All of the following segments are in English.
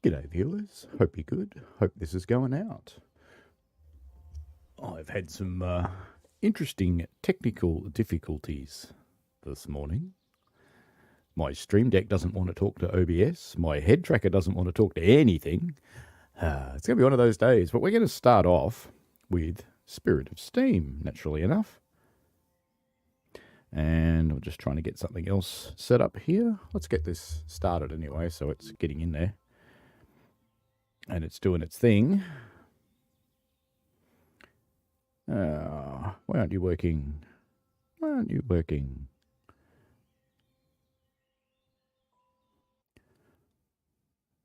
G'day viewers, hope you're good, hope this is going out. I've had some interesting technical difficulties this morning. My Stream Deck doesn't want to talk to OBS, my head tracker doesn't want to talk to anything. It's going to be one of those days, but we're going to start off with Spirit of Steam, naturally enough. And I'm just trying to get something else set up here. Let's get this started anyway, so it's getting in there. And it's doing its thing. Why aren't you working? Why aren't you working?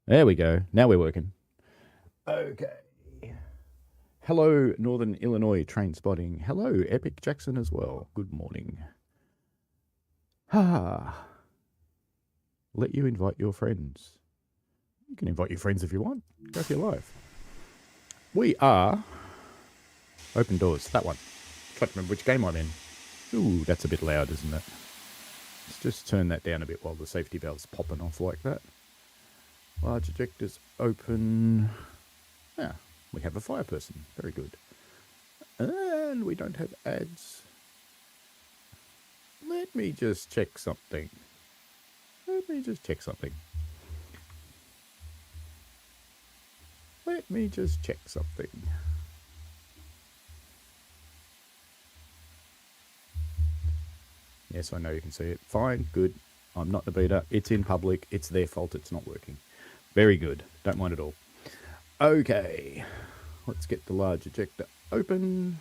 There we go. Now we're working. Okay. Hello, Northern Illinois Train Spotting. Hello, Epic Jackson as well. Good morning. Let you invite your friends. You can invite your friends if you want. Go for your life. We are Open Doors. That one. Trying to remember which game I'm in. Ooh, that's a bit loud, isn't it? Let's just turn that down a bit while the safety valve's popping off like that. Large ejectors open. Yeah, we have a fire person. Very good. And we don't have ads. Let me just check something. Let me just check something. Yes, I know you can see it. Fine, good. I'm not the beta. It's in public. It's their fault it's not working. Very good. Don't mind at all. Okay. Let's get the large ejector open.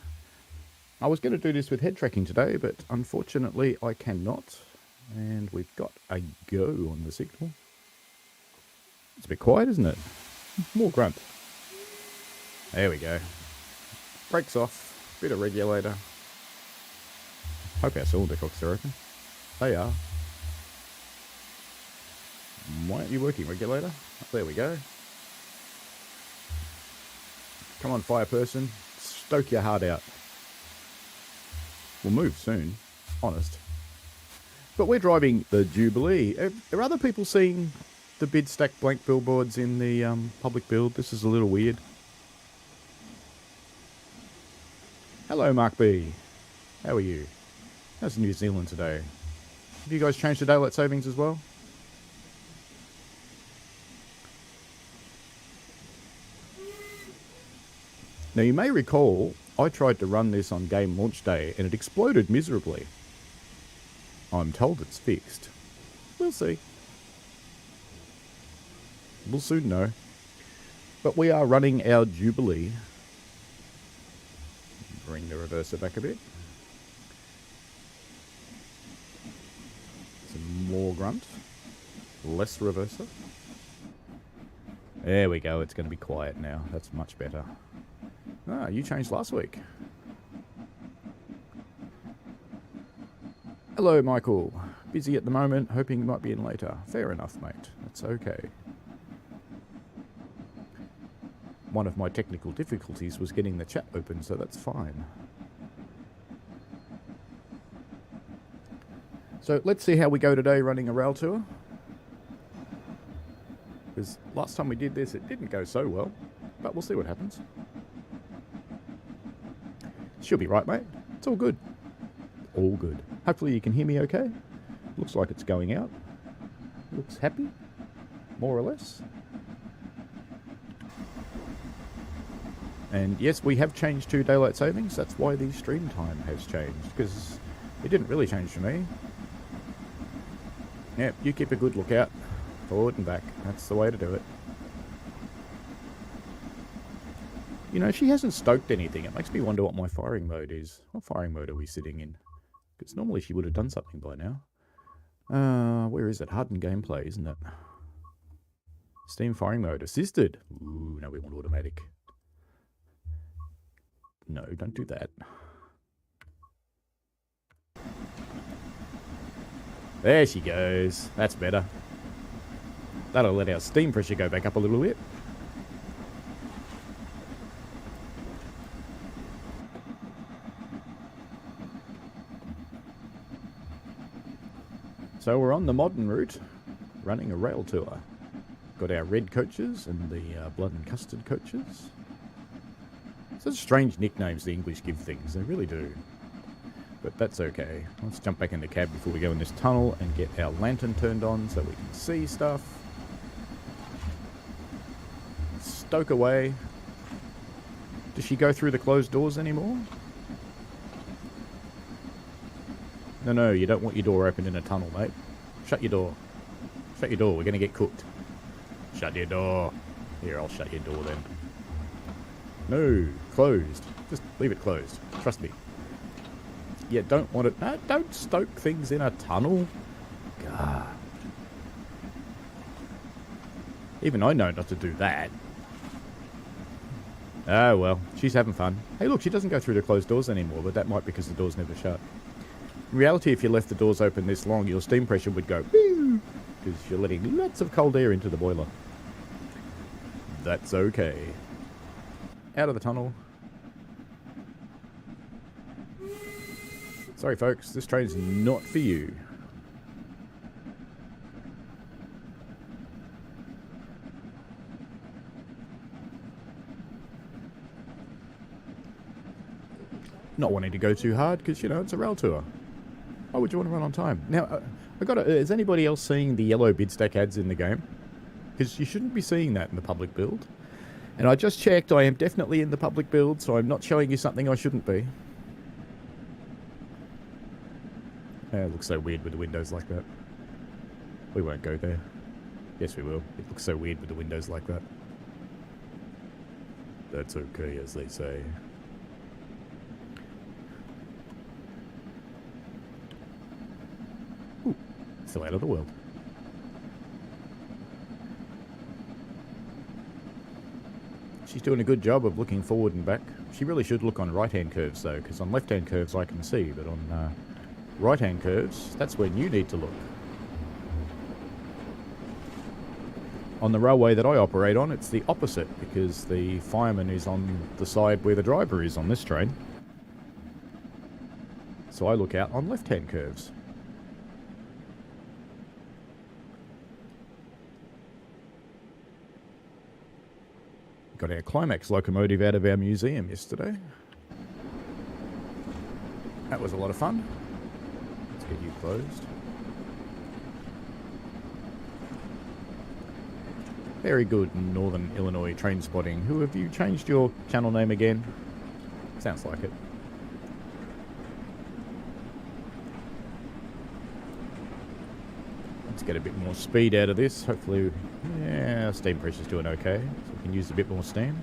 I was going to do this with head tracking today, but unfortunately I cannot. And we've got a go on the signal. It's a bit quiet, isn't it? More grunt. There we go. Brakes off. Bit of regulator. Hope our cylinder cocks are open. They are. Why aren't you working, regulator? There we go. Come on, fire person. Stoke your heart out. We'll move soon. Honest. But we're driving the Jubilee. Are other people seeing the bid stack blank billboards in the public build? This is a little weird. Hello, Mark B. How are you? How's New Zealand today? Have you guys changed the daylight savings as well? Now, you may recall, I tried to run this on game launch day and it exploded miserably. I'm told it's fixed. We'll see. We'll soon know. But we are running our Jubilee. Bring the reverser back a bit. Some more grunt. Less reverser. There we go. It's going to be quiet now. That's much better. Ah, you changed last week. Hello, Michael. Busy at the moment, hoping you might be in later. Fair enough, mate. That's okay. One of my technical difficulties was getting the chat open, so that's fine. So let's see how we go today running a rail tour. Because last time we did this, it didn't go so well. But we'll see what happens. She'll be right, mate. It's all good. All good. Hopefully you can hear me okay. Looks like it's going out. Looks happy, more or less. And yes, we have changed to daylight savings. That's why the stream time has changed, because it didn't really change for me. Yep, you keep a good lookout. Forward and back. That's the way to do it. You know, she hasn't stoked anything. It makes me wonder what my firing mode is. What firing mode are we sitting in? Because normally she would have done something by now. Where is it? Hardened gameplay, isn't it? Steam firing mode. Assisted. Ooh, no, we want automatic. No, don't do that. There she goes. That's better. That'll let our steam pressure go back up a little bit. So we're on the modern route, running a rail tour. Got our red coaches and the blood and custard coaches. Such strange nicknames the English give things, they really do. But that's okay. Let's jump back in the cab before we go in this tunnel and get our lantern turned on so we can see stuff. Stoke away. Does she go through the closed doors anymore? No, you don't want your door open in a tunnel, mate. Shut your door. Shut your door, we're going to get cooked. Shut your door. Here, I'll shut your door then. No, closed. Just leave it closed. Trust me. Yeah, don't want it. No, don't stoke things in a tunnel. God. Even I know not to do that. Oh, well, she's having fun. Hey, look, she doesn't go through the closed doors anymore, but that might be because the door's never shut. In reality, if you left the doors open this long, your steam pressure would go boo, because you're letting lots of cold air into the boiler. That's okay. Out of the tunnel. Sorry, folks, this train's not for you. Not wanting to go too hard, because, you know, it's a rail tour. Why would you want to run on time? Now, is anybody else seeing the yellow bid stack ads in the game? Because you shouldn't be seeing that in the public build. And I just checked, I am definitely in the public build, so I'm not showing you something I shouldn't be. It looks so weird with the windows like that. We won't go there. Yes, we will. It looks so weird with the windows like that. That's okay, as they say. Ooh, still out of the world. She's doing a good job of looking forward and back. She really should look on right-hand curves, though, because on left-hand curves I can see, but on right-hand curves, that's when you need to look. On the railway that I operate on, it's the opposite, because the fireman is on the side where the driver is on this train. So I look out on left-hand curves. Got our Climax locomotive out of our museum yesterday. That was a lot of fun. Let's get you closed. Very good, Northern Illinois Train Spotting. Who have you changed your channel name again? Sounds like it. Let's get a bit more speed out of this. Hopefully, yeah, steam pressure's doing okay. So we can use a bit more steam.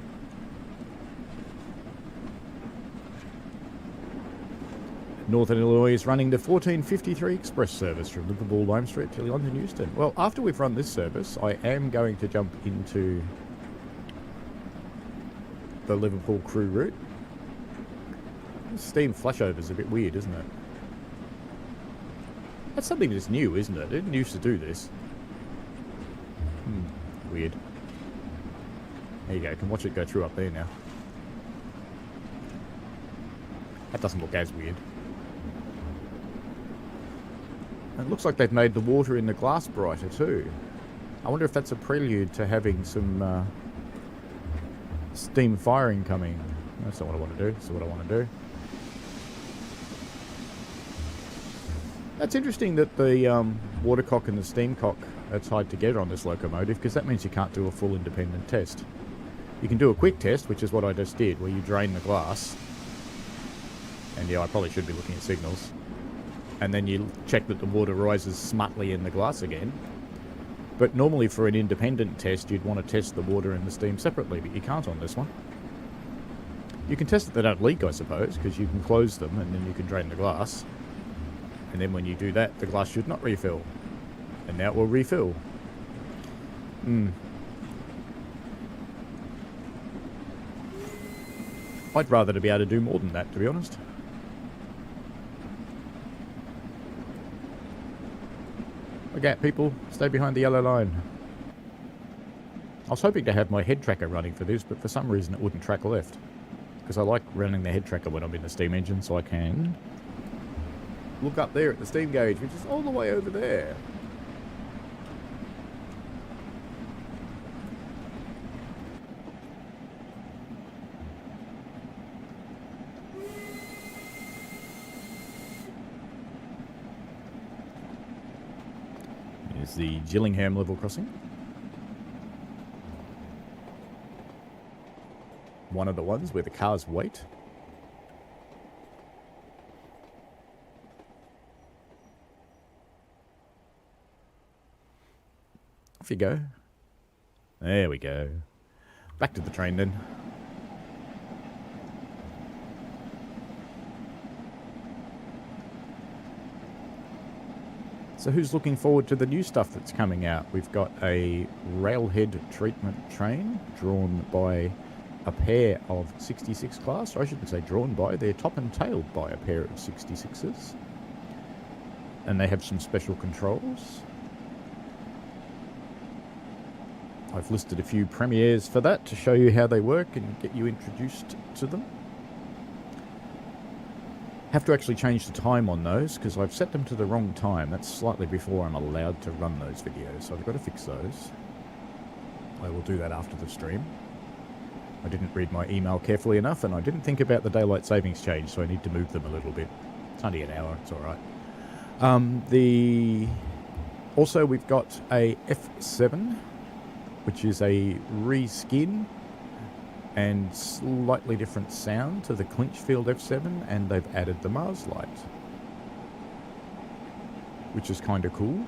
Northern Illinois is running the 1453 express service from Liverpool, Lime Street to London Euston. Well, after we've run this service, I am going to jump into the Liverpool Crewe route. Steam flashover's a bit weird, isn't it? That's something that's new, isn't it? It didn't used to do this. Weird. There you go, you can watch it go through up there now. That doesn't look as weird. It looks like they've made the water in the glass brighter too. I wonder if that's a prelude to having some steam firing coming. That's not what I want to do. That's what I want to do. That's interesting that the watercock and the steamcock are tied together on this locomotive, because that means you can't do a full independent test. You can do a quick test, which is what I just did, where you drain the glass. And yeah, I probably should be looking at signals. And then you check that the water rises smutly in the glass again. But normally for an independent test, you'd want to test the water and the steam separately, but you can't on this one. You can test that they don't leak, I suppose, because you can close them and then you can drain the glass. And then when you do that, the glass should not refill. And now it will refill. I'd rather to be able to do more than that, to be honest. Look out, people. Stay behind the yellow line. I was hoping to have my head tracker running for this, but for some reason it wouldn't track left. Because I like running the head tracker when I'm in the steam engine, so I can look up there at the steam gauge, which is all the way over there. is the Gillingham level crossing. One of the ones where the cars wait. Off you go. There we go. Back to the train then. So who's looking forward to the new stuff that's coming out? We've got a railhead treatment train drawn by a pair of 66 class, or I shouldn't say drawn by, they're top and tailed by a pair of 66s. And they have some special controls. I've listed a few premieres for that to show you how they work and get you introduced to them. Have to actually change the time on those because I've set them to the wrong time. That's slightly before I'm allowed to run those videos, so I've got to fix those. I will do that after the stream. I didn't read my email carefully enough and I didn't think about the daylight savings change, so I need to move them a little bit. It's only an hour, it's alright. Also we've got a F7, which is a reskin and slightly different sound to the Clinchfield F7, and they've added the Mars light, which is kind of cool.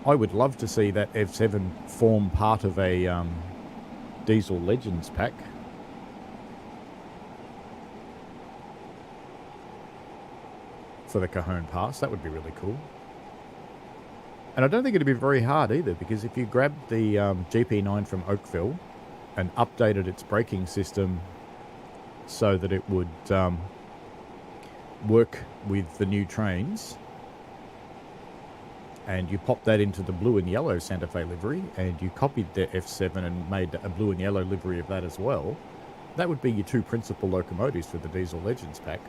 I would love to see that F7 form part of a Diesel Legends pack. For the Cajon Pass, that would be really cool. And I don't think it'd be very hard either, because if you grabbed the GP9 from Oakville and updated its braking system so that it would work with the new trains, and you pop that into the blue and yellow Santa Fe livery, and you copied the F7 and made a blue and yellow livery of that as well, that would be your two principal locomotives for the Diesel Legends pack.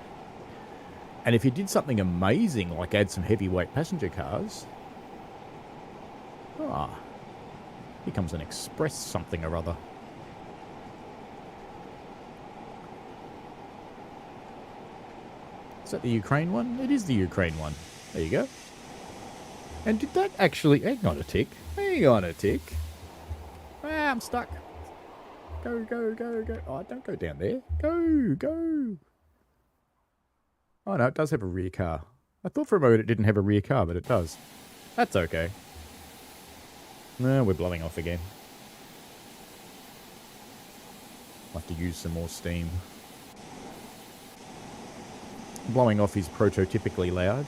And if you did something amazing, like add some heavyweight passenger cars, here comes an express something or other. Is that the Ukraine one? It is the Ukraine one. There you go. And did that actually... Hang on a tick. Hang on a tick. Ah, I'm stuck. Go, go, go, go. Oh, don't go down there. Go, go. Oh, no, it does have a rear car. I thought for a moment it didn't have a rear car, but it does. That's okay. No, we're blowing off again. I'll have to use some more steam. Blowing off is prototypically loud.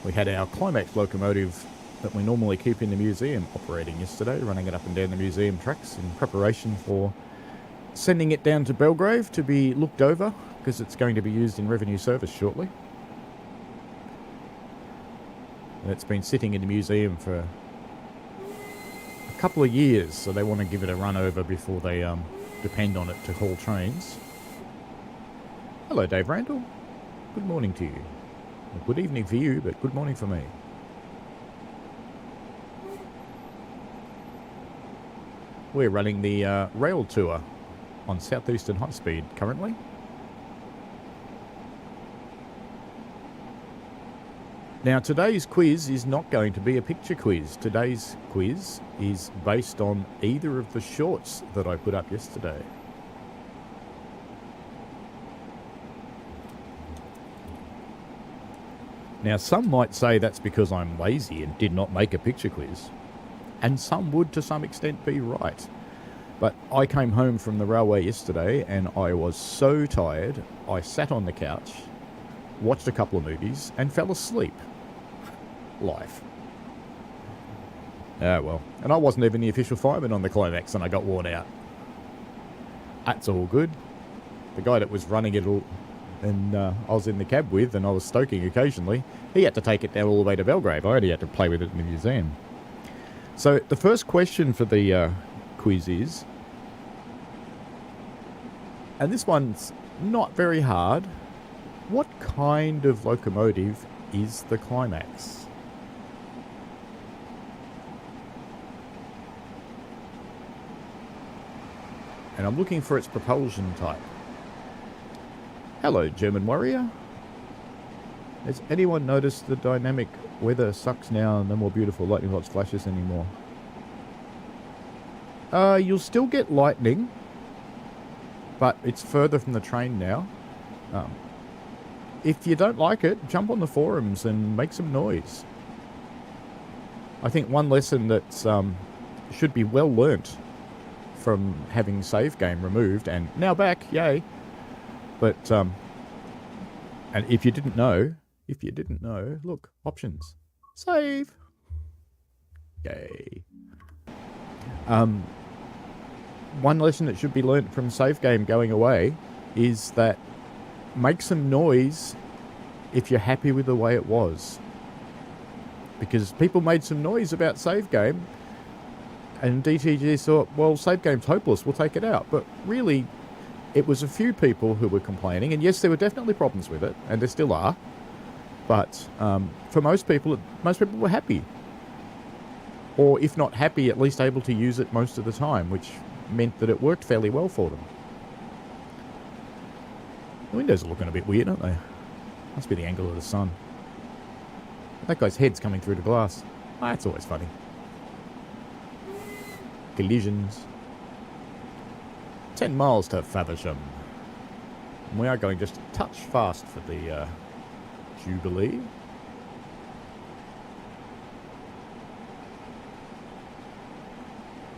We had our Climax locomotive that we normally keep in the museum operating yesterday, running it up and down the museum tracks in preparation for sending it down to Belgrave to be looked over, because it's going to be used in revenue service shortly. And it's been sitting in the museum for a couple of years, so they want to give it a run over before they depend on it to haul trains. Hello, Dave Randall. Good morning to you. Well, good evening for you, but good morning for me. We're running the rail tour on Southeastern High Speed currently. Now, today's quiz is not going to be a picture quiz. Today's quiz is based on either of the shorts that I put up yesterday. Now, some might say that's because I'm lazy and did not make a picture quiz. And some would, to some extent, be right. But I came home from the railway yesterday and I was so tired, I sat on the couch, watched a couple of movies, and fell asleep. Life. Ah, well. And I wasn't even the official fireman on the Climax and I got worn out. That's all good. The guy that was running it all, and I was in the cab with, and I was stoking occasionally, he had to take it down all the way to Belgrave. I only had to play with it in the museum. So the first question for the quiz is, and this one's not very hard, what kind of locomotive is the Climax? And I'm looking for its propulsion type. Hello, German warrior. Has anyone noticed the dynamic weather sucks now and no more beautiful lightning bolts flashes anymore? You'll still get lightning, but it's further from the train now. If you don't like it, jump on the forums and make some noise. I think one lesson that should be well learnt from having save game removed and now back, yay. But and if you didn't know, look, options, save, yay. One lesson that should be learnt from save game going away is that make some noise if you're happy with the way it was. Because people made some noise about save game and DTG thought, well, save game's hopeless, we'll take it out. But really, it was a few people who were complaining, and yes, there were definitely problems with it, and there still are. But for most people were happy. Or if not happy, at least able to use it most of the time, which meant that it worked fairly well for them. The windows are looking a bit weird, aren't they? Must be the angle of the sun. That guy's head's coming through the glass. Ah, it's always funny. Collisions. 10 miles to Faversham. And we are going just a touch fast for the Jubilee.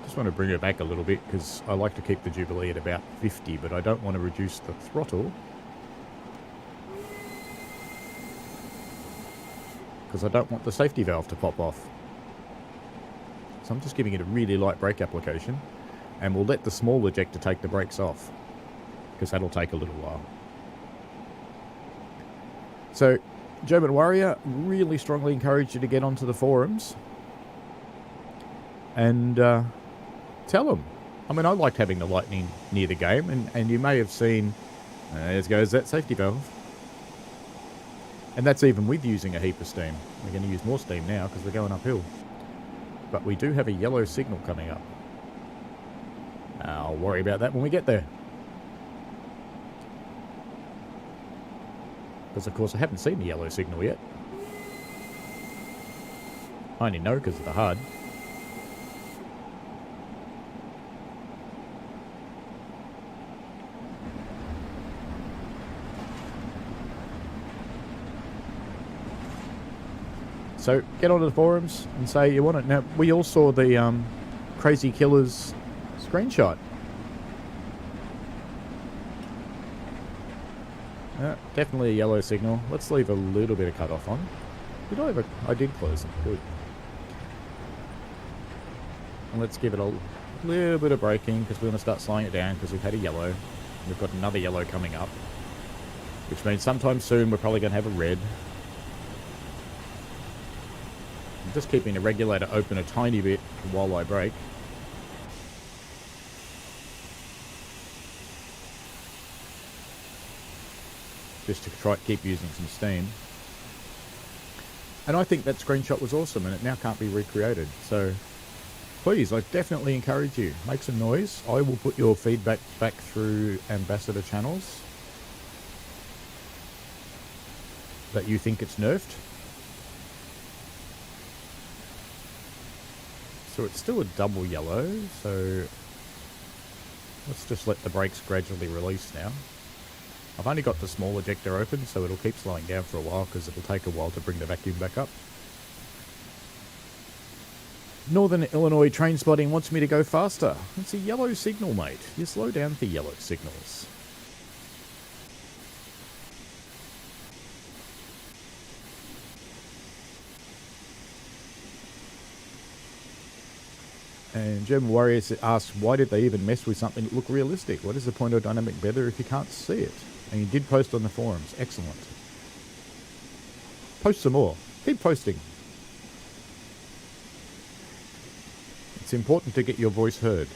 Just want to bring it back a little bit because I like to keep the Jubilee at about 50, but I don't want to reduce the throttle because I don't want the safety valve to pop off. So I'm just giving it a really light brake application, and we'll let the small ejector take the brakes off because that'll take a little while. So, German Warrior, really strongly encourage you to get onto the forums and tell them. I mean, I liked having the lightning near the game, and you may have seen, there goes that safety valve. And that's even with using a heap of steam. We're going to use more steam now because we're going uphill. But we do have a yellow signal coming up. I'll worry about that when we get there. Because, of course, I haven't seen the yellow signal yet. I only know because of the HUD. So get onto the forums and say you want it. Now, we all saw the Crazy Killers screenshot. Definitely a yellow signal. Let's leave a little bit of cutoff on. Did I ever? I did close it. Good. And let's give it a little bit of braking because we want to start slowing it down because we've had a yellow. We've got another yellow coming up, which means sometime soon we're probably going to have a red. I'm just keeping the regulator open a tiny bit while I brake. Just to try to keep using some steam. And I think that screenshot was awesome and it now can't be recreated. So please, I definitely encourage you, make some noise. I will put your feedback back through ambassador channels that you think it's nerfed. So it's still a double yellow, so let's just let the brakes gradually release now. I've only got the small ejector open, so it'll keep slowing down for a while because it'll take a while to bring the vacuum back up. Northern Illinois train spotting wants me to go faster. It's a yellow signal, mate. You slow down for yellow signals. And German Warriors asks, why did they even mess with something that looked realistic? What is the point of dynamic weather if you can't see it? And you did post on the forums. Excellent. Post some more. Keep posting. It's important to get your voice heard.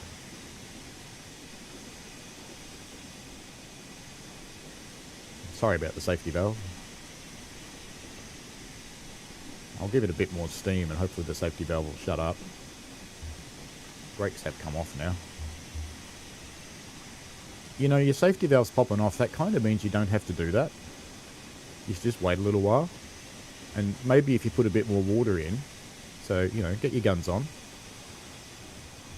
Sorry about the safety valve. I'll give it a bit more steam and hopefully the safety valve will shut up. Brakes have come off now. you know, your safety valve's popping off. That kind of means you don't have to do that. You should just wait a little while. And maybe if you put a bit more water in, so, you know, get your guns on.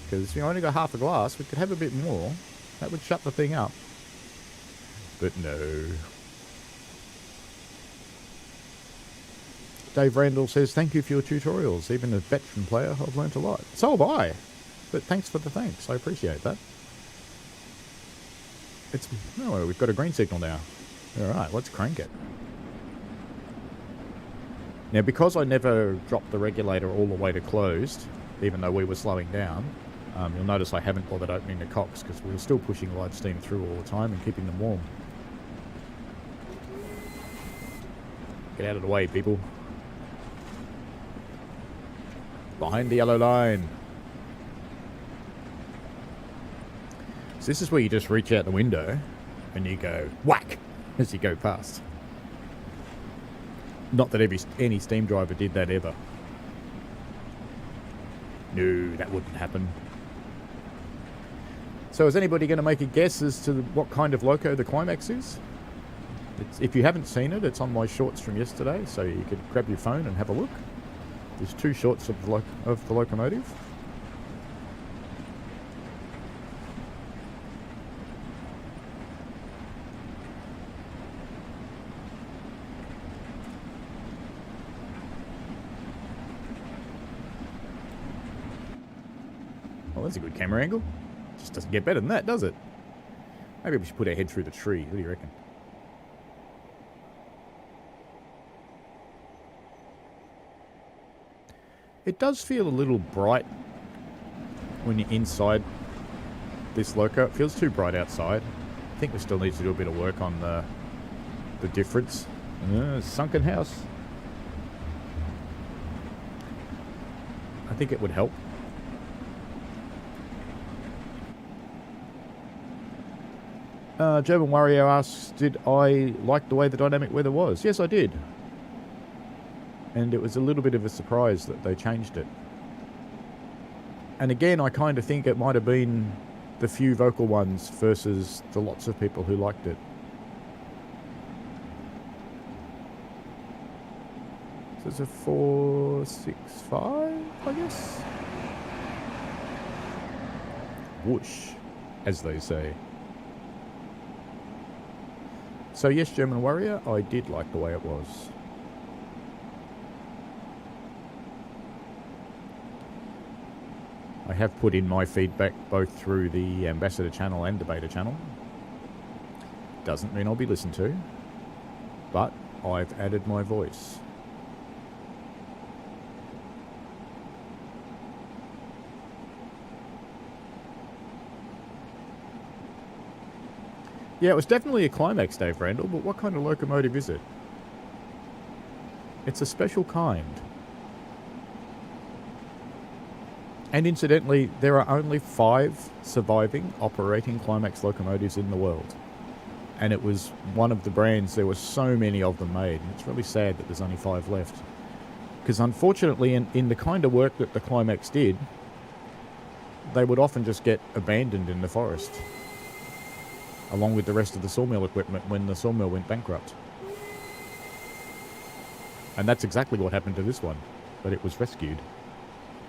Because if you only got half a glass, we could have a bit more. That would shut the thing up. But no. Dave Randall says, thank you for your tutorials. Even as a veteran player, I've learnt a lot. So have I. But thanks for the thanks. I appreciate that. Oh, we've got a green signal now. Alright, let's crank it. Now, because I never dropped the regulator all the way to closed, even though we were slowing down, you'll notice I haven't bothered opening the cocks because we were still pushing live steam through all the time and keeping them warm. Get out of the way, people. Behind the yellow line. So this is where you just reach out the window and you go whack as you go past. Not that any steam driver did that ever. No, that wouldn't happen. So is anybody going to make a guess as to what kind of loco the Climax is? If you haven't seen it, it's on my shorts from yesterday, so you could grab your phone and have a look. There's 2 shorts of the locomotive. Well, that's a good camera angle. Just doesn't get better than that, does it? Maybe we should put our head through the tree. What do you reckon? It does feel a little bright when you're inside this loco. It feels too bright outside. I think we still need to do a bit of work on the difference. Sunken house. I think it would help. German Warrior asks, did I like the way the dynamic weather was? Yes, I did. And it was a little bit of a surprise that they changed it. And again, I kind of think it might have been the few vocal ones versus the lots of people who liked it. So it's a 465, I guess? Whoosh, as they say. So yes, German Warrior, I did like the way it was. I have put in my feedback both through the Ambassador channel and the Beta channel. Doesn't mean I'll be listened to, but I've added my voice. Yeah, it was definitely a Climax, Dave Randall, but what kind of locomotive is it? It's a special kind. And incidentally, there are only 5 surviving operating Climax locomotives in the world. And it was one of the brands, there were so many of them made. And it's really sad that there's only 5 left. Because unfortunately, in the kind of work that the Climax did, they would often just get abandoned in the forest, along with the rest of the sawmill equipment when the sawmill went bankrupt. And that's exactly what happened to this one, but it was rescued.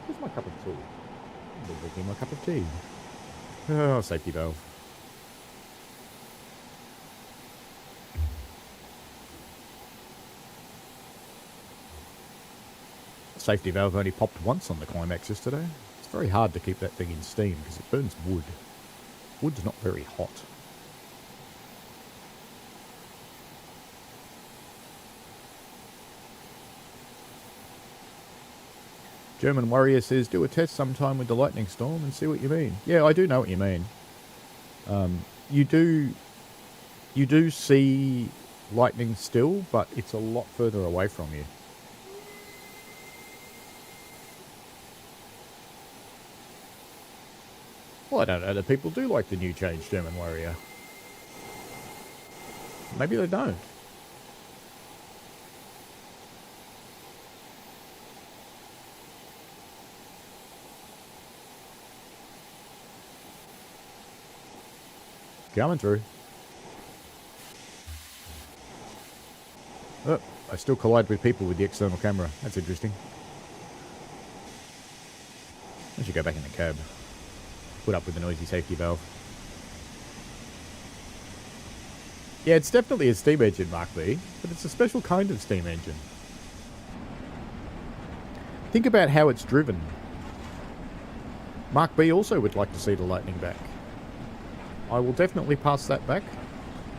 Where's my cup of tea? I'm drinking my cup of tea. Oh, safety valve. Safety valve only popped once on the Climax yesterday. It's very hard to keep that thing in steam because it burns wood. Wood's not very hot. German Warrior says, do a test sometime with the lightning storm and see what you mean. Yeah, I do know what you mean. You do see lightning still, but it's a lot further away from you. Well, I don't know that people do like the new change, German Warrior. Maybe they don't. Coming through. Oh, I still collide with people with the external camera. That's interesting. I should go back in the cab. Put up with the noisy safety valve. Yeah, it's definitely a steam engine, Mark B, but it's a special kind of steam engine. Think about how it's driven. Mark B also would like to see the Lightning back. I will definitely pass that back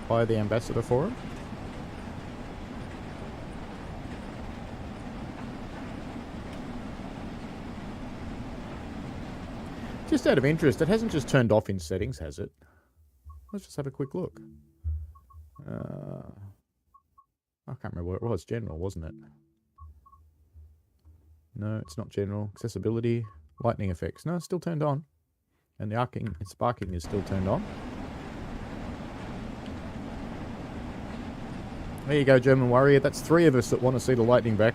via the ambassador forum. Just out of interest, it hasn't just turned off in settings, has it? Let's just have a quick look. I can't remember what it was. General, wasn't it? No, it's not general. Accessibility, lightning effects. No, it's still turned on. And the arcing and sparking is still turned on. There you go, German Warrior. That's 3 of us that want to see the lightning back.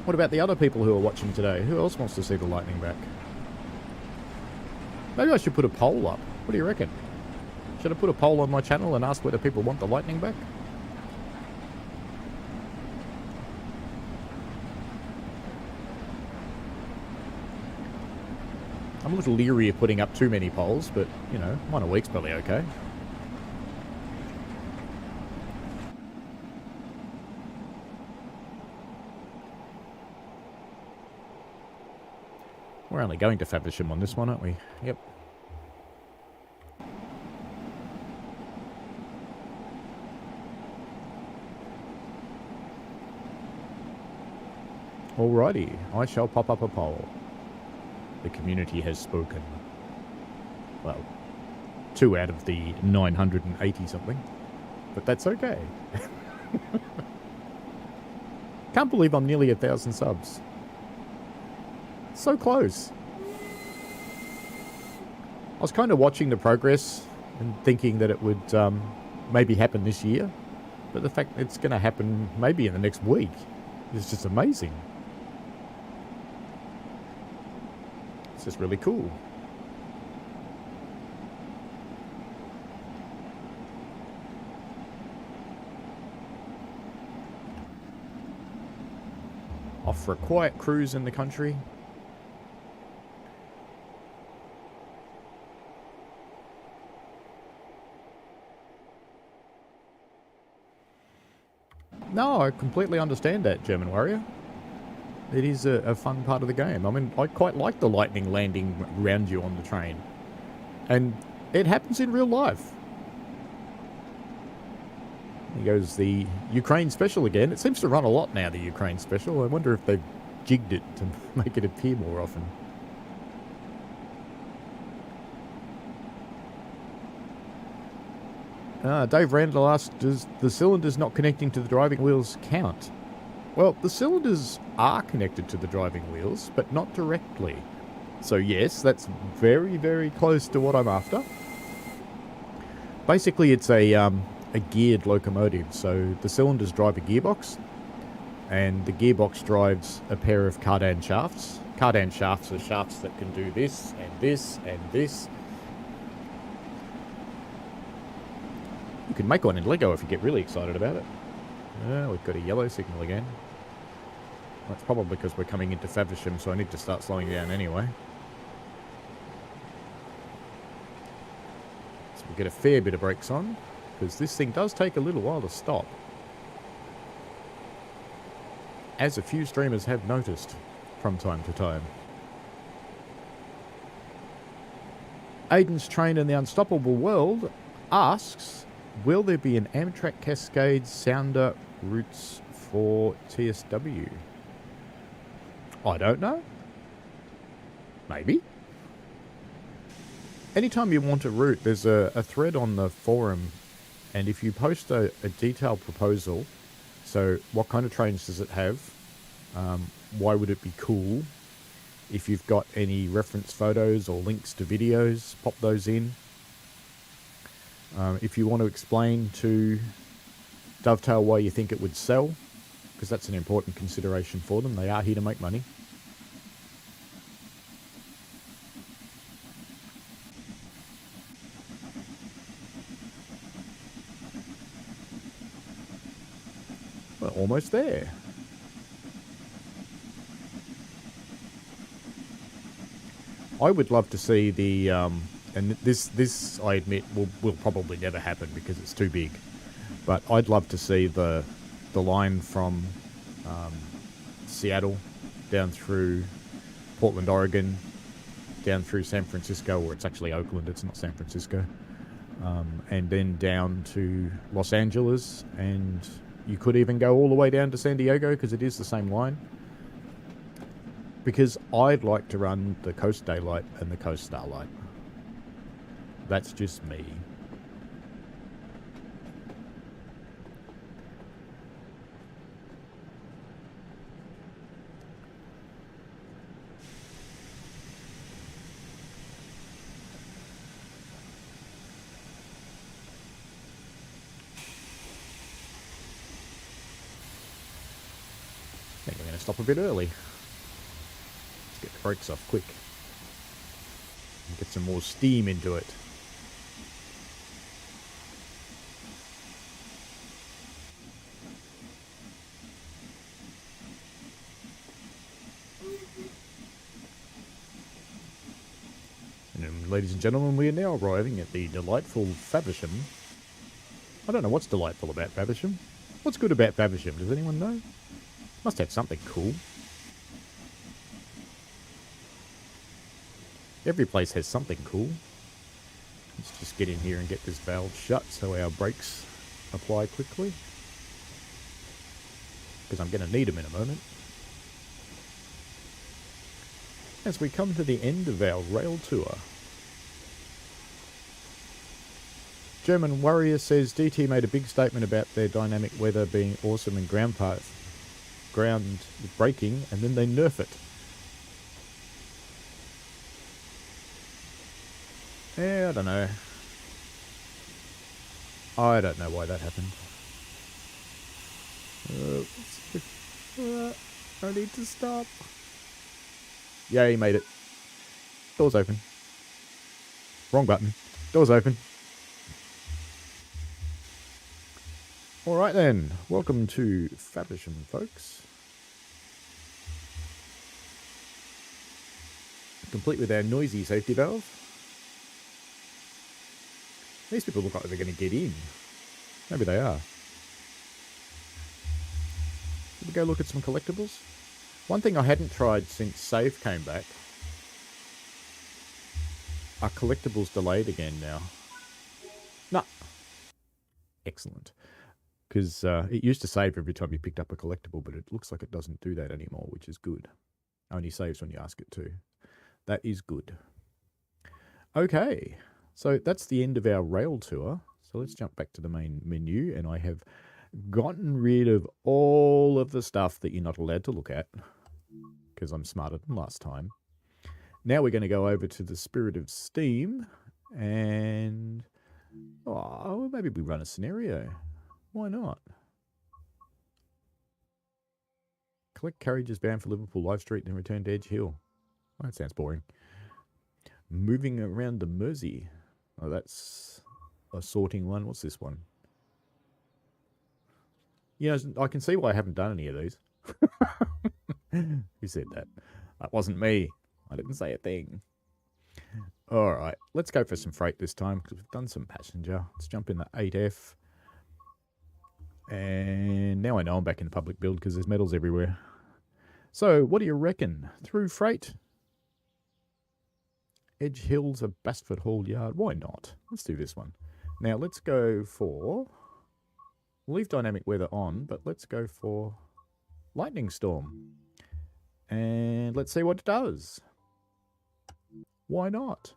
What about the other people who are watching today? Who else wants to see the lightning back? Maybe I should put a poll up. What do you reckon? Should I put a poll on my channel and ask whether people want the lightning back? I'm a little leery of putting up too many polls, but, you know, 1 a week's probably okay. We're only going to Faversham on this one, aren't we? Yep. Alrighty, I shall pop up a poll. The community has spoken. Well, 2 out of the 980 something. But that's okay. Can't believe I'm nearly 1,000 subs. So close. I was kind of watching the progress and thinking that it would maybe happen this year. But the fact it's going to happen maybe in the next week is just amazing. It's just really cool. Off for a quiet cruise in the country. No, I completely understand that, German Warrior. It is a fun part of the game. I mean, I quite like the lightning landing around you on the train. And it happens in real life. Here goes the Ukraine special again. It seems to run a lot now, the Ukraine special. I wonder if they've jigged it to make it appear more often. Dave Randall asked, does the cylinders not connecting to the driving wheels count? Well, the cylinders are connected to the driving wheels, but not directly. So yes, that's very, very close to what I'm after. Basically, it's a geared locomotive, so the cylinders drive a gearbox, and the gearbox drives a pair of cardan shafts. Cardan shafts are shafts that can do this, and this, and this. You can make one in Lego if you get really excited about it. We've got a yellow signal again. That's probably because we're coming into Faversham, so I need to start slowing down anyway. So we'll get a fair bit of brakes on, because this thing does take a little while to stop. As a few streamers have noticed from time to time. Aiden's Train in the Unstoppable World asks, will there be an Amtrak Cascade Sounder routes for TSW? I don't know. Maybe. Anytime you want a route, there's a thread on the forum, and if you post a detailed proposal, so what kind of trains does it have, why would it be cool, if you've got any reference photos or links to videos, pop those in. If you want to explain to Dovetail why you think it would sell, because that's an important consideration for them. They are here to make money. almost there. I would love to see the, and this I admit will probably never happen because it's too big. But I'd love to see the line from Seattle down through Portland, Oregon, down through San Francisco, or it's actually Oakland, it's not San Francisco, and then down to Los Angeles, and you could even go all the way down to San Diego because it is the same line. Because I'd like to run the Coast Daylight and the Coast Starlight. That's just me. I think we're going to stop a bit early. Get the brakes off quick and get some more steam into it. And ladies and gentlemen, we are now arriving at the delightful Faversham. I don't know what's delightful about Faversham. What's good about Faversham? Does anyone know? Must have something cool. Every place has something cool. Let's just get in here and get this valve shut so our brakes apply quickly. Because I'm going to need them in a moment. As we come to the end of our rail tour. German Warrior says DT made a big statement about their dynamic weather being awesome in ground braking, and then they nerf it. Yeah, I don't know. I don't know why that happened. I need to stop. Yeah, he made it. Door's open. Wrong button. Door's open. Alright then. Welcome to Faversham, folks. Complete with our noisy safety valve. These people look like they're going to get in. Maybe they are. Should we go look at some collectibles? One thing I hadn't tried since Save came back. Are collectibles delayed again now? No. Excellent. Because it used to save every time you picked up a collectible, but it looks like it doesn't do that anymore, which is good. Only saves when you ask it to. That is good. Okay. So that's the end of our rail tour. So let's jump back to the main menu, and I have gotten rid of all of the stuff that you're not allowed to look at because I'm smarter than last time. Now we're going to go over to the Spirit of Steam and maybe we run a scenario. Why not? Collect carriages bound for Liverpool Live Street, then return to Edge Hill. Oh, that sounds boring. Moving around the Mersey. Oh, that's a sorting one. What's this one? You know, I can see why I haven't done any of these. Who said that? That wasn't me. I didn't say a thing. All right, let's go for some freight this time because we've done some passenger. Let's jump in the 8F. And now I know I'm back in the public build because there's metals everywhere. So, what do you reckon? Through freight? Edge Hills of Basford Hall Yard. Why not? Let's do this one. Now, let's go for... We'll leave dynamic weather on, but let's go for lightning storm. And let's see what it does. Why not?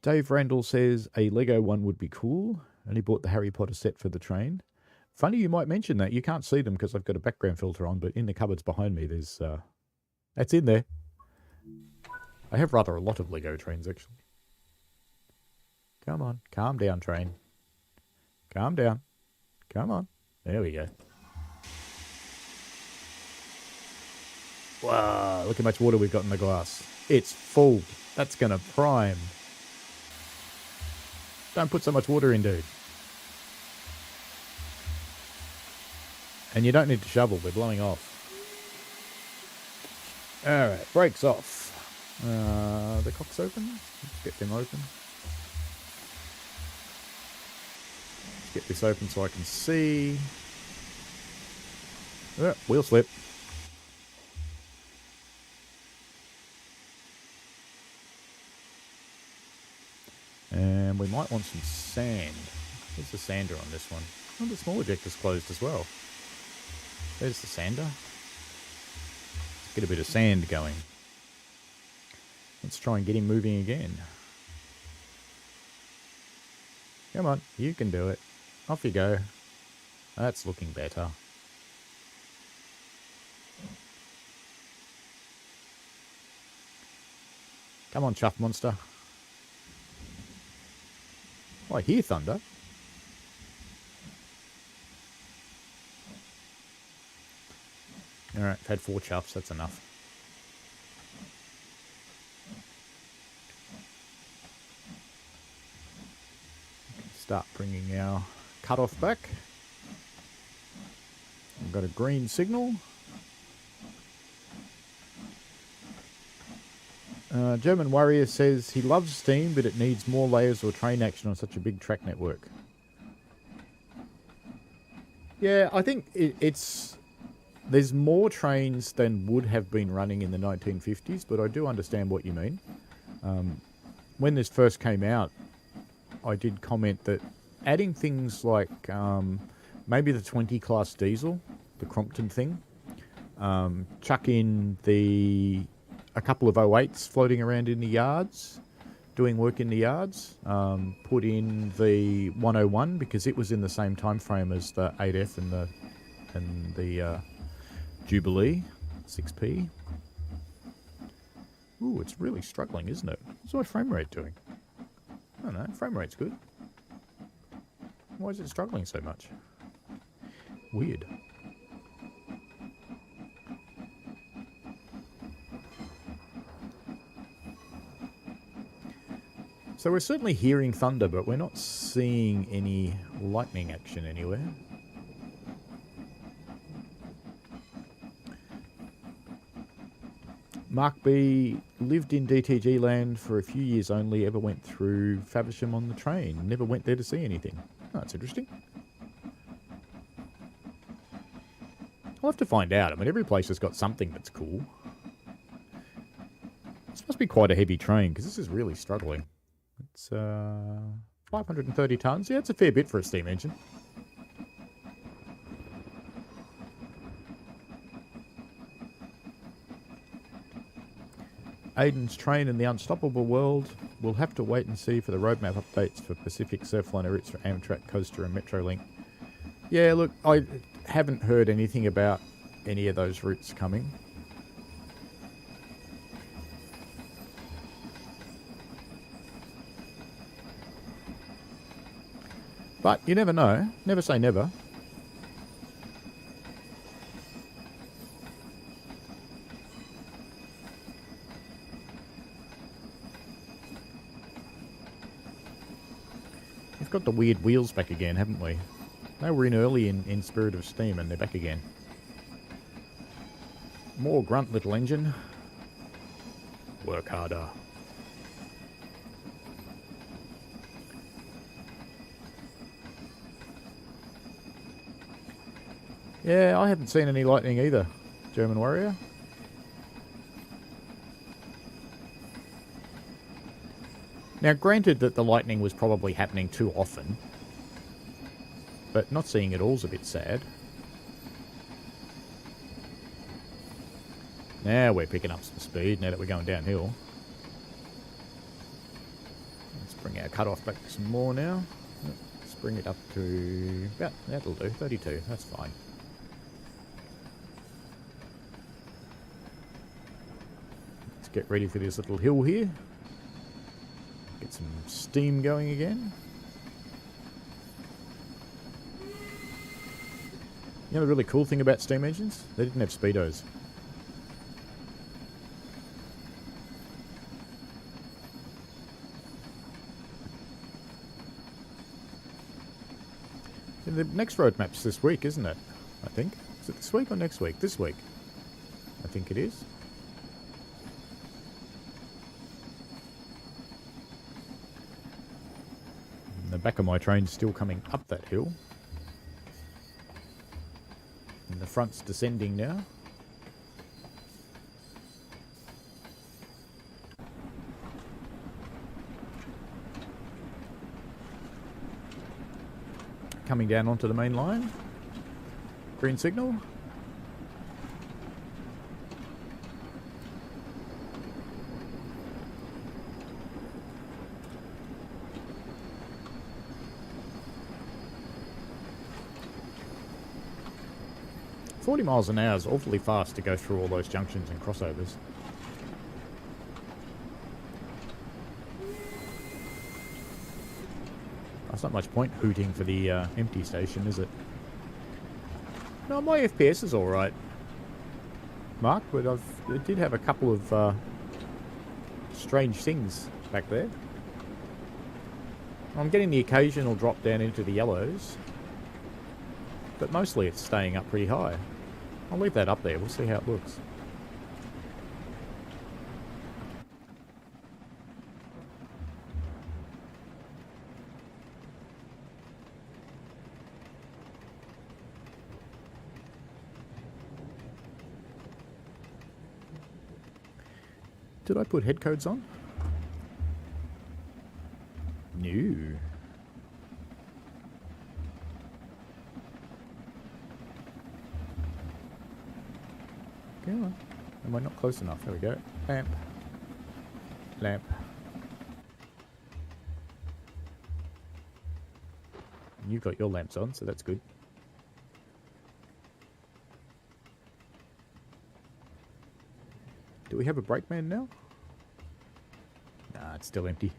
Dave Randall says a Lego one would be cool. Only bought the Harry Potter set for the train. Funny you might mention that. You can't see them because I've got a background filter on, but in the cupboards behind me there's... that's in there. I have rather a lot of Lego trains, actually. Come on. Calm down, train. Calm down. Come on. There we go. Wow, look how much water we've got in the glass. It's full. That's going to prime. Don't put so much water in, dude. And you don't need to shovel, they're blowing off. Alright, brakes off. The cock's open. Let's get them open. Let's get this open so I can see. Wheel slip. And we might want some sand. There's the sander on this one. Oh, the small ejector's closed as well. There's the sander. Let's get a bit of sand going. Let's try and get him moving again. Come on, you can do it. Off you go. That's looking better. Come on, chuff monster. Oh, I hear thunder. Alright, I've had 4 chuffs, that's enough. Start bringing our cutoff back. We've got a green signal. German Warrior says he loves Steam, but it needs more layers or train action on such a big track network. Yeah, I think it's... There's more trains than would have been running in the 1950s, but I do understand what you mean. When this first came out, I did comment that adding things like maybe the 20 class diesel, the Crompton thing, chuck in a couple of 08s floating around in the yards, doing work in the yards, put in the 101 because it was in the same time frame as the 8F and the Jubilee 6P. Ooh, it's really struggling, isn't it? What's my frame rate doing? I don't know, frame rate's good. Why is it struggling so much? Weird. So we're certainly hearing thunder, but we're not seeing any lightning action anywhere. Mark B lived in DTG land for a few years only, ever went through Faversham on the train. Never went there to see anything. Oh, that's interesting. I'll have to find out. I mean, every place has got something that's cool. This must be quite a heavy train, because this is really struggling. It's 530 tonnes. Yeah, it's a fair bit for a steam engine. Aiden's train in the unstoppable world. We'll have to wait and see for the roadmap updates for Pacific Surfliner routes for Amtrak, Coaster and Metrolink. Yeah, look, I haven't heard anything about any of those routes coming. But you never know. Never say never. We've got the weird wheels back again, haven't we? They were in early in Spirit of Steam and they're back again. More grunt, little engine. Work harder. Yeah, I haven't seen any lightning either, German Warrior. Now, granted that the lightning was probably happening too often, but not seeing it all's a bit sad. Now we're picking up some speed, now that we're going downhill. Let's bring our cutoff back some more now. Let's bring it up to about, that'll do, 32, that's fine. Let's get ready for this little hill here. Get some steam going again. You know the really cool thing about steam engines? They didn't have speedos. The next road map's this week, isn't it? I think. Is it this week or next week? This week. I think it is. And the back of my train's still coming up that hill. And the front's descending now. Coming down onto the main line. Green signal. $40 miles an hour is awfully fast to go through all those junctions and crossovers. There's not much point hooting for the empty station, is it? No, my FPS is alright, Mark, but I did have a couple of strange things back there. I'm getting the occasional drop down into the yellows, but mostly it's staying up pretty high. I'll leave that up there, we'll see how it looks. Did I put head codes on? No. Come on. Am I not close enough? There we go. Lamp. Lamp. And you've got your lamps on, so that's good. Do we have a brakeman now? Nah, it's still empty.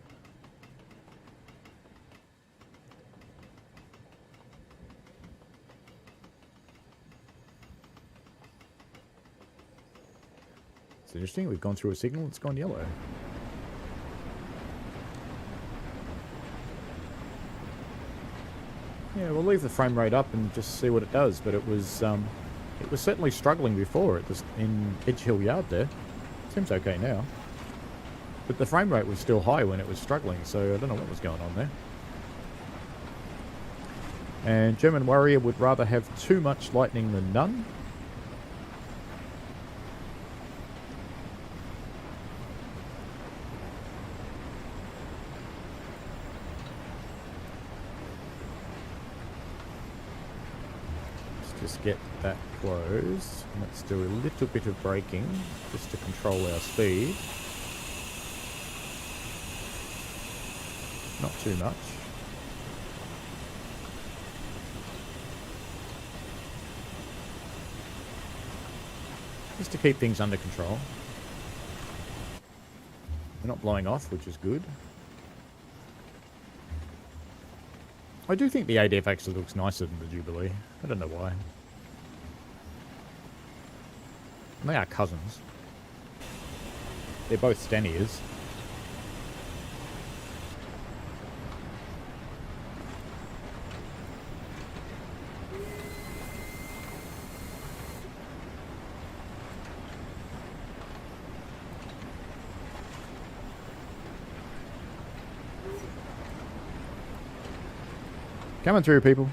It's interesting, we've gone through a signal, it's gone yellow. Yeah, we'll leave the frame rate up and just see what it does, but it was certainly struggling before in Edge Hill Yard there. Seems okay now. But the frame rate was still high when it was struggling, so I don't know what was going on there. And German Warrior would rather have too much lightning than none. Let's just get that closed. Let's do a little bit of braking just to control our speed. Not too much. Just to keep things under control. We're not blowing off, which is good. I do think the ADF actually looks nicer than the Jubilee. I don't know why. They are cousins. They're both Staniers. Coming through, people.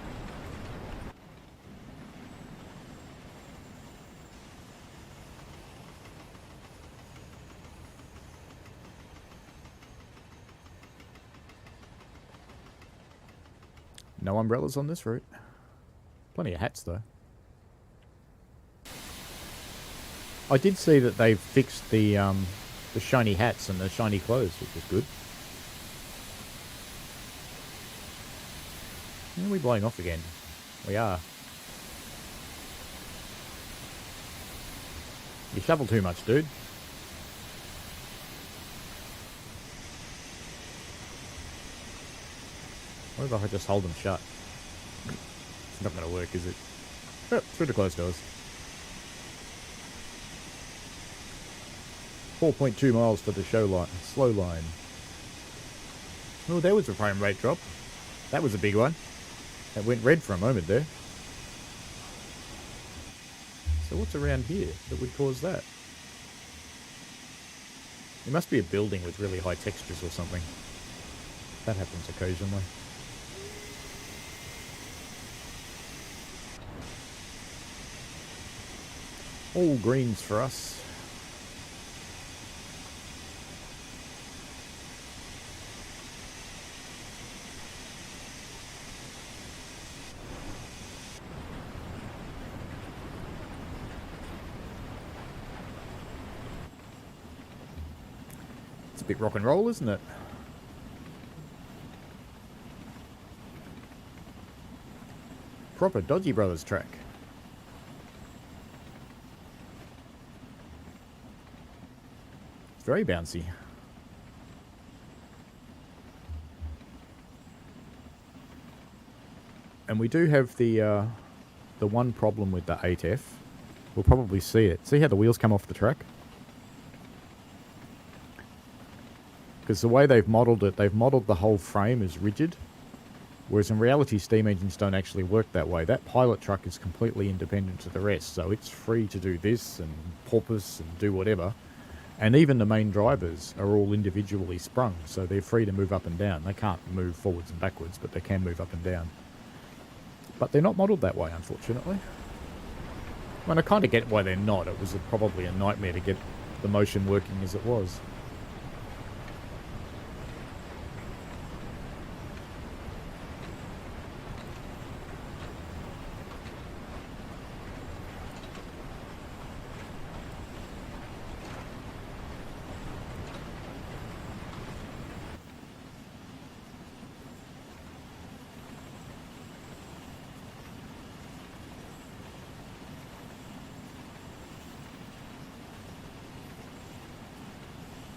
No umbrellas on this route. Plenty of hats, though. I did see that they've fixed the shiny hats and the shiny clothes, which is good. Are we blowing off again? We are. You shovel too much, dude. What if I just hold them shut? It's not going to work, is it? Oh, through the closed doors. 4.2 miles to the show line, slow line. Oh, there was a frame rate drop. That was a big one. It went red for a moment there. So what's around here that would cause that? It must be a building with really high textures or something. That happens occasionally. All greens for us. It's a bit rock and roll, isn't it? Proper Dodgy Brothers track. It's very bouncy. And we do have the one problem with the 8F. We'll probably see it. See how the wheels come off the track? Because the way they've modelled it, they've modelled the whole frame as rigid. Whereas in reality, steam engines don't actually work that way. That pilot truck is completely independent to the rest, so it's free to do this and porpoise and do whatever. And even the main drivers are all individually sprung, so they're free to move up and down. They can't move forwards and backwards, but they can move up and down. But they're not modelled that way, unfortunately. I mean, I kind of get why they're not. It was probably a nightmare to get the motion working as it was.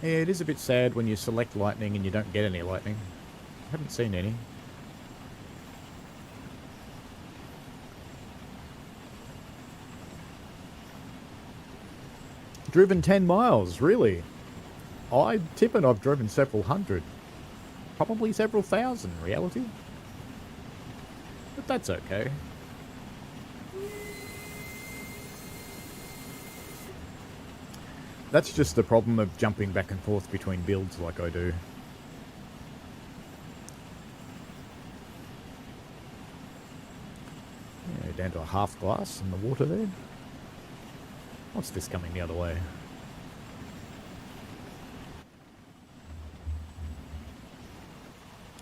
Yeah, it is a bit sad when you select lightning and you don't get any lightning. I haven't seen any. Driven 10 miles, really? I tip it I've driven several hundred. Probably several thousand, in reality. But that's okay. That's just the problem of jumping back and forth between builds like I do. Yeah, down to a half glass in the water there. What's this coming the other way?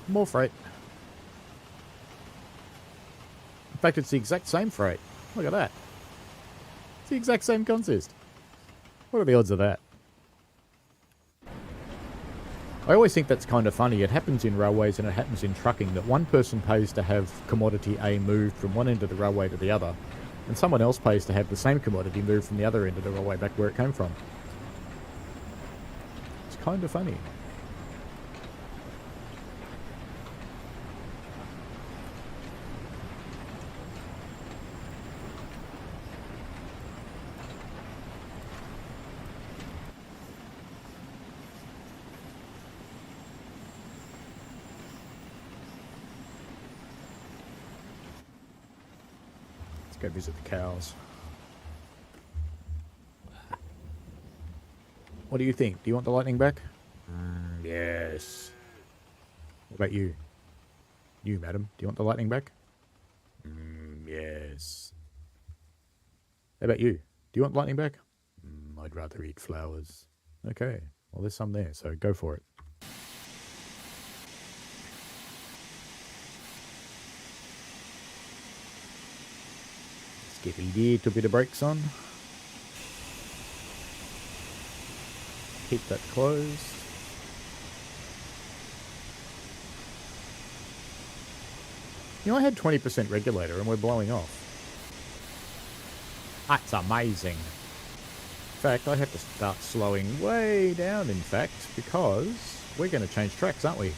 More freight. In fact, it's the exact same freight. Look at that. It's the exact same consist. What are the odds of that? I always think that's kind of funny. It happens in railways and it happens in trucking that one person pays to have commodity A moved from one end of the railway to the other, and someone else pays to have the same commodity moved from the other end of the railway back where it came from. It's kind of funny. Go visit the cows. What do you think? Do you want the lightning back? Yes. What about you? You, madam, do you want the lightning back? Yes. How about you? Do you want lightning back? I'd rather eat flowers. Okay. Well, there's some there, so go for it. Get a little bit of brakes on. Keep that closed. You know, I had 20% regulator and we're blowing off. That's amazing. In fact, I have to start slowing way down, in fact, because we're going to change tracks, aren't we?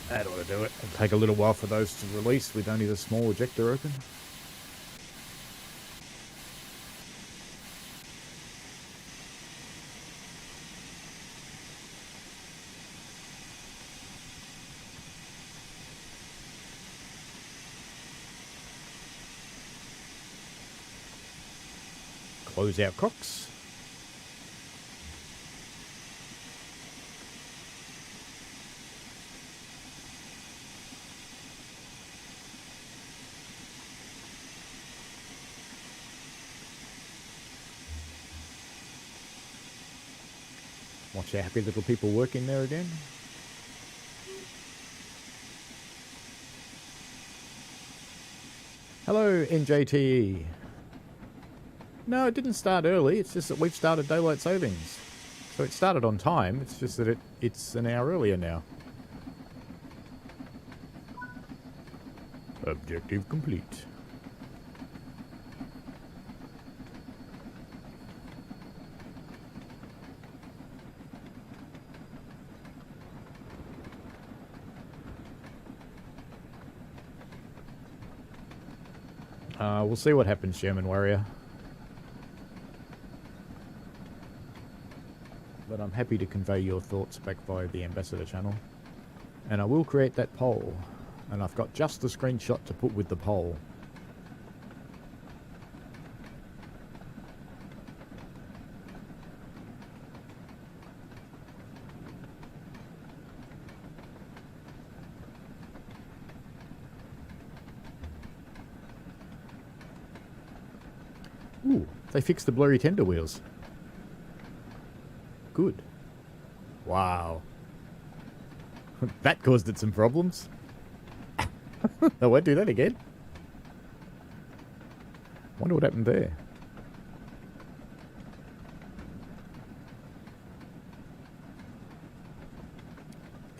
That ought to do it. It'll take a little while for those to release with only the small ejector open. Close out cocks. Watch our happy little people working there again. Hello, NJTE. No, it didn't start early. It's just that we've started daylight savings. So it started on time. It's just that it's an hour earlier now. Objective complete. We'll see what happens, German Warrior. But I'm happy to convey your thoughts back via the Ambassador channel. And I will create that poll. And I've got just the screenshot to put with the poll. Ooh, they fixed the blurry tender wheels. Good. Wow. That caused it some problems. I won't do that again. Wonder what happened there.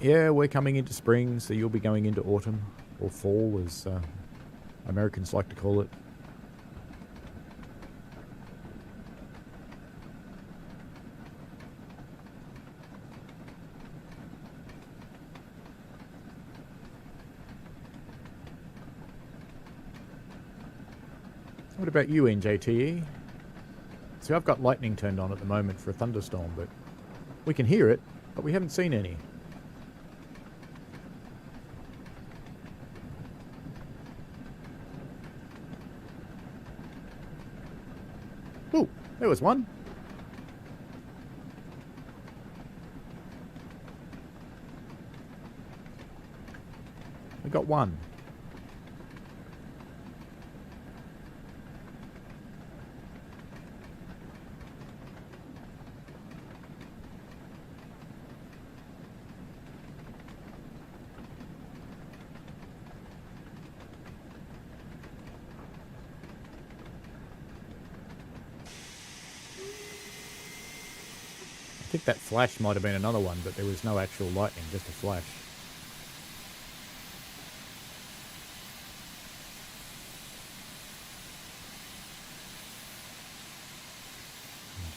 Yeah, we're coming into spring, so you'll be going into autumn, or fall, as Americans like to call it. What about you, NJTE? See, I've got lightning turned on at the moment for a thunderstorm, but we can hear it, but we haven't seen any. Ooh, there was one. We got one. I think that flash might have been another one, but there was no actual lightning, just a flash.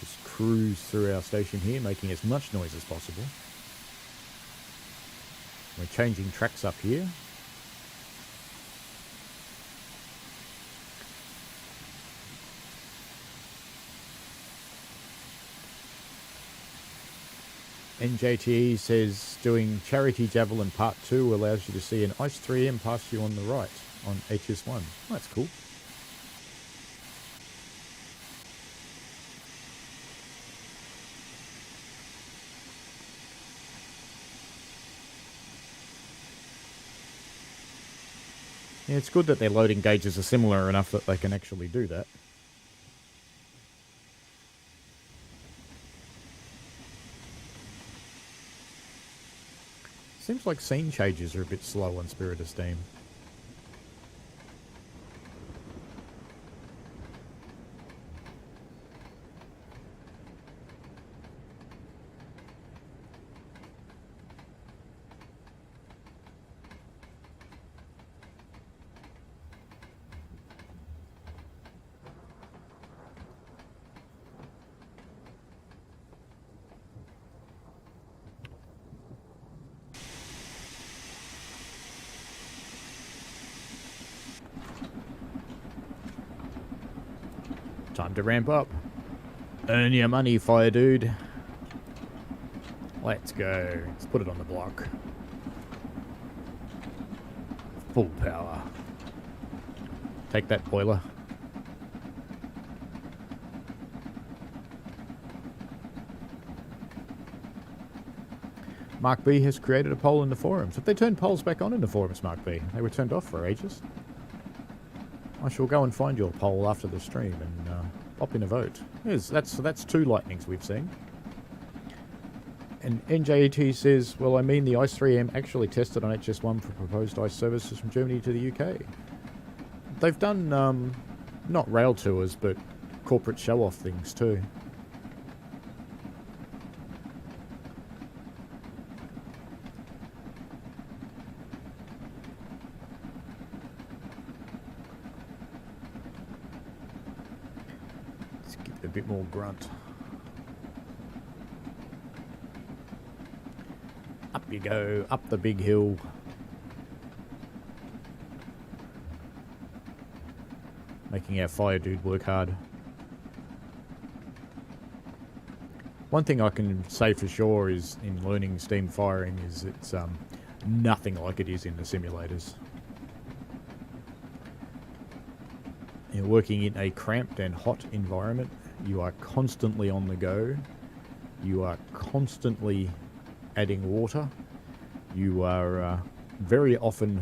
Just cruise through our station here, making as much noise as possible. We're changing tracks up here. NJTE says doing Charity Javelin Part 2 allows you to see an ICE 3M pass you on the right on HS1. Oh, that's cool. Yeah, it's good that their loading gauges are similar enough that they can actually do that. Seems like scene changes are a bit slow on Spirit of Steam. Time to ramp up. Earn your money, fire dude. Let's go. Let's put it on the block. Full power. Take that, boiler. Mark B has created a poll in the forums. Have they turned polls back on in the forums, Mark B? They were turned off for ages. I shall go and find your poll after the stream and pop in a vote. Yes, that's 2 lightnings we've seen. And NJET says, well, I mean the ICE 3M actually tested on HS1 for proposed ICE services from Germany to the UK. They've done, not rail tours, but corporate show-off things too. Let's give it a bit more grunt. Up you go, up the big hill. Making our fire dude work hard. One thing I can say for sure is in learning steam firing is it's nothing like it is in the simulators. You're working in a cramped and hot environment. You are constantly on the go. You are constantly adding water. You are very often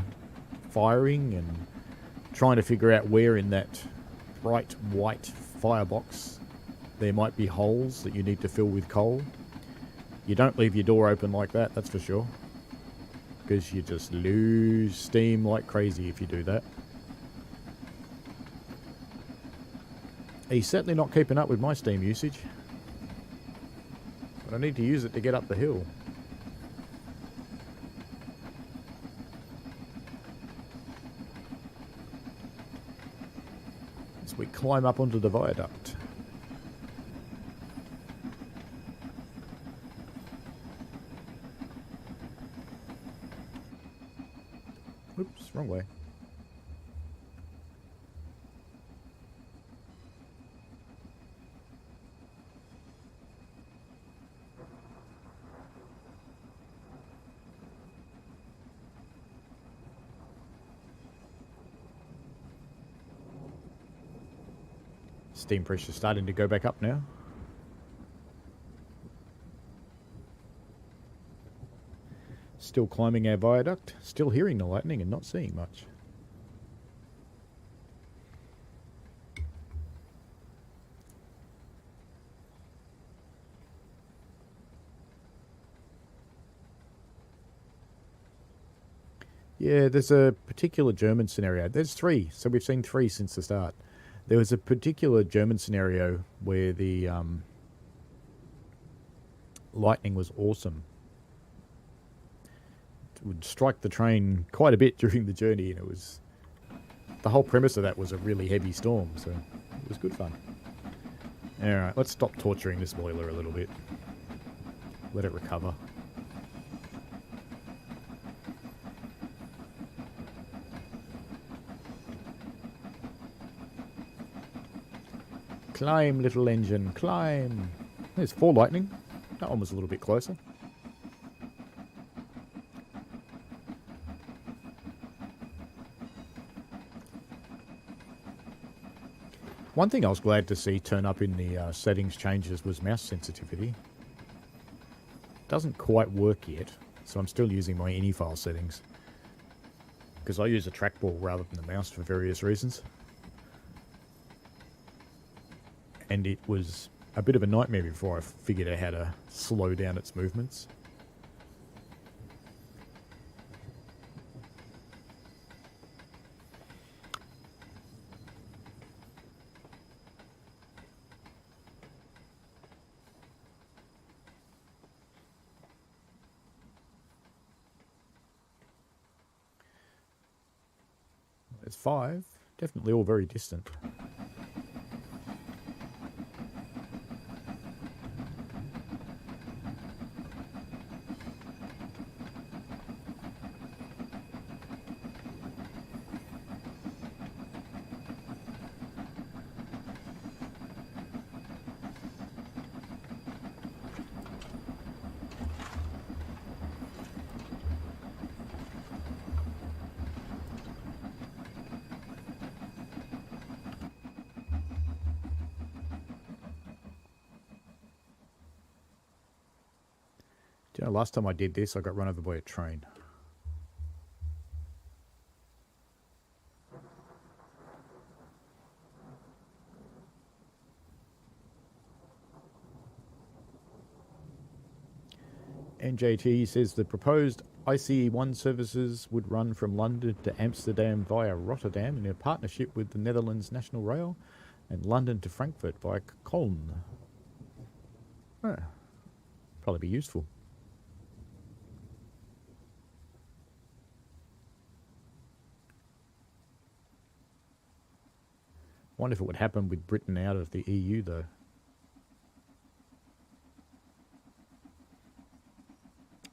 firing and trying to figure out where in that bright white firebox there might be holes that you need to fill with coal. You don't leave your door open like that, that's for sure, because you just lose steam like crazy if you do that. He's certainly not keeping up with my steam usage, but I need to use it to get up the hill. We climb up onto the viaduct. Oops, wrong way. Steam pressure starting to go back up now. Still climbing our viaduct, still hearing the lightning and not seeing much. Yeah, there's a particular German scenario. There's 3, so we've seen 3 since the start. There was a particular German scenario where the lightning was awesome. It would strike the train quite a bit during the journey, and it was... The whole premise of that was a really heavy storm, so it was good fun. Alright, let's stop torturing this boiler a little bit. Let it recover. Climb, little engine, climb. There's 4 lightning. That one was a little bit closer. One thing I was glad to see turn up in the settings changes was mouse sensitivity. Doesn't quite work yet, so I'm still using my any file settings, because I use a trackball rather than the mouse for various reasons. And it was a bit of a nightmare before I figured out how to slow down its movements. There's 5, definitely all very distant. Do you know, last time I did this, I got run over by a train. NJT says the proposed ICE1 services would run from London to Amsterdam via Rotterdam in a partnership with the Netherlands National Rail and London to Frankfurt via Cologne. Probably be useful. Wonder if it would happen with Britain out of the EU though.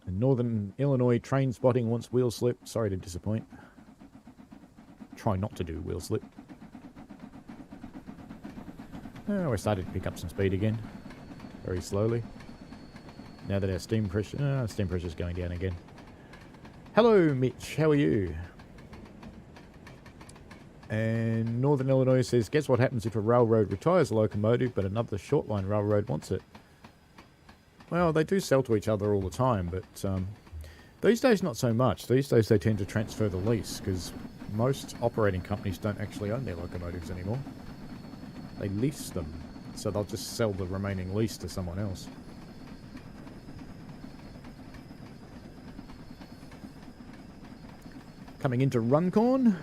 And Northern Illinois train spotting wants wheel slip. Sorry to disappoint. Try not to do wheel slip. Oh, we're starting to pick up some speed again. Very slowly. Now that our steam pressure's going down again. Hello, Mitch. How are you? And Northern Illinois says, guess what happens if a railroad retires a locomotive, but another short line railroad wants it? Well, they do sell to each other all the time, but these days not so much. These days they tend to transfer the lease, because most operating companies don't actually own their locomotives anymore. They lease them, so they'll just sell the remaining lease to someone else. Coming into Runcorn.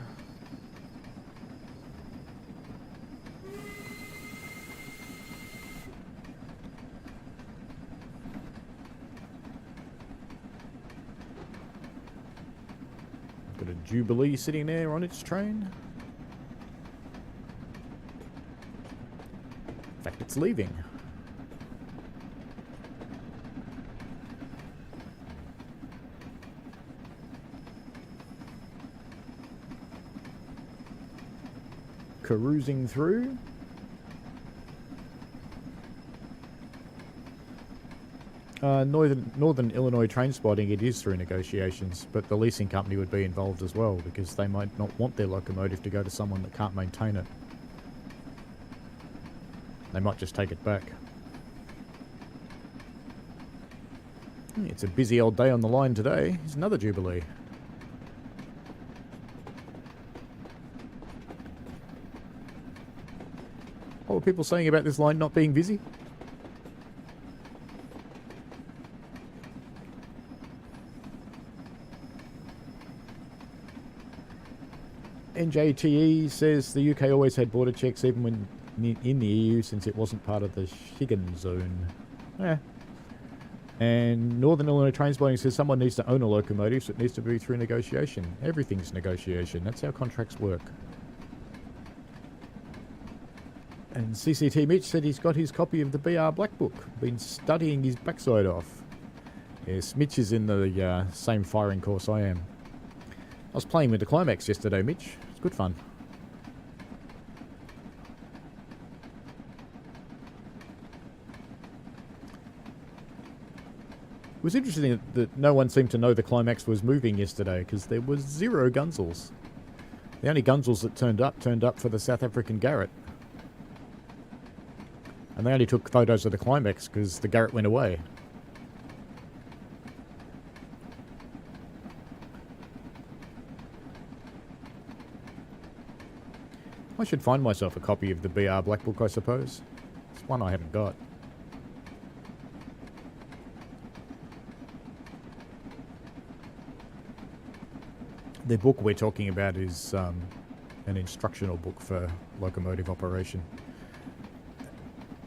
Got a Jubilee sitting there on its train. In fact, it's leaving. Carousing through. Northern Illinois train spotting, it is through negotiations, but the leasing company would be involved as well because they might not want their locomotive to go to someone that can't maintain it. They might just take it back. It's a busy old day on the line today. Here's another Jubilee. What were people saying about this line not being busy? NJTE says the UK always had border checks even when in the EU since it wasn't part of the Schengen zone. Yeah. And Northern Illinois train spotting says someone needs to own a locomotive, so it needs to be through negotiation. Everything's negotiation. That's how contracts work. And CCT Mitch said he's got his copy of the BR Black Book. Been studying his backside off. Yes, Mitch is in the same firing course I am. I was playing with the Climax yesterday, Mitch. It's good fun. It was interesting that no one seemed to know the Climax was moving yesterday because there was 0 Gunzels. The only Gunzels that turned up for the South African Garrett. And they only took photos of the Climax because the Garrett went away. I should find myself a copy of the BR Black Book, I suppose. It's one I haven't got. The book we're talking about is an instructional book for locomotive operation.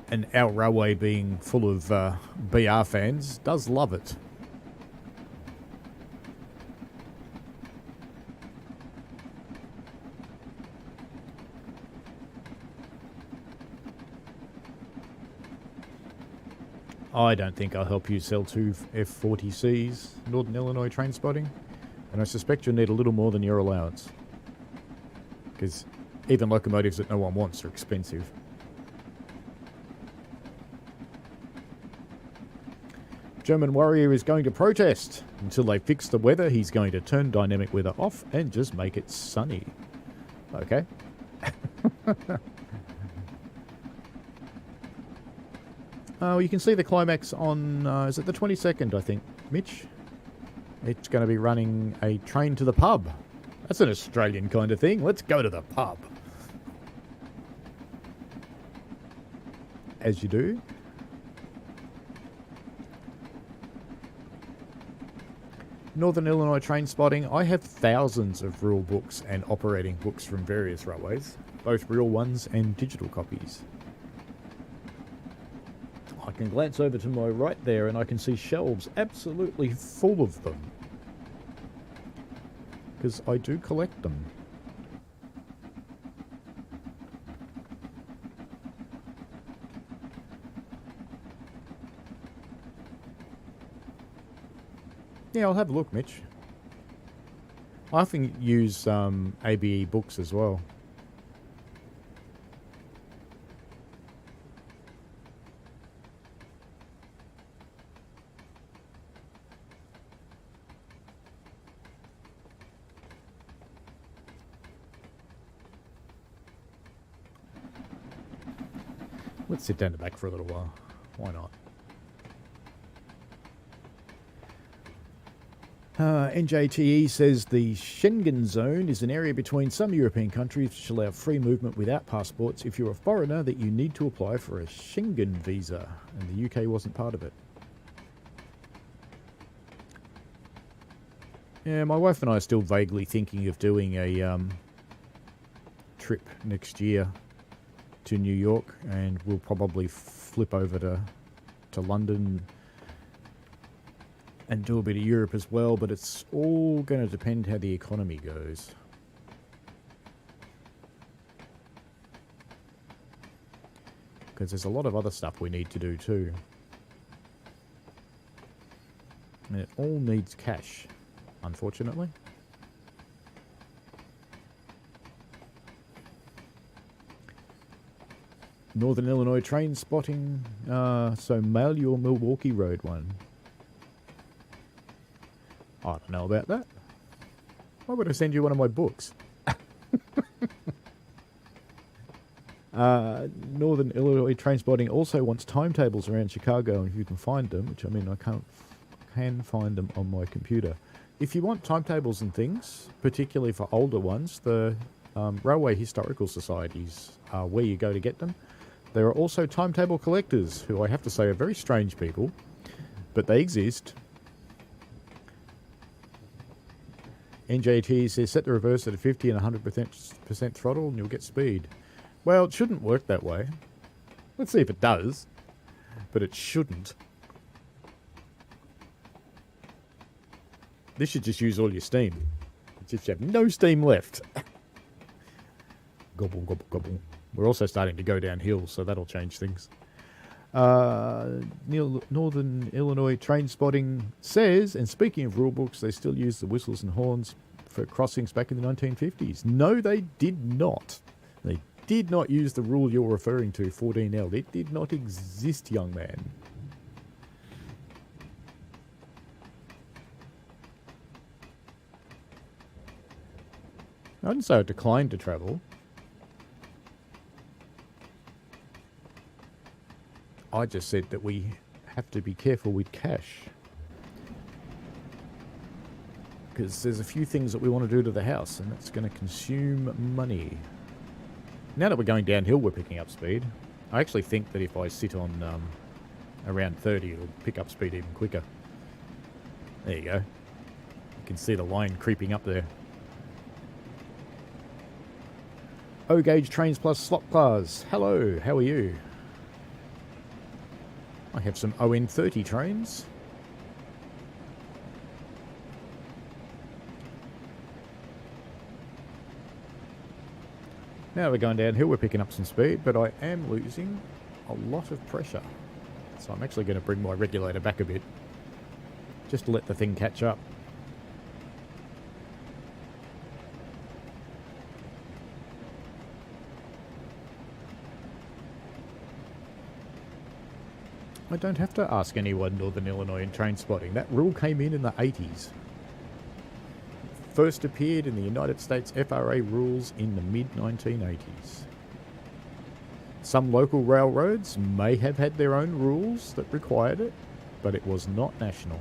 And our railway, being full of BR fans, does love it. I don't think I'll help you sell 2 F40Cs, Northern Illinois train spotting. And I suspect you'll need a little more than your allowance. Because even locomotives that no one wants are expensive. German Warrior is going to protest. Until they fix the weather, he's going to turn dynamic weather off and just make it sunny. Okay. Oh, you can see the climax on, is it the 22nd, I think, Mitch? It's going to be running a train to the pub. That's an Australian kind of thing. Let's go to the pub. As you do. Northern Illinois train spotting. I have thousands of rule books and operating books from various railways, both real ones and digital copies. I can glance over to my right there and I can see shelves absolutely full of them. Because I do collect them. Yeah, I'll have a look, Mitch. I often use ABE books as well. Let's sit down the back for a little while. Why not? NJTE says the Schengen zone is an area between some European countries which allow free movement without passports if you're a foreigner that you need to apply for a Schengen visa, and the UK wasn't part of it. Yeah, my wife and I are still vaguely thinking of doing a trip next year to New York, and we'll probably flip over to London and do a bit of Europe as well, but it's all going to depend how the economy goes. Because there's a lot of other stuff we need to do too. And it all needs cash, unfortunately. Northern Illinois train spotting, so mail your Milwaukee Road one. I don't know about that. Why would I send you one of my books? Northern Illinois train spotting also wants timetables around Chicago, and if you can find them, which I mean I can find them on my computer. If you want timetables and things, particularly for older ones, the Railway Historical Societies are where you go to get them. There are also timetable collectors, who I have to say are very strange people, but they exist. NJT says set the reverse at a 50 and 100% throttle and you'll get speed. Well, it shouldn't work that way. Let's see if it does. But it shouldn't. This should just use all your steam. You just have no steam left. Gobble, gobble, gobble. We're also starting to go downhill, so that'll change things. Northern Illinois train spotting says, and speaking of rulebooks, they still use the whistles and horns for crossings back in the 1950s. No, they did not. They did not use the rule you're referring to, 14L. It did not exist, young man. I didn't say I declined to travel. I just said that we have to be careful with cash. Because there's a few things that we want to do to the house, and that's going to consume money. Now that we're going downhill, we're picking up speed. I actually think that if I sit on around 30, it'll pick up speed even quicker. There you go. You can see the line creeping up there. O-Gauge Trains Plus Slot Class. Hello, how are you? I have some ON30 trains. Now we're going downhill, we're picking up some speed, but I am losing a lot of pressure. So I'm actually going to bring my regulator back a bit, just to let the thing catch up. I don't have to ask anyone Northern Illinois in train spotting. That rule came in the 80s. First appeared in the United States FRA rules in the mid-1980s. Some local railroads may have had their own rules that required it, but it was not national.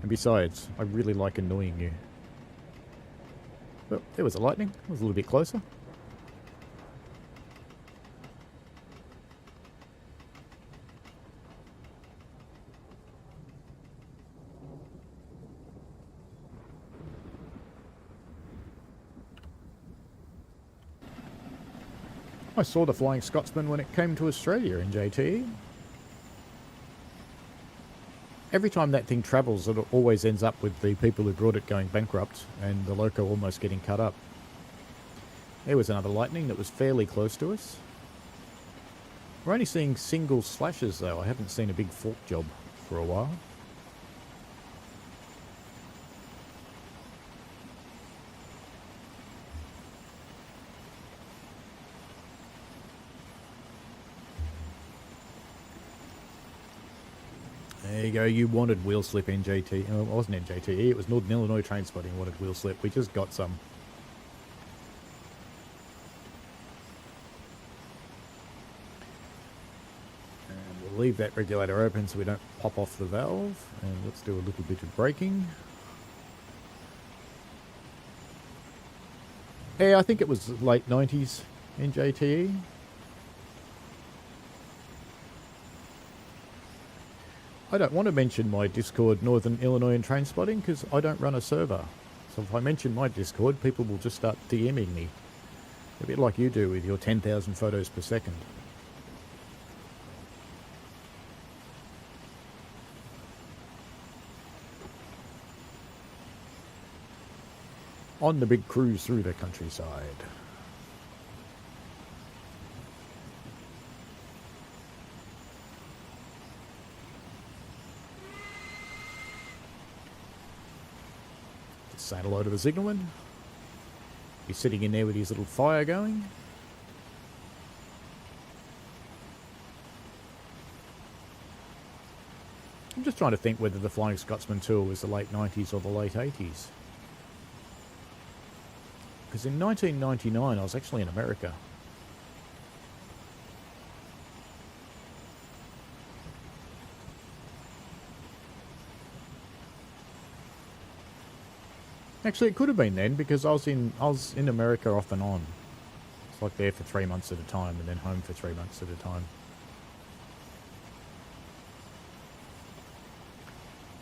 And besides, I really like annoying you. Well, there was a lightning. It was a little bit closer. I saw the Flying Scotsman when it came to Australia in JTE. Every time that thing travels, it always ends up with the people who brought it going bankrupt and the loco almost getting cut up. There was another lightning that was fairly close to us. We're only seeing single slashes though. I haven't seen a big fork job for a while. There you go, you wanted wheel slip in JT. Oh, it wasn't in JTE, it was Northern Illinois Train Spotting wanted wheel slip. We just got some. And we'll leave that regulator open so we don't pop off the valve. And let's do a little bit of braking. Yeah, I think it was late 90s in JTE. I don't want to mention my Discord Northern Illinois and Train Spotting because I don't run a server. So if I mention my Discord, people will just start DMing me. A bit like you do with your 10,000 photos per second. On the big cruise through the countryside. Say hello to the signalman. He's sitting in there with his little fire going. I'm just trying to think whether the Flying Scotsman tour was the late 90s or the late 80s. Because in 1999 I was actually in America. Actually, it could have been then because I was in America off and on. It's like there for 3 months at a time and then home for 3 months at a time.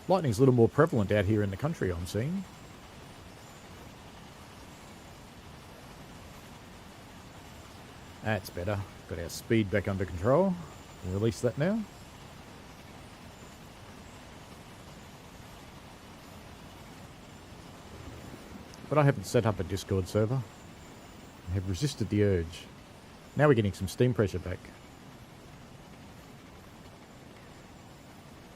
Lightning's a little more prevalent out here in the country, I'm seeing. That's better. Got our speed back under control. We'll release that now. But I haven't set up a Discord server. I have resisted the urge. Now we're getting some steam pressure back.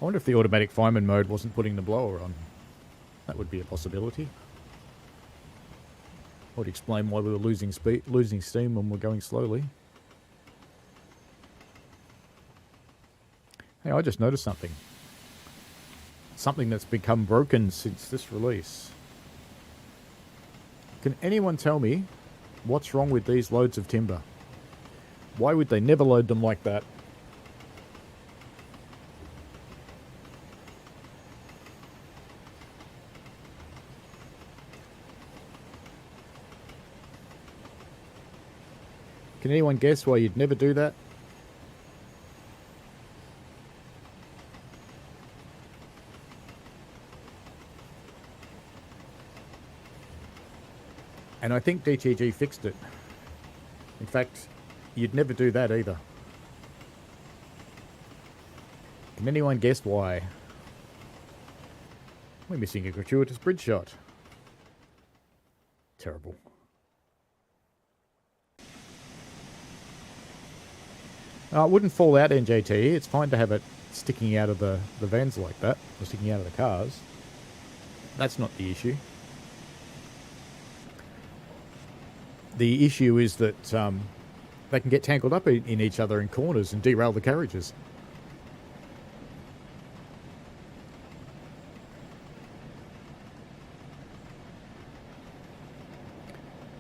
I wonder if the automatic fireman mode wasn't putting the blower on. That would be a possibility. Would explain why we were losing steam when we're going slowly. Hey, I just noticed something. Something that's become broken since this release. Can anyone tell me what's wrong with these loads of timber? Why would they never load them like that? Can anyone guess why you'd never do that? And I think DTG fixed it. In fact, you'd never do that either. Can anyone guess why? We're missing a gratuitous bridge shot. Terrible. It wouldn't fall out in JT. It's fine to have it sticking out of the vans like that, or sticking out of the cars. That's not the issue. The issue is that they can get tangled up in each other in corners and derail the carriages.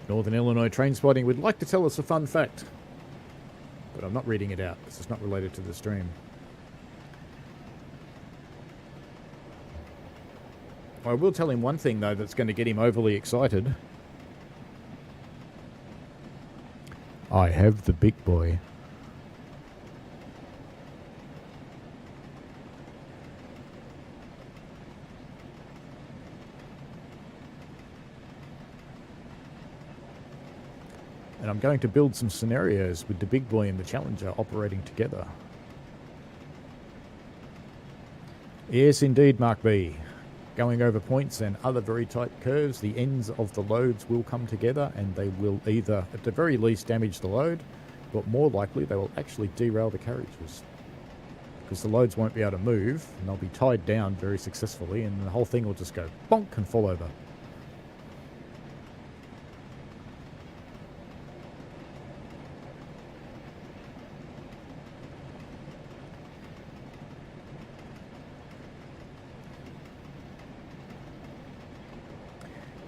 Northern Illinois Train Spotting would like to tell us a fun fact, but I'm not reading it out because it's not related to the stream. I will tell him one thing, though, that's going to get him overly excited. I have the big boy. And I'm going to build some scenarios with the big boy and the Challenger operating together. Yes, indeed, Mark B. Going over points and other very tight curves, the ends of the loads will come together and they will either, at the very least, damage the load, but more likely they will actually derail the carriages. Because the loads won't be able to move and they'll be tied down very successfully and the whole thing will just go bonk and fall over.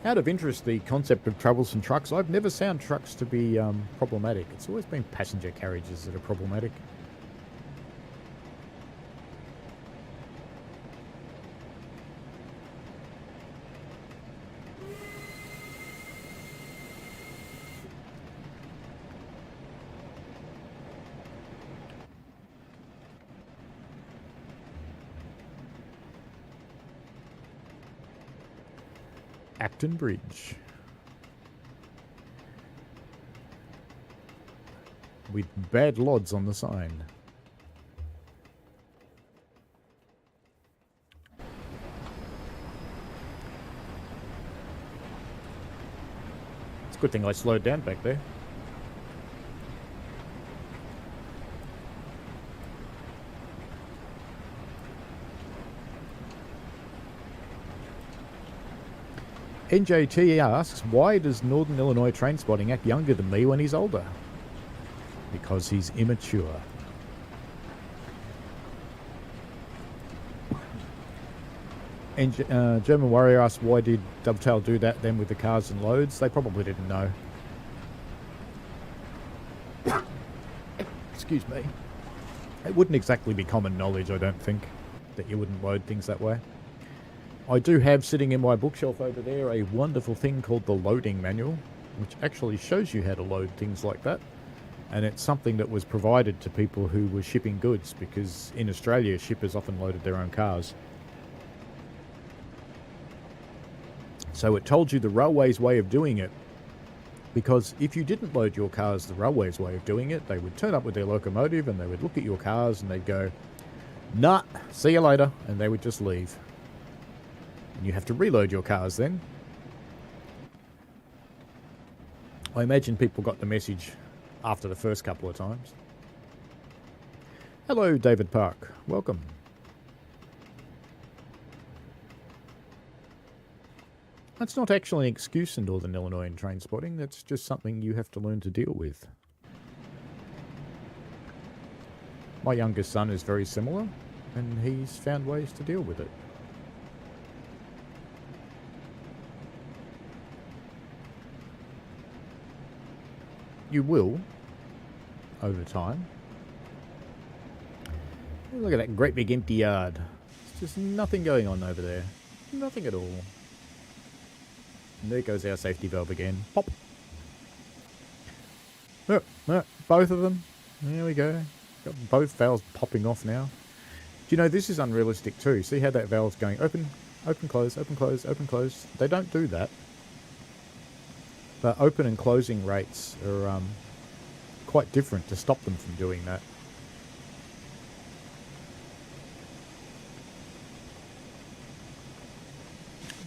Out of interest, the concept of troublesome trucks, I've never found trucks to be problematic. It's always been passenger carriages that are problematic. Acton Bridge. With bad lods on the sign. It's a good thing I slowed down back there. NJT asks, why does Northern Illinois Train Spotting act younger than me when he's older? Because he's immature. And German Warrior asks, why did Dovetail do that then with the cars and loads? They probably didn't know. Excuse me. It wouldn't exactly be common knowledge, I don't think, that you wouldn't load things that way. I do have sitting in my bookshelf over there a wonderful thing called the loading manual, which actually shows you how to load things like that. And it's something that was provided to people who were shipping goods, because in Australia, shippers often loaded their own cars. So it told you the railway's way of doing it, because if you didn't load your cars the railway's way of doing it, they would turn up with their locomotive and they would look at your cars and they'd go, nah, see you later, and they would just leave. And you have to reload your cars then. I imagine people got the message after the first couple of times. Hello, David Park. Welcome. That's not actually an excuse in Northern Illinois in train spotting. That's just something you have to learn to deal with. My youngest son is very similar, and he's found ways to deal with it. You will, over time. Look at that great big empty yard. There's just nothing going on over there. Nothing at all. And there goes our safety valve again. Pop! Look, both of them. There we go. Got both valves popping off now. Do you know, this is unrealistic too. See how that valve's going open, open, close, open, close, open, close. They don't do that. But open and closing rates are quite different to stop them from doing that.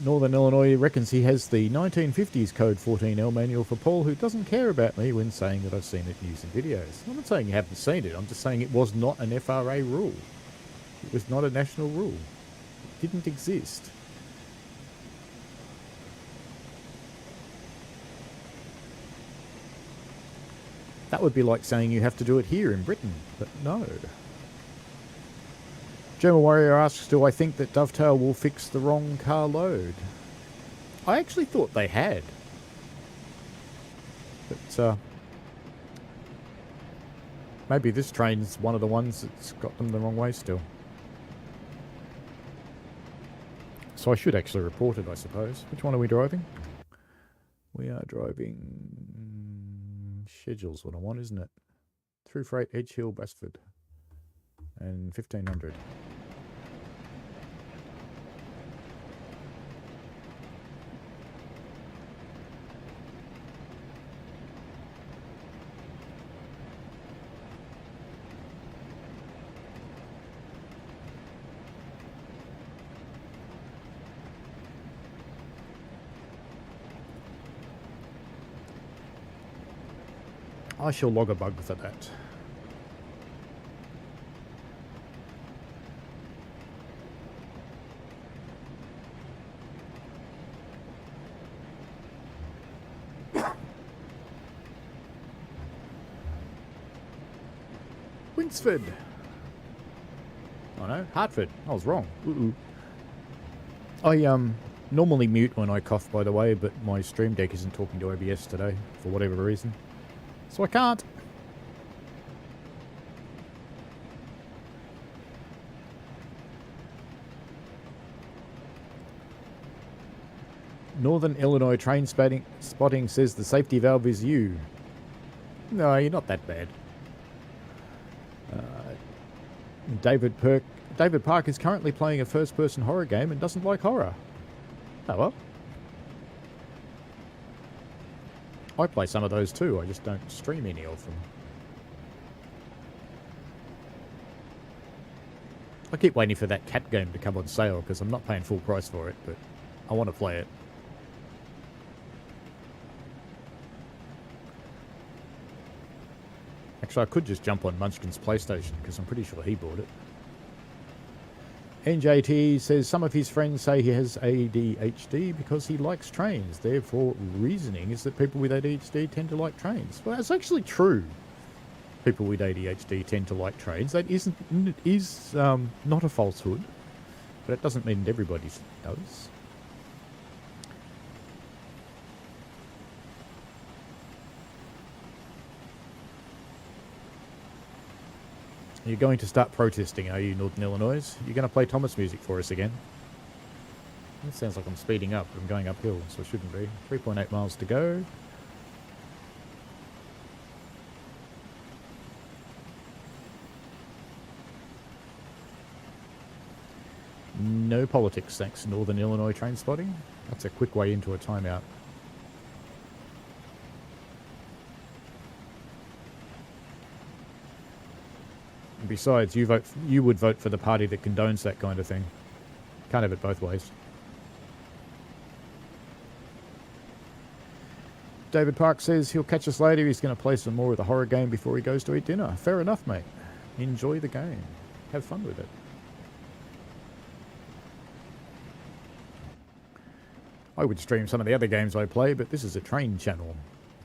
Northern Illinois reckons he has the 1950s Code 14L manual for Paul, who doesn't care about me when saying that I've seen it in news and videos. I'm not saying you haven't seen it, I'm just saying it was not an FRA rule. It was not a national rule. It didn't exist. That would be like saying you have to do it here in Britain, but no. German Warrior asks, do I think that Dovetail will fix the wrong car load? I actually thought they had. But maybe this train's one of the ones that's got them the wrong way still. So I should actually report it, I suppose. Which one are we driving? We are driving... Schedule's what I want, isn't it? Through Freight, Edge Hill, Basford. And 1500. I shall log a bug for that. Winsford. Oh no, Hartford. I was wrong. I normally mute when I cough, by the way, but my Stream Deck isn't talking to OBS today for whatever reason. So I can't. Northern Illinois train spotting says the safety valve is you. No, you're not that bad. David Park is currently playing a first-person horror game and doesn't like horror. Oh well. I play some of those too, I just don't stream any of them. I keep waiting for that cat game to come on sale because I'm not paying full price for it, but I want to play it. Actually, I could just jump on Munchkin's PlayStation because I'm pretty sure he bought it. NJT says some of his friends say he has ADHD because he likes trains. Therefore, reasoning is that people with ADHD tend to like trains. Well, that's actually true. People with ADHD tend to like trains. That is not a falsehood, but it doesn't mean everybody does. You're going to start protesting, are you, Northern Illinois? You're going to play Thomas music for us again? It sounds like I'm speeding up, but I'm going uphill, so it shouldn't be. 3.8 miles to go. No politics, thanks, Northern Illinois train spotting. That's a quick way into a timeout. Besides, you would vote for the party that condones that kind of thing. Can't have it both ways. David Park says he'll catch us later. He's going to play some more of the horror game before he goes to eat dinner. Fair enough, mate. Enjoy the game. Have fun with it. I would stream some of the other games I play, but this is a train channel.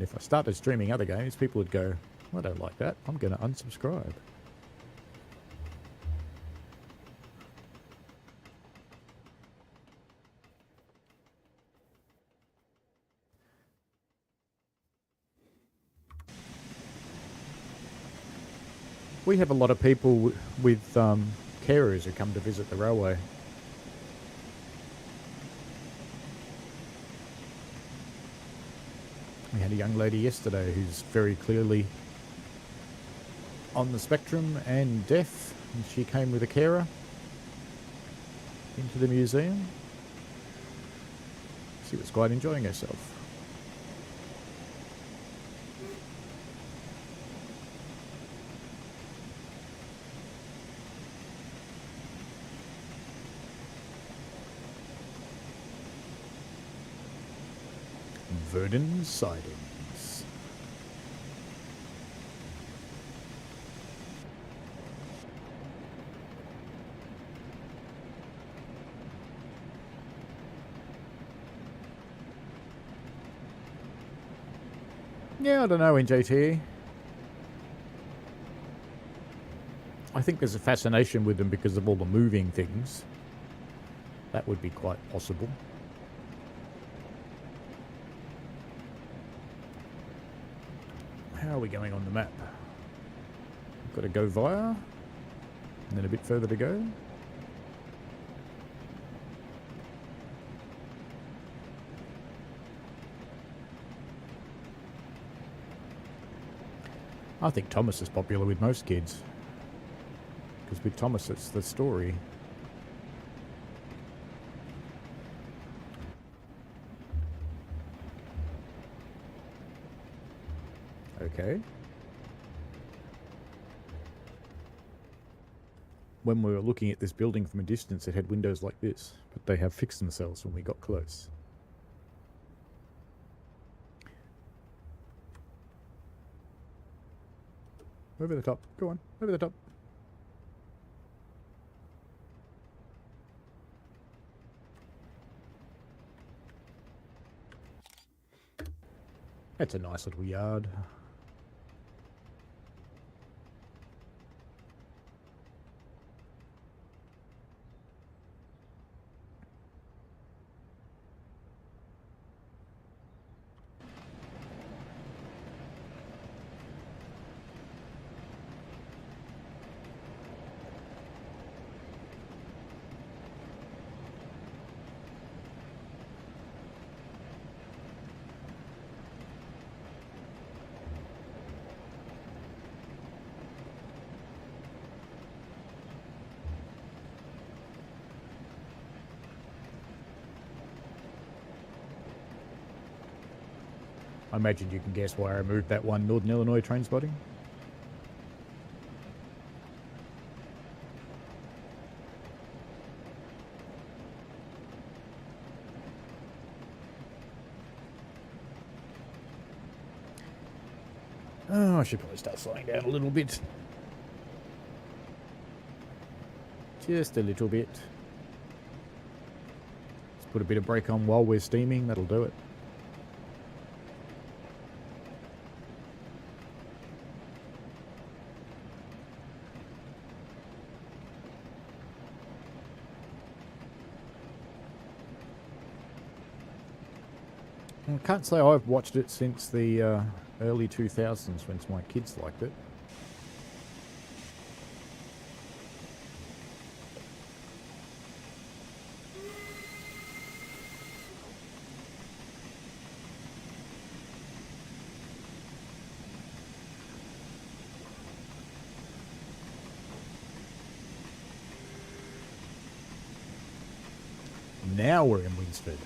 If I started streaming other games, people would go, I don't like that. I'm going to unsubscribe. We have a lot of people with carers who come to visit the railway. We had a young lady yesterday who's very clearly on the spectrum and deaf, and she came with a carer into the museum. She was quite enjoying herself. Verdon Sidings. Yeah, I don't know, NJT. I think there's a fascination with them because of all the moving things. That would be quite possible. How are we going on the map? Got to go via, and then a bit further to go. I think Thomas is popular with most kids. Because with Thomas, it's the story. Okay. When we were looking at this building from a distance, it had windows like this, but they have fixed themselves when we got close. Over the top. Go on. Over the top. That's a nice little yard. I imagine you can guess why I removed that one Northern Illinois train spotting. Oh, I should probably start slowing down a little bit. Just a little bit. Let's put a bit of brake on while we're steaming, that'll do it. I can't say I've watched it since the early 2000s when my kids liked it. Now we're in Winsford.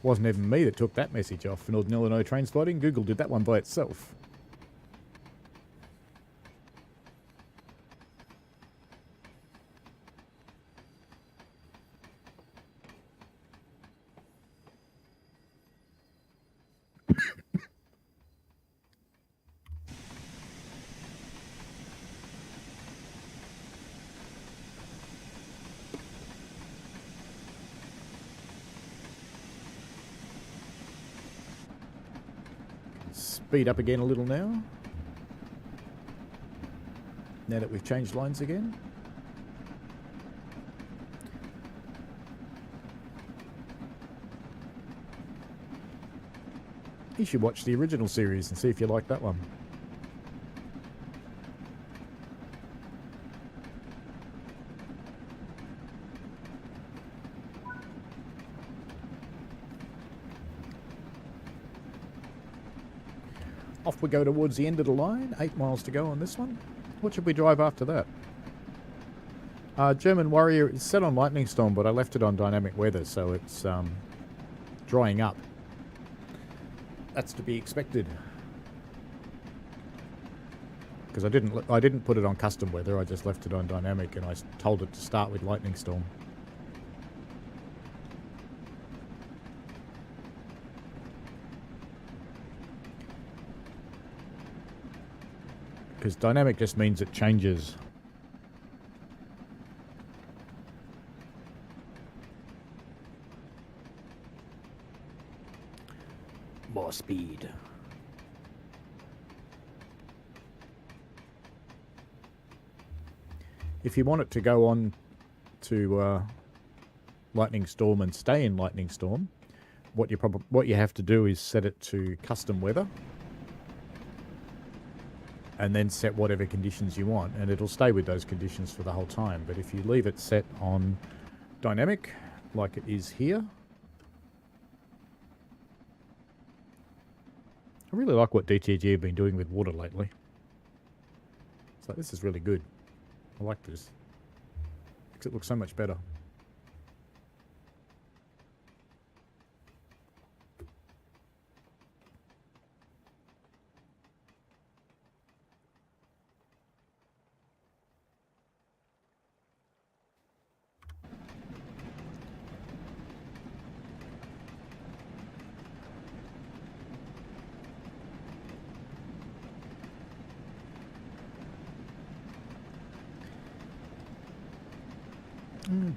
Wasn't even me that took that message off for Northern Illinois train spotting. Google did that one by itself. Speed up again a little now. Now that we've changed lines again. You should watch the original series and see if you like that one. Off we go towards the end of the line. 8 miles to go on this one. What should we drive after that? German Warrior is set on Lightning Storm, but I left it on dynamic weather, so it's drying up. That's to be expected. Because I didn't put it on custom weather. I just left it on dynamic, and I told it to start with Lightning Storm. Because dynamic just means it changes. More speed. If you want it to go on to Lightning Storm and stay in Lightning Storm, what you have to do is set it to custom weather, and then set whatever conditions you want, and it'll stay with those conditions for the whole time. But if you leave it set on dynamic, like it is here, I really like what DTG have been doing with water lately. So this is really good. I like this. Makes it look so much better.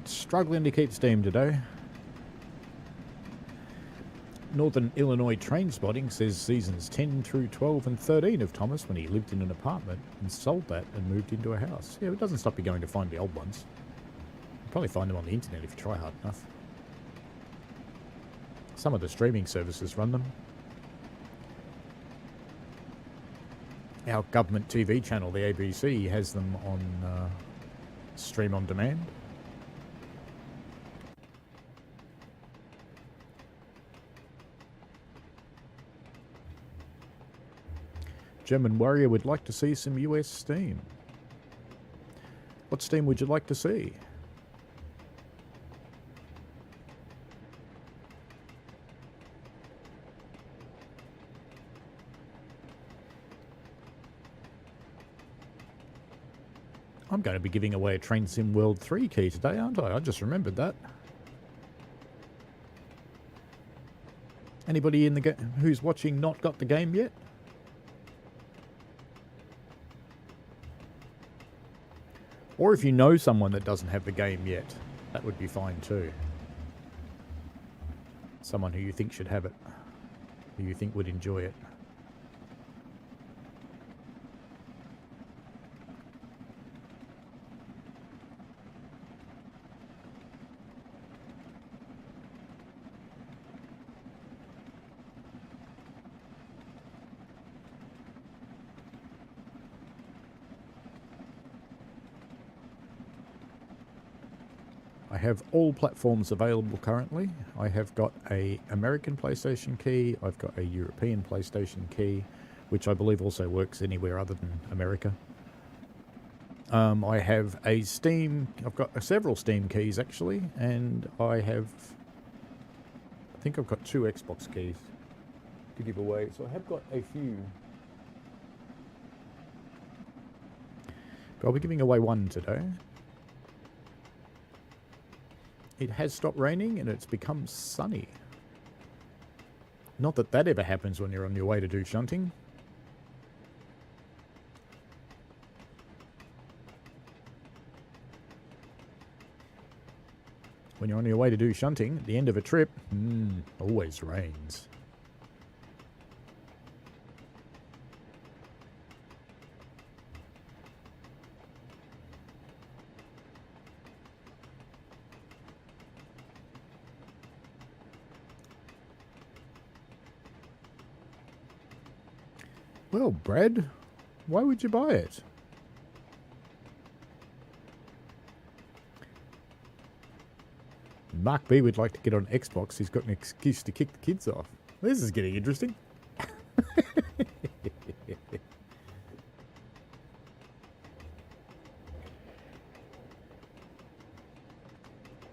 Struggling to keep steam today. Northern Illinois Train Spotting says seasons 10 through 12 and 13 of Thomas when he lived in an apartment and sold that and moved into a house. Yeah, it doesn't stop you going to find the old ones. You'll probably find them on the internet if you try hard enough. Some of the streaming services run them. Our government TV channel, the ABC, has them on stream on demand. German Warrior would like to see some US Steam. What Steam would you like to see? I'm going to be giving away a Train Sim World 3 key today, aren't I? I just remembered that. Anybody in the who's watching not got the game yet? Or if you know someone that doesn't have the game yet, that would be fine too. Someone who you think should have it, who you think would enjoy it. I have all platforms available currently. I have got a American PlayStation key, I've got a European PlayStation key, which I believe also works anywhere other than America. I have a Steam, I've got several Steam keys actually, and I think I've got 2 Xbox keys to give away, so I have got a few. But I'll be giving away one today. It has stopped raining and it's become sunny. Not that that ever happens when you're on your way to do shunting. When you're on your way to do shunting, at the end of a trip, always rains. Well, Brad, why would you buy it? Mark B would like to get on Xbox. He's got an excuse to kick the kids off. This is getting interesting.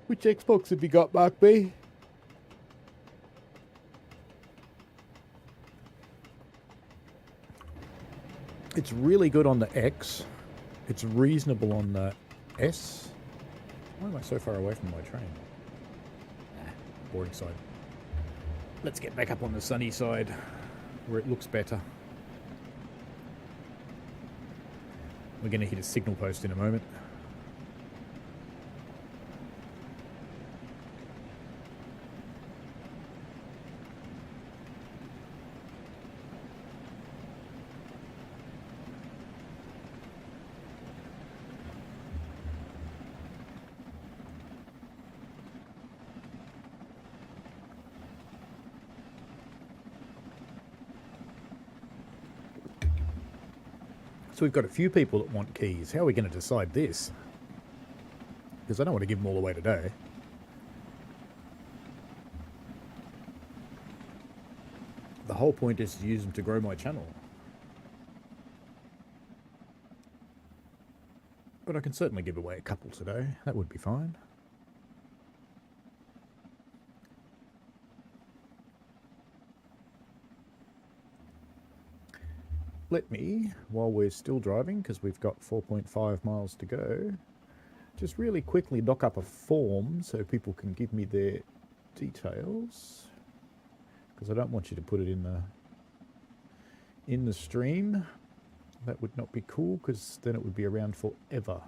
Which Xbox have you got, Mark B? It's really good on the X. It's reasonable on the S. Why am I so far away from my train? Boring side. Let's get back up on the sunny side, where it looks better. We're going to hit a signal post in a moment. So we've got a few people that want keys. How are we going to decide this? Because I don't want to give them all away today. The whole point is to use them to grow my channel. But I can certainly give away a couple today. That would be fine. Let me, while we're still driving, because we've got 4.5 miles to go, just really quickly knock up a form so people can give me their details. Because I don't want you to put it in the stream. That would not be cool, because then it would be around forever.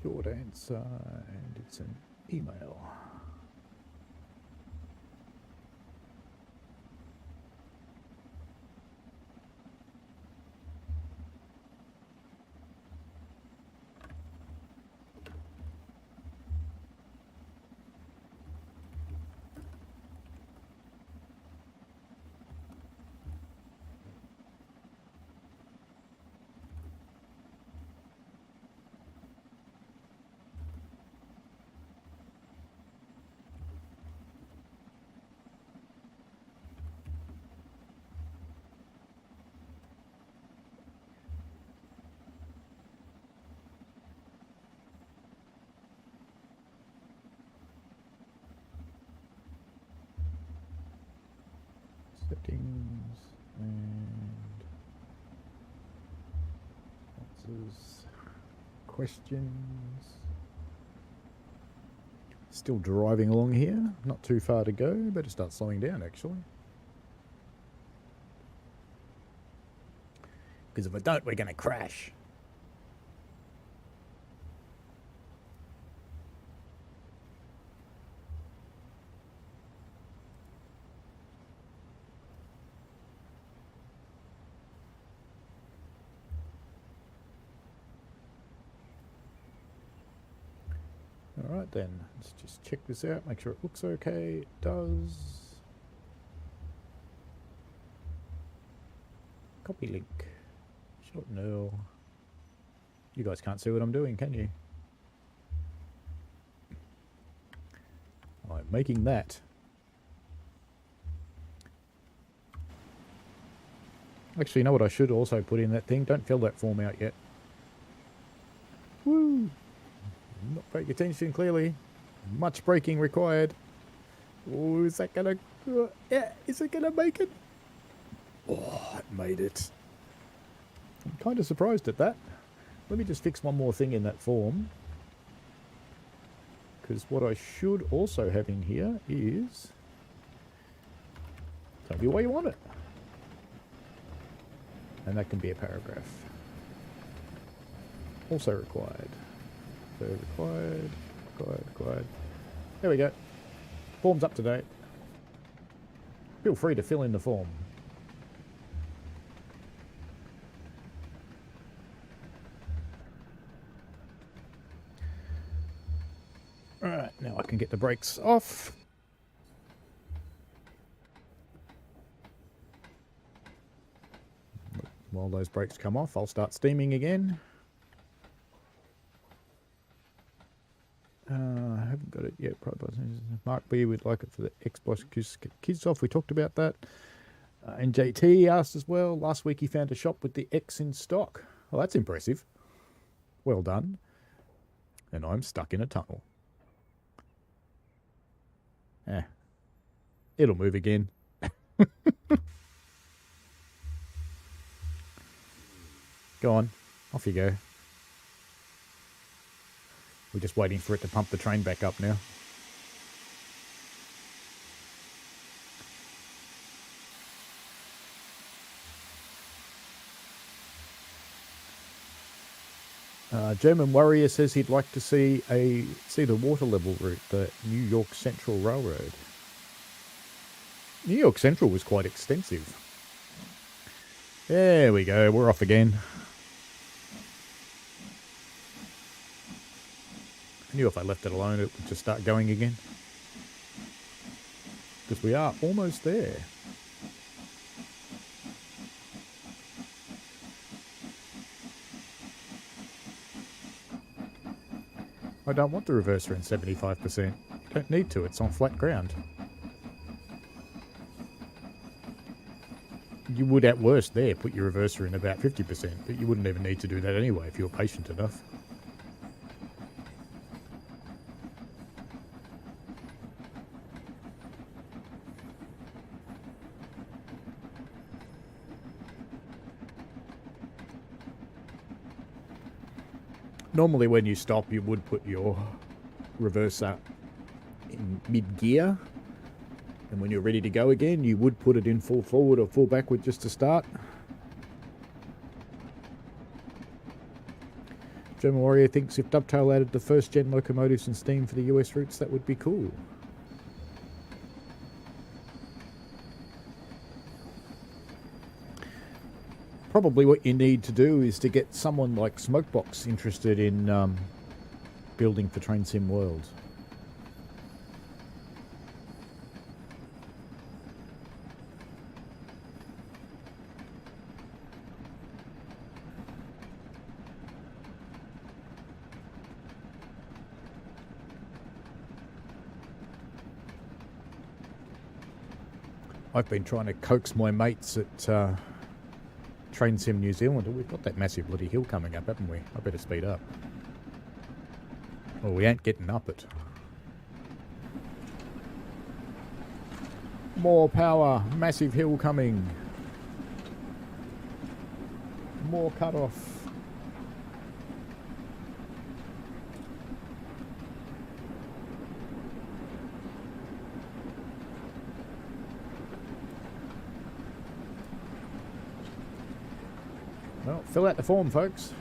Short answer, and it's an email. Settings and answers, questions. Still driving along here, not too far to go. Better start slowing down actually. Because if I don't, we're going to crash. Alright then, let's just check this out, make sure it looks okay. It does. Copy link. Short no. You guys can't see what I'm doing, can you? I'm making that. Actually, you know what I should also put in that thing? Don't fill that form out yet. Woo! Not paying attention clearly. Much braking required. Oh, is that gonna... yeah, is it gonna make it? Oh, it made it. I'm kind of surprised at that. Let me just fix one more thing in that form. Because what I should also have in here is... tell me why you want it. And that can be a paragraph. Also required. So required. There we go. Form's up to date. Feel free to fill in the form. Alright, now I can get the brakes off. While those brakes come off, I'll start steaming again. I haven't got it yet. Mark B would like it for the Xbox Kids off. We talked about that. And JT asked as well. Last week he found a shop with the X in stock. Well, that's impressive. Well done. And I'm stuck in a tunnel. It'll move again. Go on. Off you go. We're just waiting for it to pump the train back up now. German Warrior says he'd like to see the water level route, the New York Central Railroad. New York Central was quite extensive. There we go, we're off again. I knew if I left it alone it would just start going again. Because we are almost there. I don't want the reverser in 75%. You don't need to, it's on flat ground. You would at worst there put your reverser in about 50%, but you wouldn't even need to do that anyway if you were patient enough. Normally when you stop you would put your reverser in mid-gear, and when you're ready to go again you would put it in full forward or full backward just to start. German Warrior thinks if Dovetail added the first gen locomotives and steam for the US routes that would be cool. Probably what you need to do is to get someone like Smokebox interested in building for Train Sim World. I've been trying to coax my mates at Train Sim New Zealand. We've got that massive bloody hill coming up, haven't we? I better speed up. Well, we ain't getting up it. More power. Massive hill coming. More cut-off. Well, fill out the form, folks.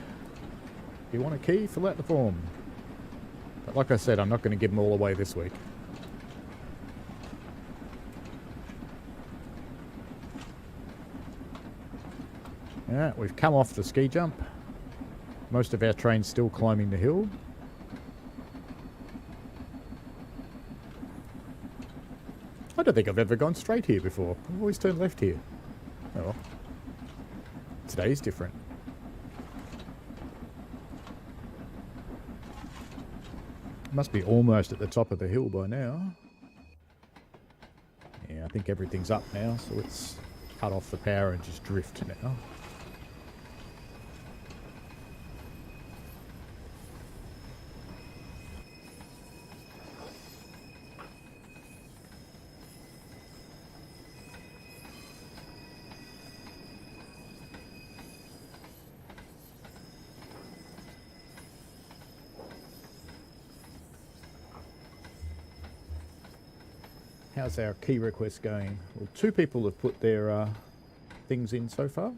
If you want a key, fill out the form. But like I said, I'm not going to give them all away this week. Yeah, we've come off the ski jump. Most of our train's still climbing the hill. I don't think I've ever gone straight here before. I've always turned left here. Oh well. Today's different. Must be almost at the top of the hill by now. Yeah, I think everything's up now, so let's cut off the power and just drift now. How's our key request going? Well, 2 people have put their things in so far.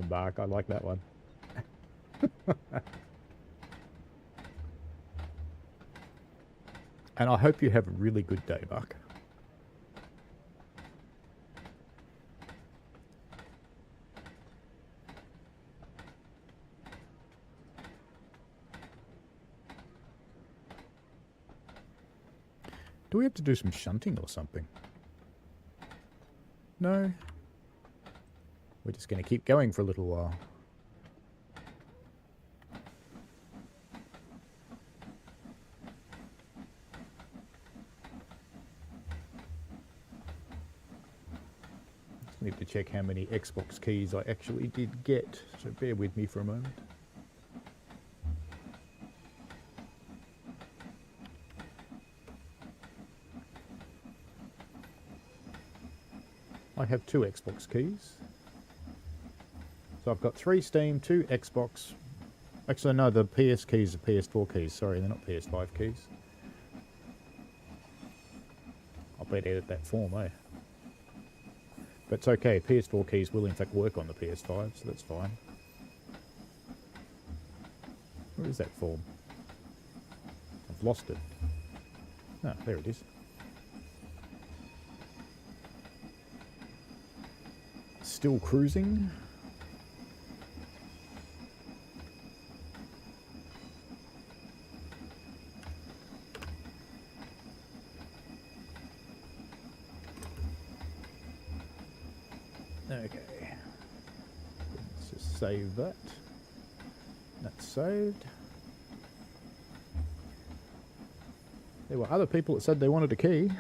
Mark, I like that one. And I hope you have a really good day, Mark. Do we have to do some shunting or something? No. We're just going to keep going for a little while. Just need to check how many Xbox keys I actually did get, so bear with me for a moment. I have 2 Xbox keys. So I've got 3 Steam, 2 Xbox. Actually, no, the PS keys are PS4 keys. Sorry, they're not PS5 keys. I'll better edit that form, eh? But it's okay. PS4 keys will in fact work on the PS5, so that's fine. Where is that form? I've lost it. Ah, there it is. Still cruising. Okay. Let's just save that. That's saved. There were other people that said they wanted a key.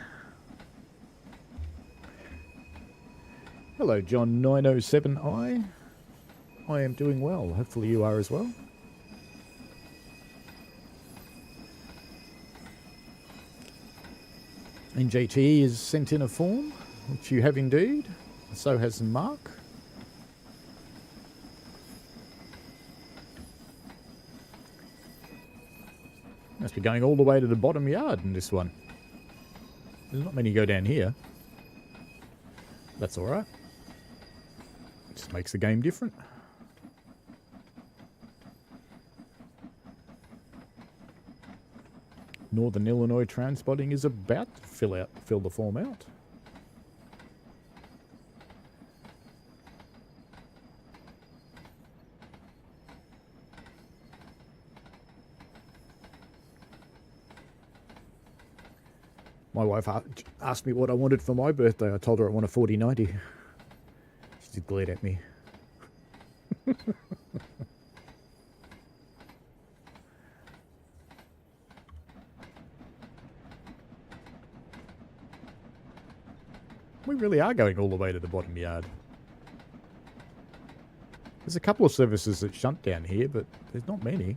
Hello, John 907i. I am doing well. Hopefully you are as well. NJTE has sent in a form, which you have indeed. So has Mark. Must be going all the way to the bottom yard in this one. There's not many go down here. That's alright. Just makes the game different. Northern Illinois Transpotting is about to fill the form out. My wife asked me what I wanted for my birthday. I told her I want a 4090. She just glared at me. We really are going all the way to the bottom yard. There's a couple of services that shunt down here, but there's not many.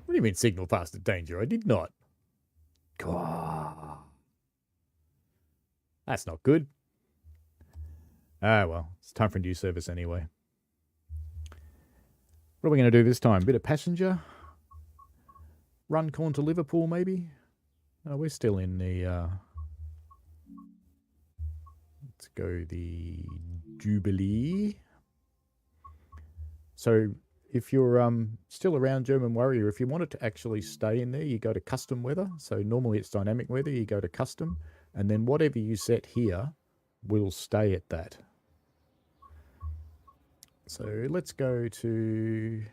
What do you mean signal past the danger? I did not. God. That's not good. Ah, well, it's time for a new service anyway. What are we going to do this time? Bit of passenger? Run corn to Liverpool, maybe? Oh, we're still in the... let's go the Jubilee. So... if you're still around German Warrior, if you wanted to actually stay in there, you go to custom weather. So normally it's dynamic weather, you go to custom, and then whatever you set here will stay at that. So let's go to...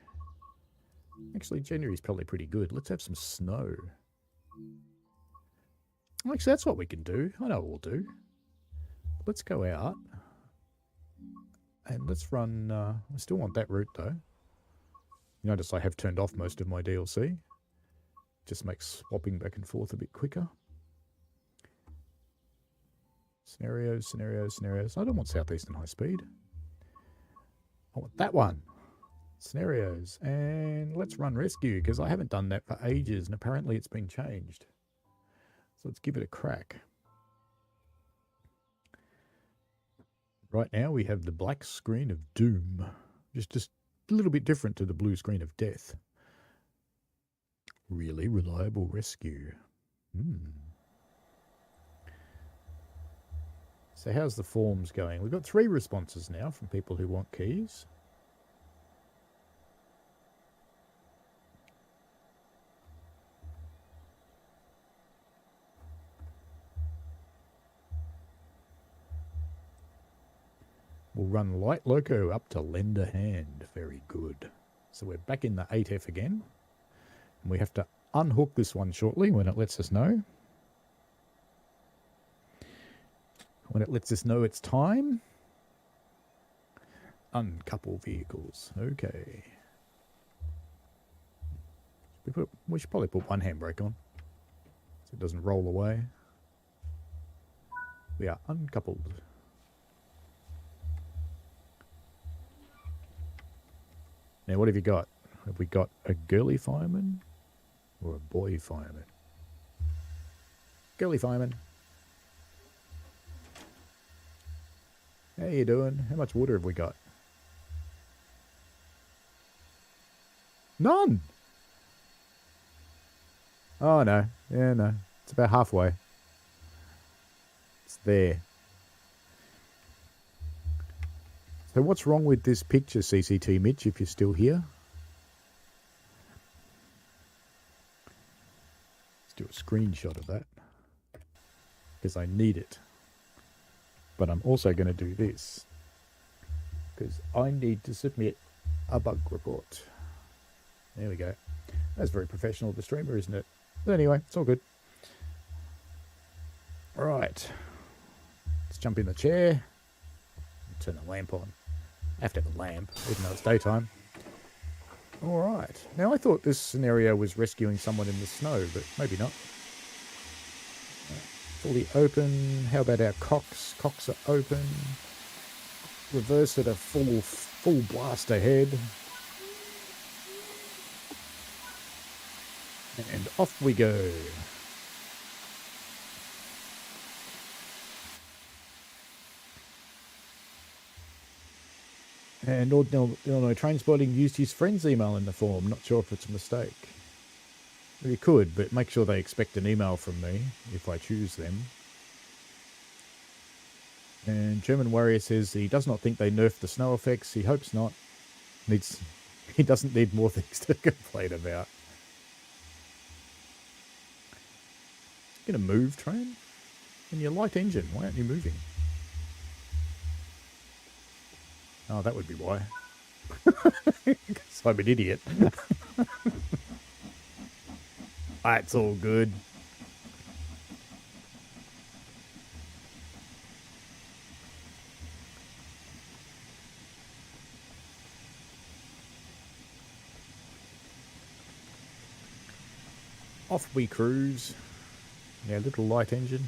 actually, January's probably pretty good. Let's have some snow. Actually, that's what we can do. I know what we'll do. Let's go out. And let's run... I still want that route, though. You notice I have turned off most of my DLC. Just makes swapping back and forth a bit quicker. Scenarios, scenarios, scenarios. I don't want Southeastern High Speed. I want that one. Scenarios. And let's run Rescue, because I haven't done that for ages, and apparently it's been changed. So let's give it a crack. Right now we have the black screen of doom. Just a little bit different to the blue screen of death. Really reliable rescue. So how's the forms going? We've got 3 responses now from people who want keys. We'll run Light Loco up to Lend a Hand. Very good. So we're back in the 8F again. And we have to unhook this one shortly when it lets us know. When it lets us know it's time. Uncouple vehicles. Okay. We should probably put one handbrake on, so it doesn't roll away. We are uncoupled. Now, what have you got? Have we got a girly fireman? Or a boy fireman. Girly fireman. How you doing? How much water have we got? None! Oh, no. Yeah, no. It's about halfway. It's there. So what's wrong with this picture, CCT Mitch, if you're still here? Let's do a screenshot of that. Because I need it. But I'm also going to do this. Because I need to submit a bug report. There we go. That's very professional of the streamer, isn't it? But anyway, it's all good. Right. Let's jump in the chair. Turn the lamp on. I have to have a lamp, even though it's daytime. Alright. Now, I thought this scenario was rescuing someone in the snow, but maybe not. Fully open. How about our cocks? Cocks are open. Reverse at a full blast ahead. And off we go. And Illinois Train Spotting used his friend's email in the form. Not sure if it's a mistake. Well, you could, but make sure they expect an email from me if I choose them. And German Warrior says he does not think they nerfed the snow effects. He hopes not. He doesn't need more things to complain about. Gonna move, train? And your light engine, why aren't you moving? Oh, that would be why. Because I'm an idiot. That's all good. Off we cruise. Yeah, little light engine.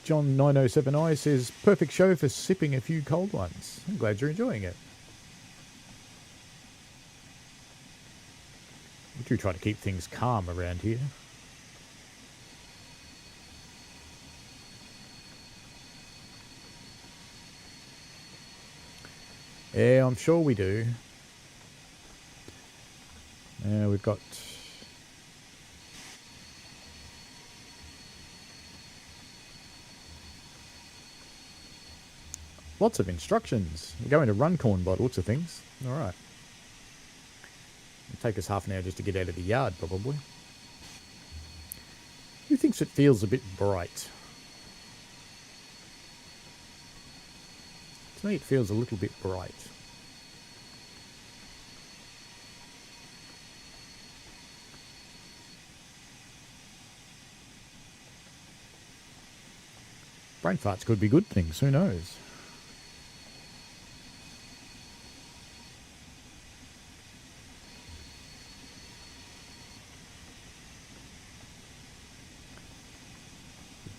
John 907i says, perfect show for sipping a few cold ones. I'm glad you're enjoying it. We do try to keep things calm around here. Yeah, I'm sure we do. We've got... lots of instructions. We're going to Runcorn by lots of things. Alright. It'll take us half an hour just to get out of the yard, probably. Who thinks it feels a bit bright? To me, it feels a little bit bright. Brain farts could be good things, who knows?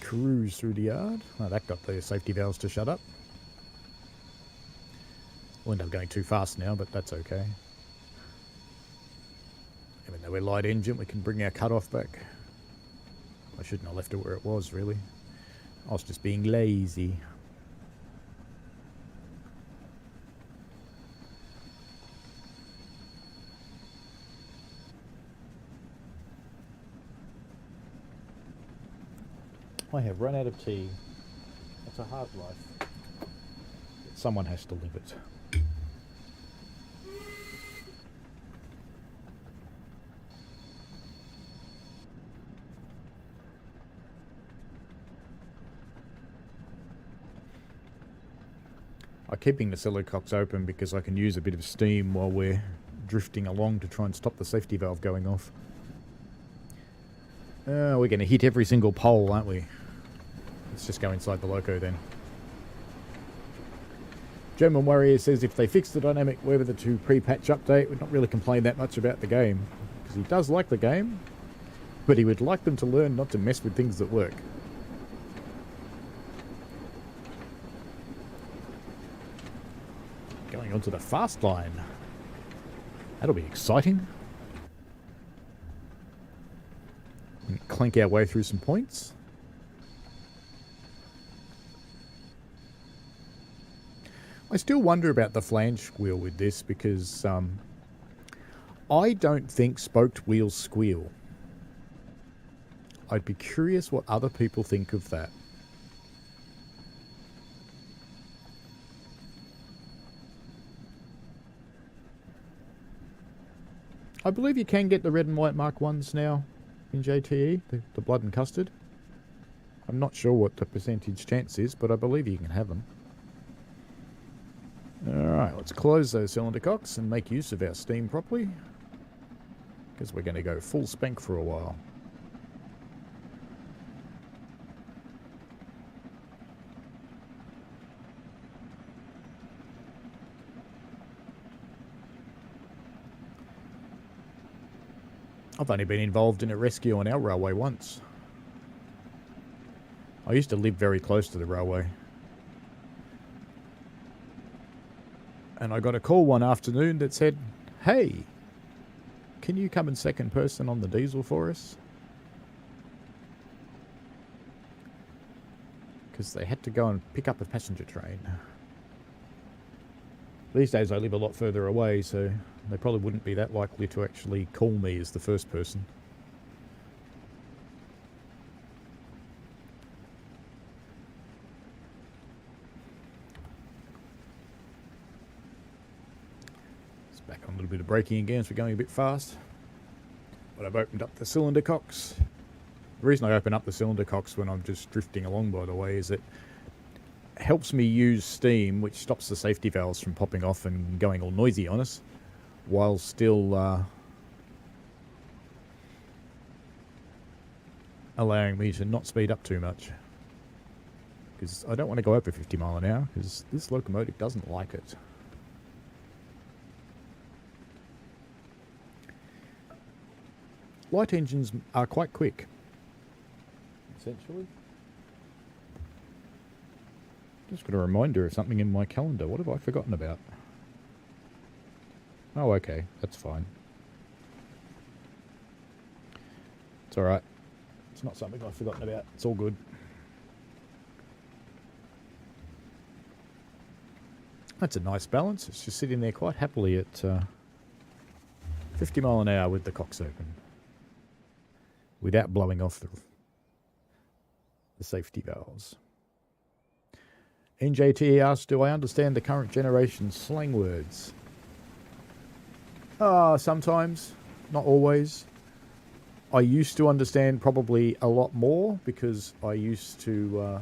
Cruise through the yard. Oh, that got the safety valves to shut up. We'll end up going too fast now, but that's okay. Even though we're light engine, we can bring our cutoff back. I shouldn't have left it where it was, really. I was just being lazy. I have run out of tea. It's a hard life. Someone has to live it. I'm keeping the silicox open because I can use a bit of steam while we're drifting along to try and stop the safety valve going off. We're going to hit every single pole, aren't we? Let's just go inside the loco then. German Warrior says if they fix the dynamic weather to pre-patch update, would not really complain that much about the game. Because he does like the game, but he would like them to learn not to mess with things that work. Going onto the fast line. That'll be exciting. can clank our way through some points. I still wonder about the flange wheel with this because I don't think spoked wheels squeal. I'd be curious what other people think of that. I believe you can get the red and white Mark 1s now in JTE, the blood and custard. I'm not sure what the percentage chance is, but I believe you can have them. Alright, let's close those cylinder cocks and make use of our steam properly, because we're going to go full spank for a while. I've only been involved in a rescue on our railway once. I used to live very close to the railway. And I got a call one afternoon that said, "Hey, can you come in second person on the diesel for us?" Because they had to go and pick up a passenger train. These days I live a lot further away, so they probably wouldn't be that likely to actually call me as the first person. Back on a little bit of braking again as we're going a bit fast. But I've opened up the cylinder cocks. The reason I open up the cylinder cocks when I'm just drifting along, by the way, is it helps me use steam, which stops the safety valves from popping off and going all noisy on us, while still allowing me to not speed up too much. Because I don't want to go over 50 mile an hour, because this locomotive doesn't like it. Light engines are quite quick, essentially. Just got a reminder of something in my calendar. What have I forgotten about? Oh, okay. That's fine. It's alright. It's not something I've forgotten about. It's all good. That's a nice balance. It's just sitting there quite happily at 50 mile an hour with the cocks open, without blowing off the safety valves. NJTE asks, do I understand the current generation slang words? Sometimes, not always. I used to understand probably a lot more because I used to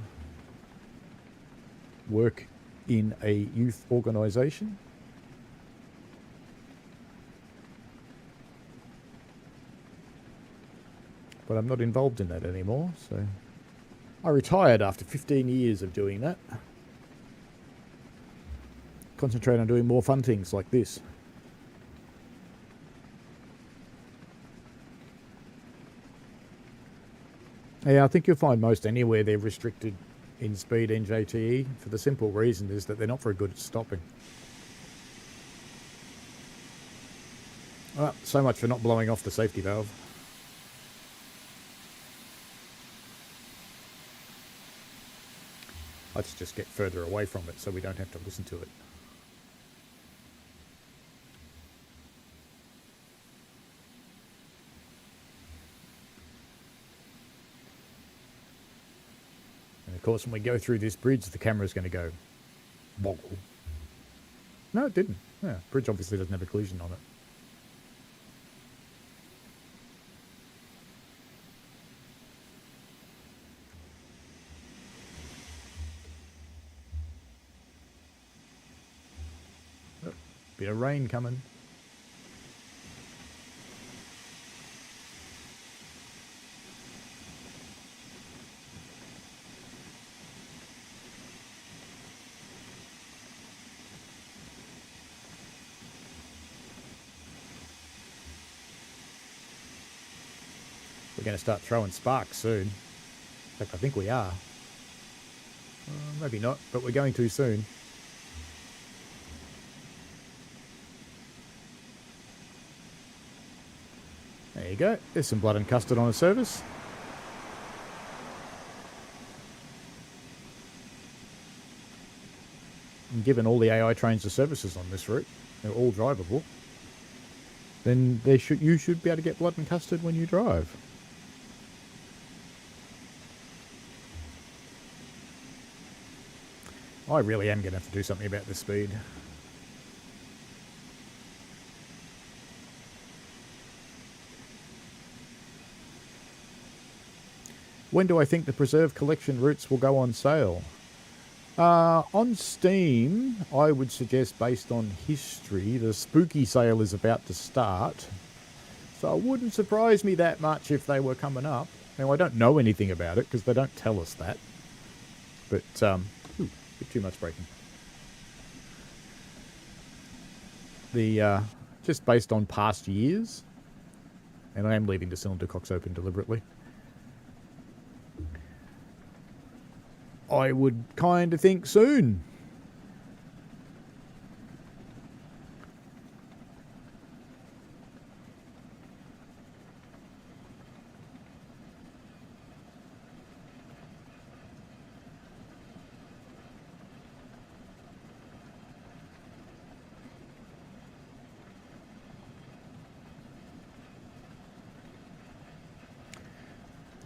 work in a youth organisation. But I'm not involved in that anymore, so I retired after 15 years of doing that. Concentrate on doing more fun things like this. Yeah, I think you'll find most anywhere they're restricted in speed in JTE for the simple reason is that they're not very good at stopping. Well, so much for not blowing off the safety valve. Let's just get further away from it so we don't have to listen to it. And of course, when we go through this bridge, the camera's going to go boggle. No, it didn't. Yeah, bridge obviously doesn't have a collision on it. Bit of rain coming. We're going to start throwing sparks soon. In fact, I think we are. Maybe not, but we're going to soon. There you go. There's some blood and custard on a service. and given all the AI trains the services on this route, they're all drivable, then you should be able to get blood and custard when you drive. I really am going to have to do something about this speed. When do I think the preserved collection routes will go on sale? On Steam, I would suggest, based on history, the spooky sale is about to start. So it wouldn't surprise me that much if they were coming up. Now, I don't know anything about it because they don't tell us that. But, ooh, bit too much braking. Just based on past years, and I am leaving the cylinder cocks open deliberately, I would kind of think soon.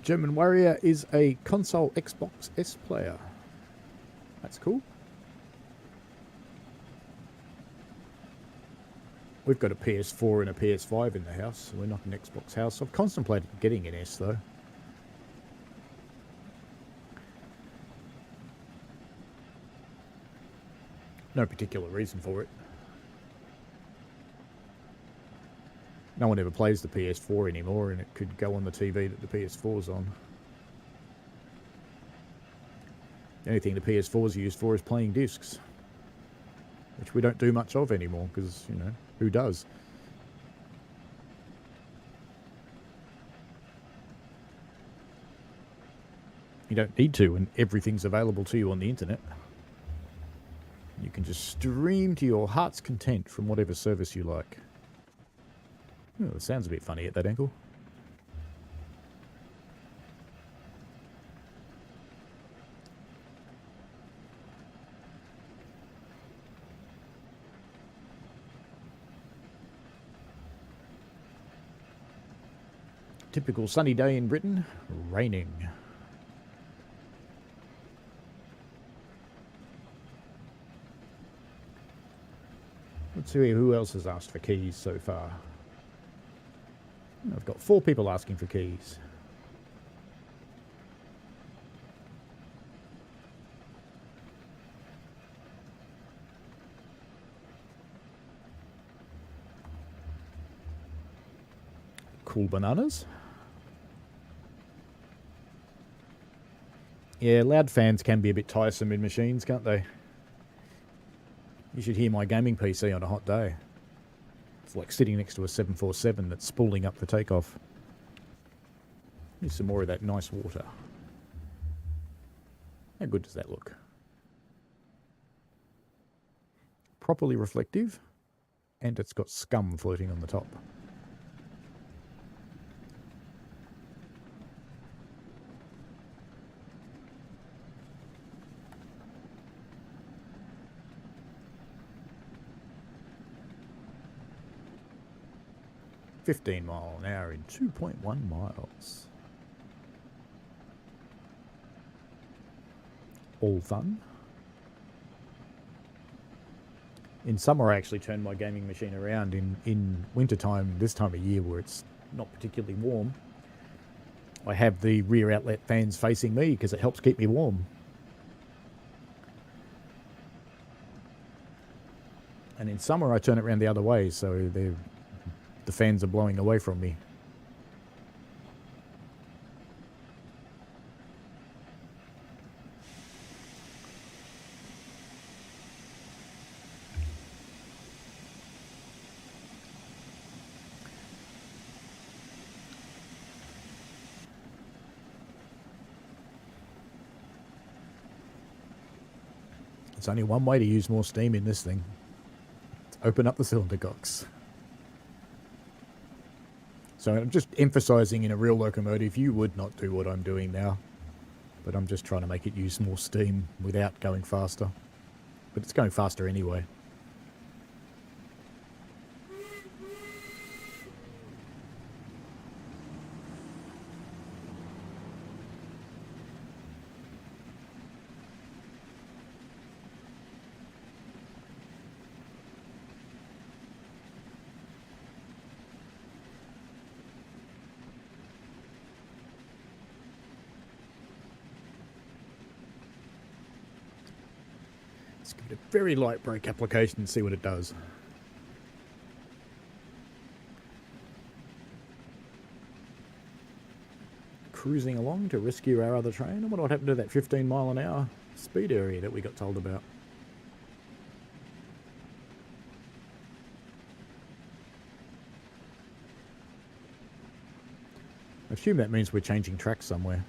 German Warrior is a console Xbox S player. That's cool. We've got a PS4 and a PS5 in the house. So we're not an Xbox house. I've contemplated getting an S though. No particular reason for it. No one ever plays the PS4 anymore, and it could go on the TV that the PS4's on. The only thing the PS4's used for is playing discs, which we don't do much of anymore, because, you know, who does? You don't need to, and everything's available to you on the internet. You can just stream to your heart's content from whatever service you like. Oh, it sounds a bit funny at that angle. Typical sunny day in Britain, raining. Let's see who else has asked for keys so far. I've got 4 people asking for keys. Cool bananas. Yeah, loud fans can be a bit tiresome in machines, can't they? You should hear my gaming PC on a hot day. It's like sitting next to a 747 that's spooling up for takeoff. Here's some more of that nice water. How good does that look? Properly reflective, and it's got scum floating on the top. $15 miles an hour in 2.1 miles. All fun. In summer, I actually turn my gaming machine around. In wintertime, this time of year where it's not particularly warm, I have the rear outlet fans facing me because it helps keep me warm. And in summer, I turn it around the other way, so the fans are blowing away from me. There's only one way to use more steam in this thing. Open up the cylinder cocks. So I'm just emphasizing in a real locomotive, you would not do what I'm doing now. But I'm just trying to make it use more steam without going faster. but it's going faster anyway. Let's give it a very light brake application and see what it does. Cruising along to rescue our other train. I wonder what happened to that 15 mile an hour speed area that we got told about. I assume that means we're changing tracks somewhere.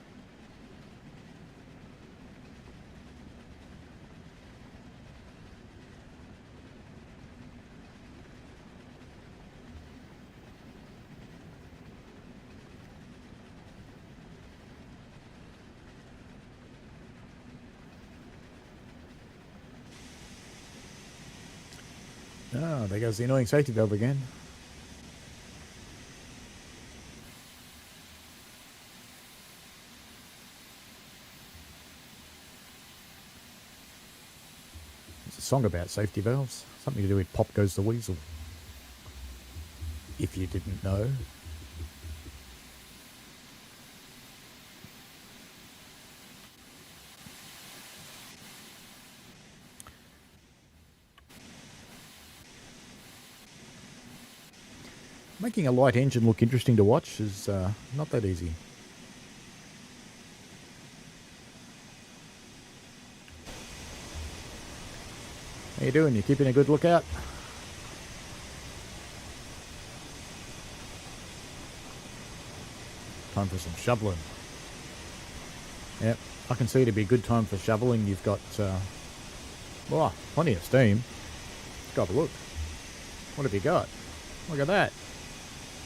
Ah, there goes the annoying safety valve again. It's a song about safety valves. Something to do with Pop Goes the Weasel. If you didn't know. Making a light engine look interesting to watch is not that easy. How you doing? You keeping a good lookout? Time for some shoveling. Yep, I can see it'd be a good time for shoveling. You've got, plenty of steam. Let's go have a look. What have you got? Look at that.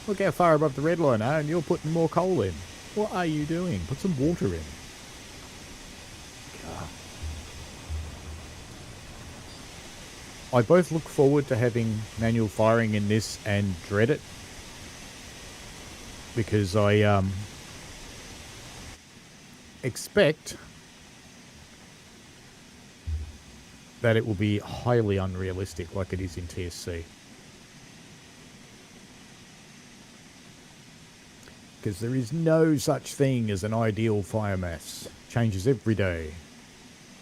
Look how far above the red line are, and you're putting more coal in. What are you doing? Put some water in. God. I both look forward to having manual firing in this and dread it. Because I expect that it will be highly unrealistic like it is in TSC. Because there is no such thing as an ideal fire mass. Changes every day.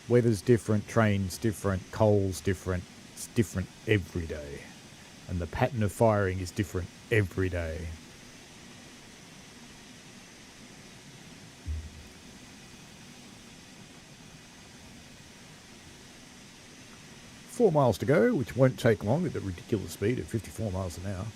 Weather's different, trains different, coal's different. It's different every day. And the pattern of firing is different every day. Four miles to go, which won't take long at the ridiculous speed of 54 miles an hour.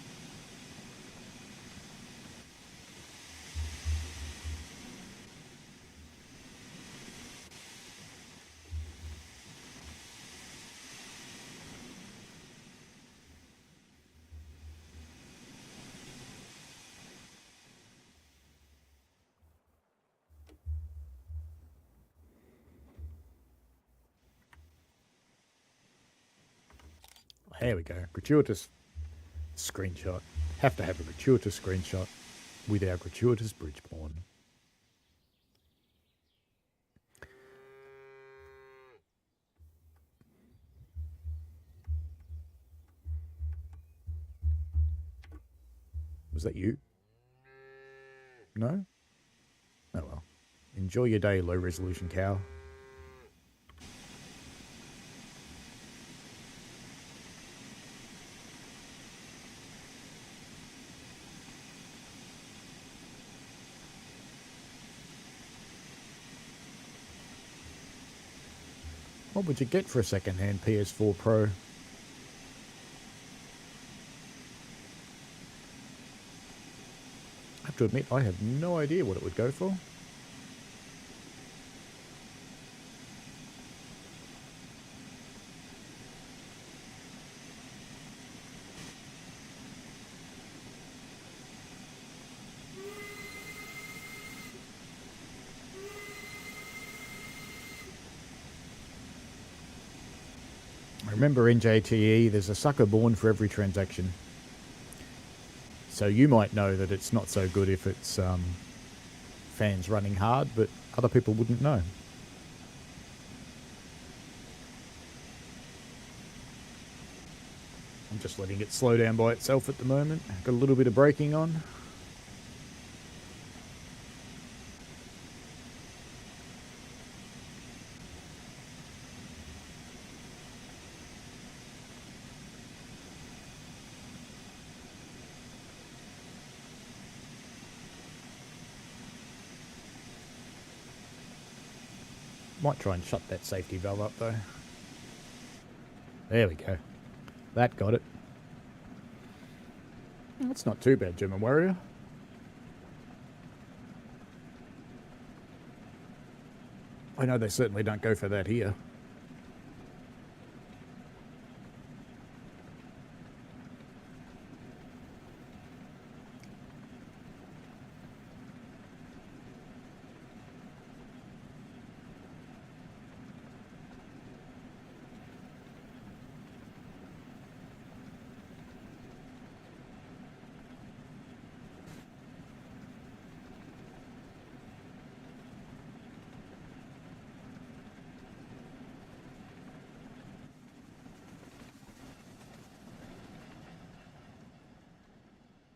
There we go. Gratuitous screenshot. Have to have a gratuitous screenshot with our gratuitous bridge pawn. Was that you? No? Oh well. Enjoy your day, low resolution cow. What would you get for a second-hand PS4 Pro? I have to admit, I have no idea what it would go for. Remember NJTE, there's a sucker born for every transaction. So you might know that it's not so good if it's fans running hard, but other people wouldn't know. I'm just letting it slow down by itself at the moment. Got a little bit of braking on. Might try and shut that safety valve up though. There we go. That got it. That's not too bad, German Warrior. I know they certainly don't go for that here.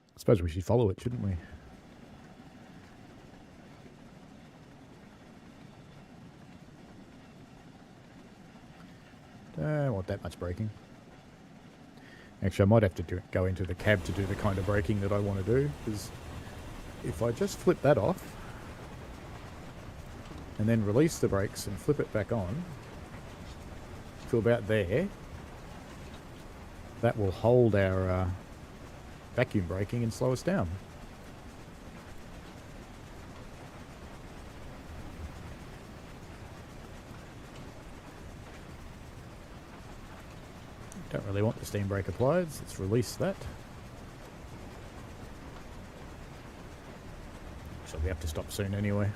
I suppose we should follow it, shouldn't we? Don't want that much braking. Actually, I might have to go into the cab to do the kind of braking that I want to do, because if I just flip that off and then release the brakes and flip it back on to about there, that will hold our vacuum braking and slow us down. Don't really want the steam brake applied, so let's release that. So we have to stop soon anyway.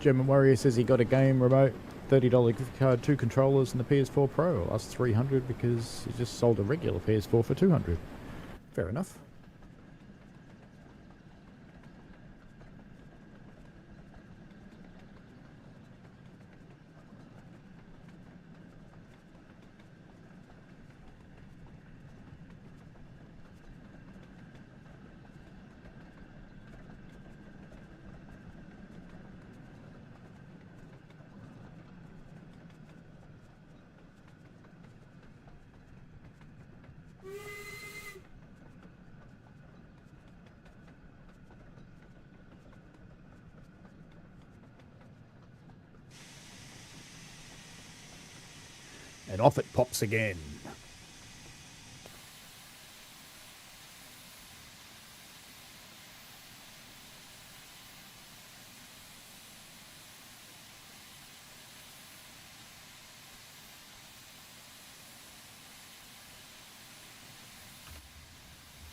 German Warrior says he got a game remote, $30 gift card, 2 controllers and the PS4 Pro. Us $300 because he just sold a regular PS4 for $200. Fair enough. And off it pops again.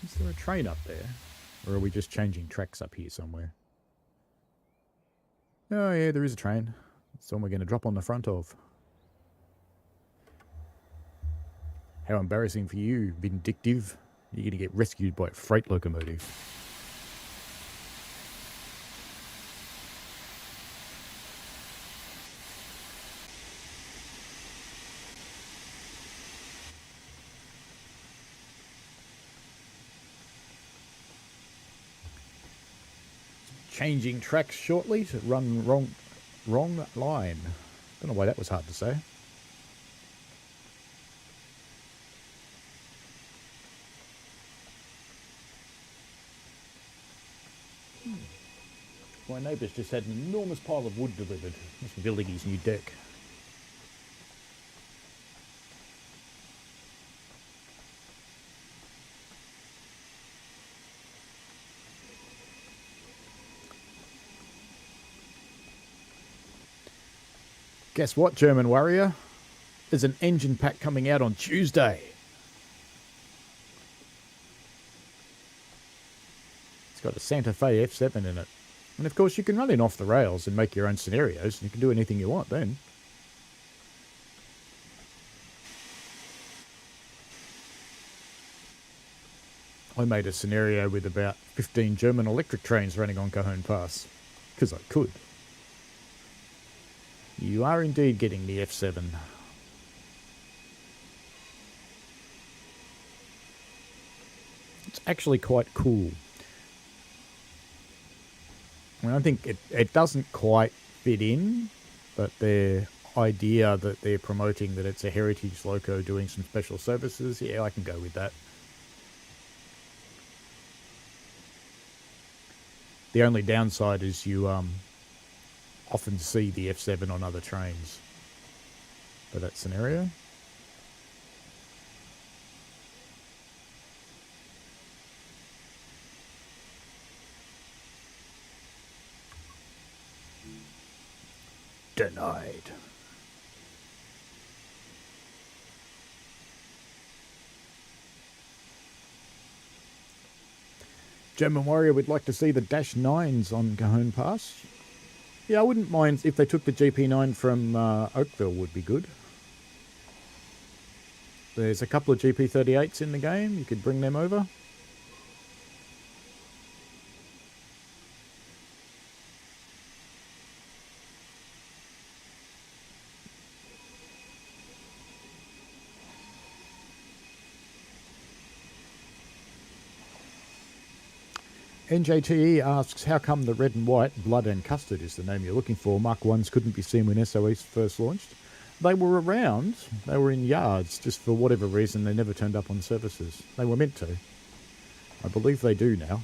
Is there a train up there? Or are we just changing tracks up here somewhere? Oh yeah, there is a train. It's the one we're going to drop on the front of. How embarrassing for you, vindictive. You're going to get rescued by a freight locomotive. Changing tracks shortly to run wrong line. Don't know why that was hard to say. My neighbour's just had an enormous pile of wood delivered. He's building his new deck. Guess what, German warrior? There's an engine pack coming out on Tuesday. It's got a Santa Fe F7 in it. And of course you can run it off the rails and make your own scenarios. You can do anything you want then. I made a scenario with about 15 German electric trains running on Cajon Pass. Because I could. You are indeed getting the F7. It's actually quite cool. I mean, I think it doesn't quite fit in, but their idea that they're promoting that it's a heritage loco doing some special services, yeah, I can go with that. The only downside is you often see the F7 on other trains for that scenario. Denied. German Warrior would like to see the Dash 9s on Cajon Pass. Yeah, I wouldn't mind if they took the GP9 from Oakville, would be good. There's a couple of GP38s in the game. You could bring them over. NJTE asks, how come the red and white, blood and custard is the name you're looking for? Mark 1s couldn't be seen when SOS first launched. They were around. They were in yards. Just for whatever reason, they never turned up on services. They were meant to. I believe they do now.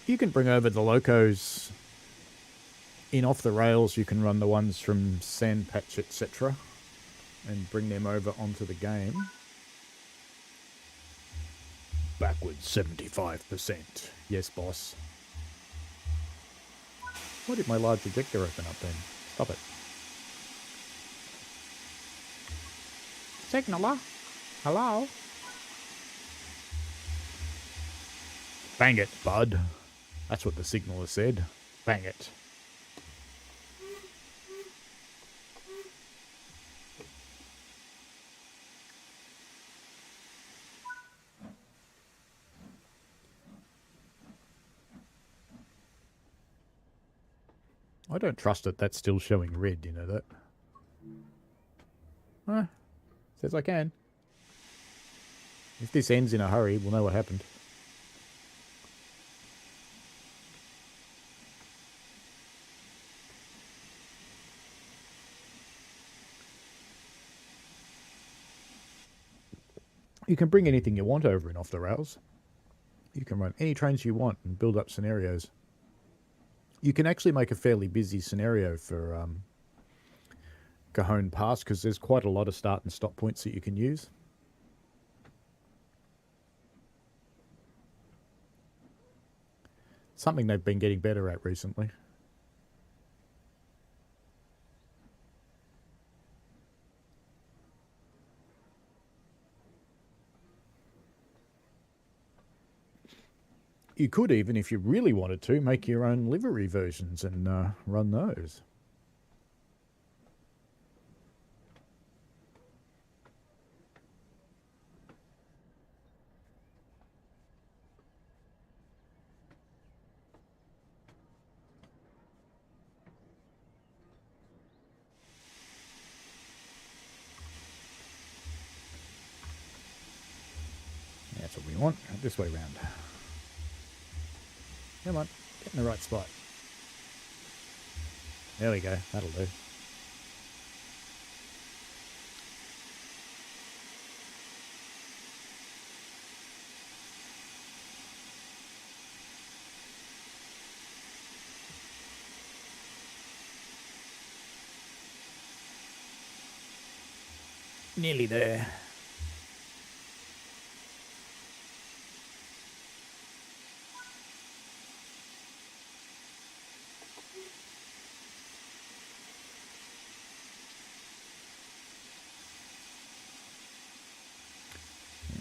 You can bring over the locos in off the rails. You can run the ones from Sandpatch, etc. and bring them over onto the game. Backwards 75%. Yes, boss. Why did my large ejector open up then? Stop it. Signaler? Hello? Bang it, bud. That's what the signaler said. Bang it. I don't trust it. That's still showing red, you know that? Says I can. If this ends in a hurry, we'll know what happened. You can bring anything you want over and off the rails. You can run any trains you want and build up scenarios. You can actually make a fairly busy scenario for Cajon Pass because there's quite a lot of start and stop points that you can use. Something they've been getting better at recently. You could even, if you really wanted to, make your own livery versions and run those. That's what we want. This way round. Come on, get in the right spot. There we go, that'll do. Nearly there.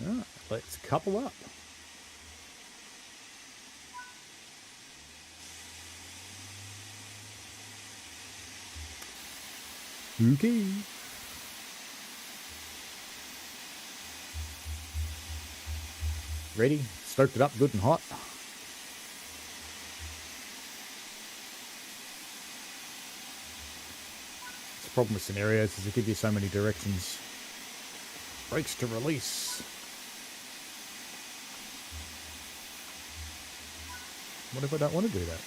Right, let's couple up. Okay. Ready? Stoked it up good and hot. The problem with scenarios is they give you so many directions. Brakes to release. What if I don't want to do that?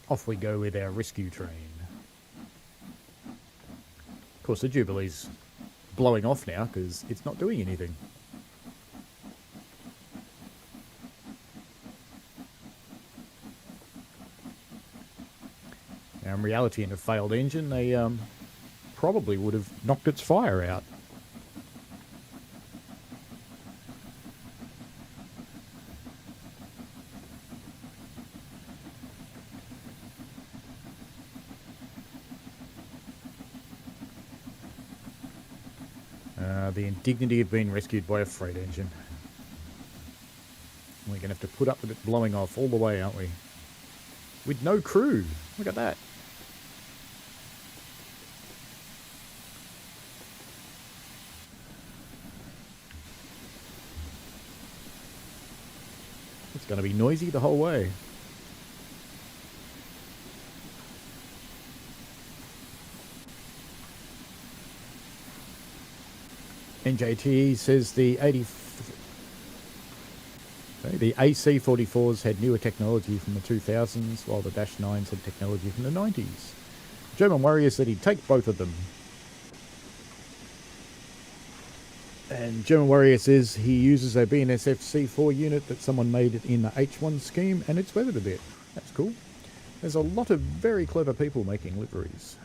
Off we go with our rescue train. Of course, the Jubilee's blowing off now because it's not doing anything. Now, in reality, in a failed engine, they probably would have knocked its fire out. The indignity of being rescued by a freight engine. We're going to have to put up with it blowing off all the way, aren't we? With no crew. Look at that. It's going to be noisy the whole way. NJT says the AC-44s had newer technology from the 2000s, while the Dash 9s had technology from the 90s. German Warrior said he'd take both of them. And German Warrior says he uses a BNSF C4 unit that someone made in the H1 scheme, and it's weathered a bit. That's cool. There's a lot of very clever people making liveries.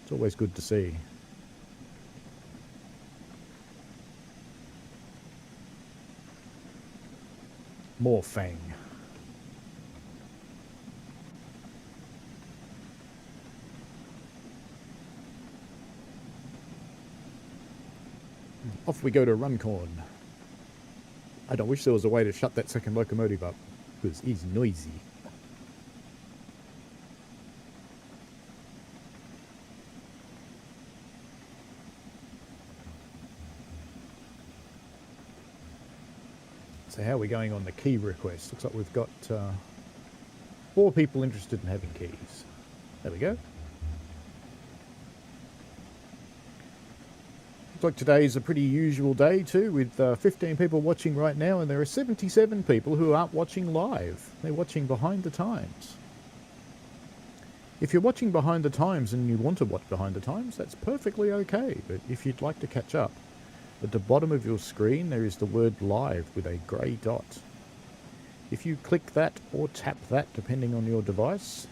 It's always good to see. More Fang. Off we go to Runcorn. I don't wish there was a way to shut that second locomotive up, because it's noisy. So how are we going on the key request? Looks like we've got 4 people interested in having keys. There we go. Looks like today is a pretty usual day too, with 15 people watching right now, and there are 77 people who aren't watching live. They're watching behind the times. If you're watching behind the times and you want to watch behind the times, that's perfectly okay. But if you'd like to catch up, at the bottom of your screen there is the word live with a grey dot. If you click that or tap that, depending on your device,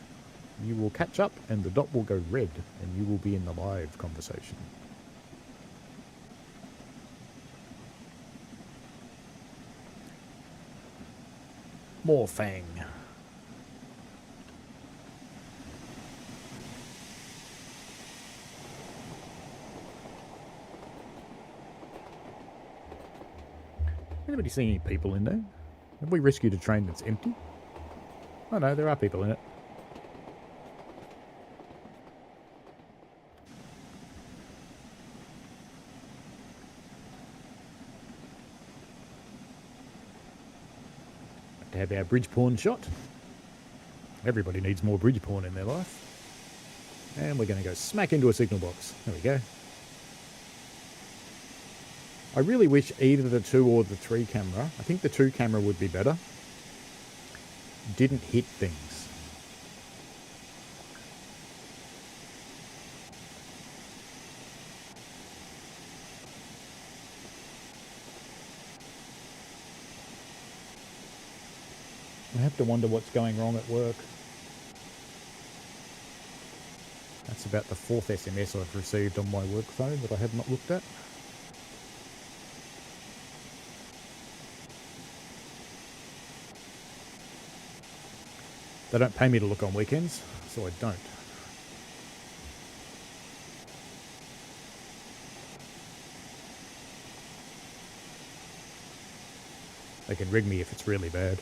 you will catch up and the dot will go red and you will be in the live conversation. More Fang. Anybody see any people in there? Have we rescued a train that's empty? Oh no, there are people in it. To have our bridge pawn shot. Everybody needs more bridge pawn in their life. And we're going to go smack into a signal box. There we go. I really wish either the 2 or the 3 camera, I think the 2 camera would be better, didn't hit things. I have to wonder what's going wrong at work. That's about the 4th SMS I've received on my work phone that I have not looked at. They don't pay me to look on weekends, so I don't. They can rig me if it's really bad.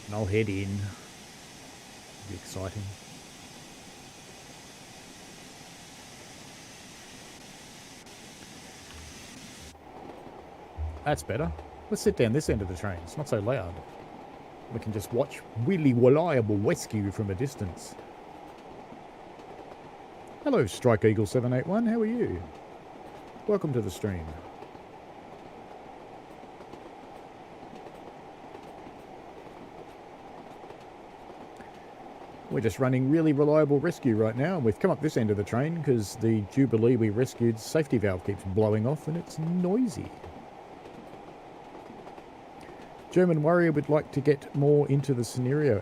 And I'll head in. It'll be exciting. That's better. Let's sit down this end of the train. It's not so loud. We can just watch really reliable rescue from a distance. Hello, Strike Eagle 781. How are you? Welcome to the stream. We're just running really reliable rescue right now. We've come up this end of the train because the Jubilee we rescued safety valve keeps blowing off and it's noisy. German Warrior would like to get more into the scenario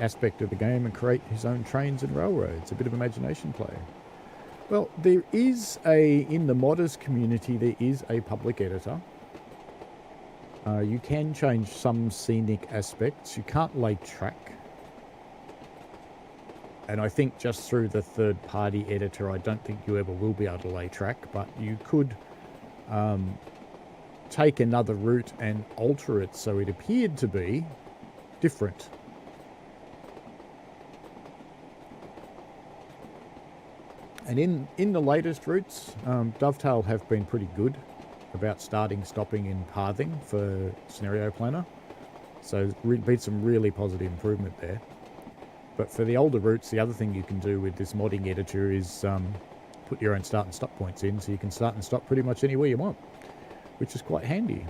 aspect of the game and create his own trains and railroads. A bit of imagination play. Well, there is in the modders community, there is a public editor. You can change some scenic aspects. You can't lay track. And I think just through the third-party editor, I don't think you ever will be able to lay track, but you could take another route and alter it so it appeared to be different. And in the latest routes, Dovetail have been pretty good about starting, stopping, and pathing for Scenario Planner. So there's been some really positive improvement there. But for the older routes, the other thing you can do with this modding editor is put your own start and stop points in, so you can start and stop pretty much anywhere you want, which is quite handy.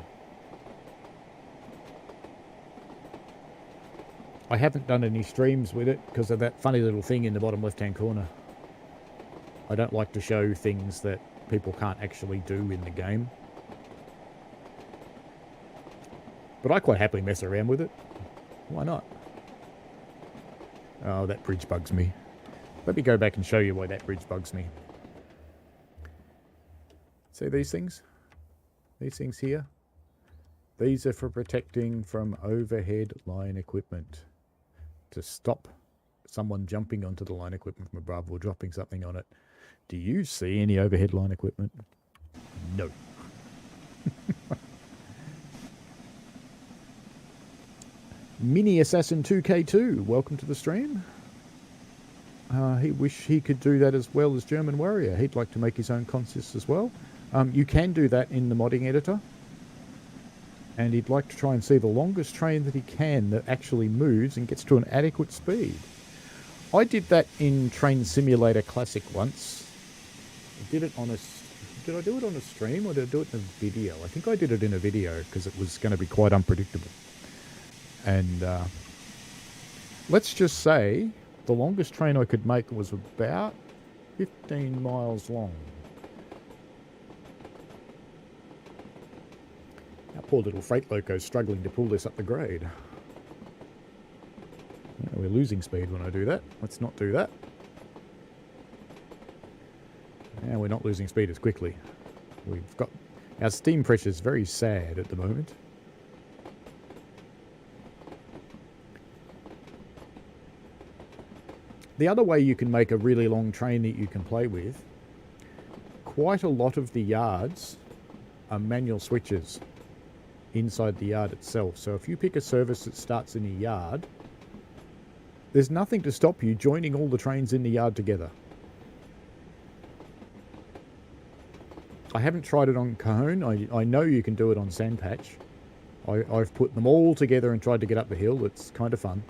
I haven't done any streams with it because of that funny little thing in the bottom left-hand corner. I don't like to show things that people can't actually do in the game. But I quite happily mess around with it. Why not? Oh, that bridge bugs me. Let me go back and show you why that bridge bugs me. See these things? These things here? These are for protecting from overhead line equipment. To stop someone jumping onto the line equipment from above or dropping something on it. Do you see any overhead line equipment? No. Mini Assassin 2K2, welcome to the stream. He wish he could do that as well as German Warrior. He'd like to make his own consists as well. You can do that in the modding editor. And he'd like to try and see the longest train that he can that actually moves and gets to an adequate speed. I did that in Train Simulator Classic once. I did it on a... Did I do it on a stream or did I do it in a video? I think I did it in a video because it was going to be quite unpredictable. And let's just say the longest train I could make was about 15 miles long. Our poor little freight loco's struggling to pull this up the grade. We're losing speed when I do that. Let's not do that. And we're not losing speed as quickly. We've got... Our steam pressure is very sad at the moment. The other way you can make a really long train that you can play with, quite a lot of the yards are manual switches inside the yard itself. So if you pick a service that starts in a yard, there's nothing to stop you joining all the trains in the yard together. I haven't tried it on Cajon. I know you can do it on Sandpatch. I've put them all together and tried to get up the hill. It's kind of fun.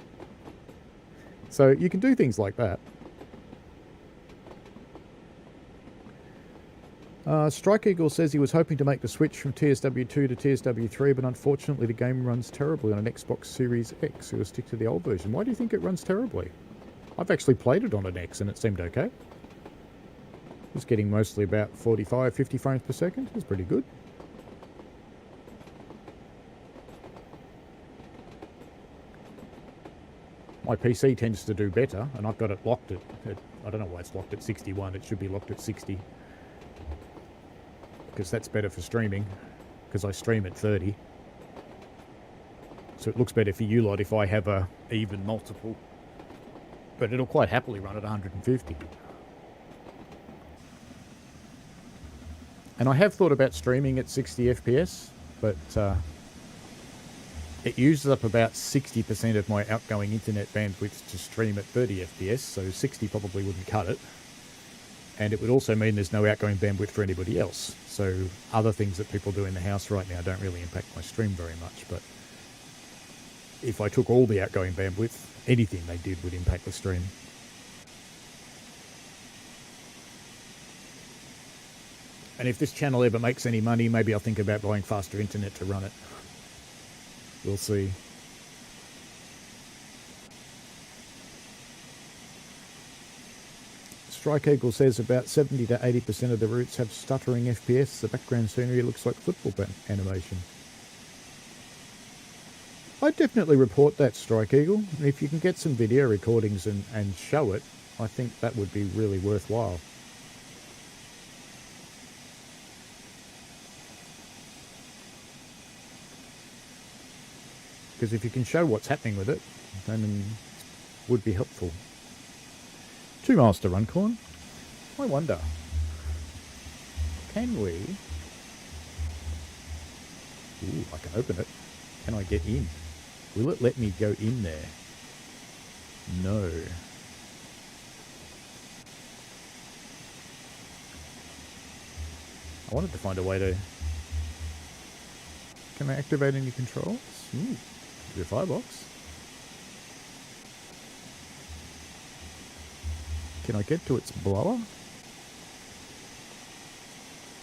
So you can do things like that. Strike Eagle says he was hoping to make the switch from TSW2 to TSW3, but unfortunately the game runs terribly on an Xbox Series X. He will stick to the old version. Why do you think it runs terribly? I've actually played it on an X and it seemed okay. It was getting mostly about 45, 50 frames per second. It was pretty good. My PC tends to do better, and I've got it locked at I don't know why it's locked at 61. It should be locked at 60. Because that's better for streaming, because I stream at 30. So it looks better for you lot if I have a even multiple. But it'll quite happily run at 150. And I have thought about streaming at 60 FPS, but it uses up about 60% of my outgoing internet bandwidth to stream at 30 FPS, so 60 probably wouldn't cut it. And it would also mean there's no outgoing bandwidth for anybody else. So other things that people do in the house right now don't really impact my stream very much. But if I took all the outgoing bandwidth, anything they did would impact the stream. And if this channel ever makes any money, maybe I'll think about buying faster internet to run it. We'll see. Strike Eagle says about 70 to 80% of the routes have stuttering FPS. The background scenery looks like football animation. I'd definitely report that, Strike Eagle. If you can get some video recordings and show it, I think that would be really worthwhile. Because if you can show what's happening with it, then it would be helpful. 2 miles to Runcorn. I wonder, can we... Ooh, I can open it. Can I get in? Will it let me go in there? No. I wanted to find a way to... Can I activate any controls? Ooh, the firebox. Can I get to its blower?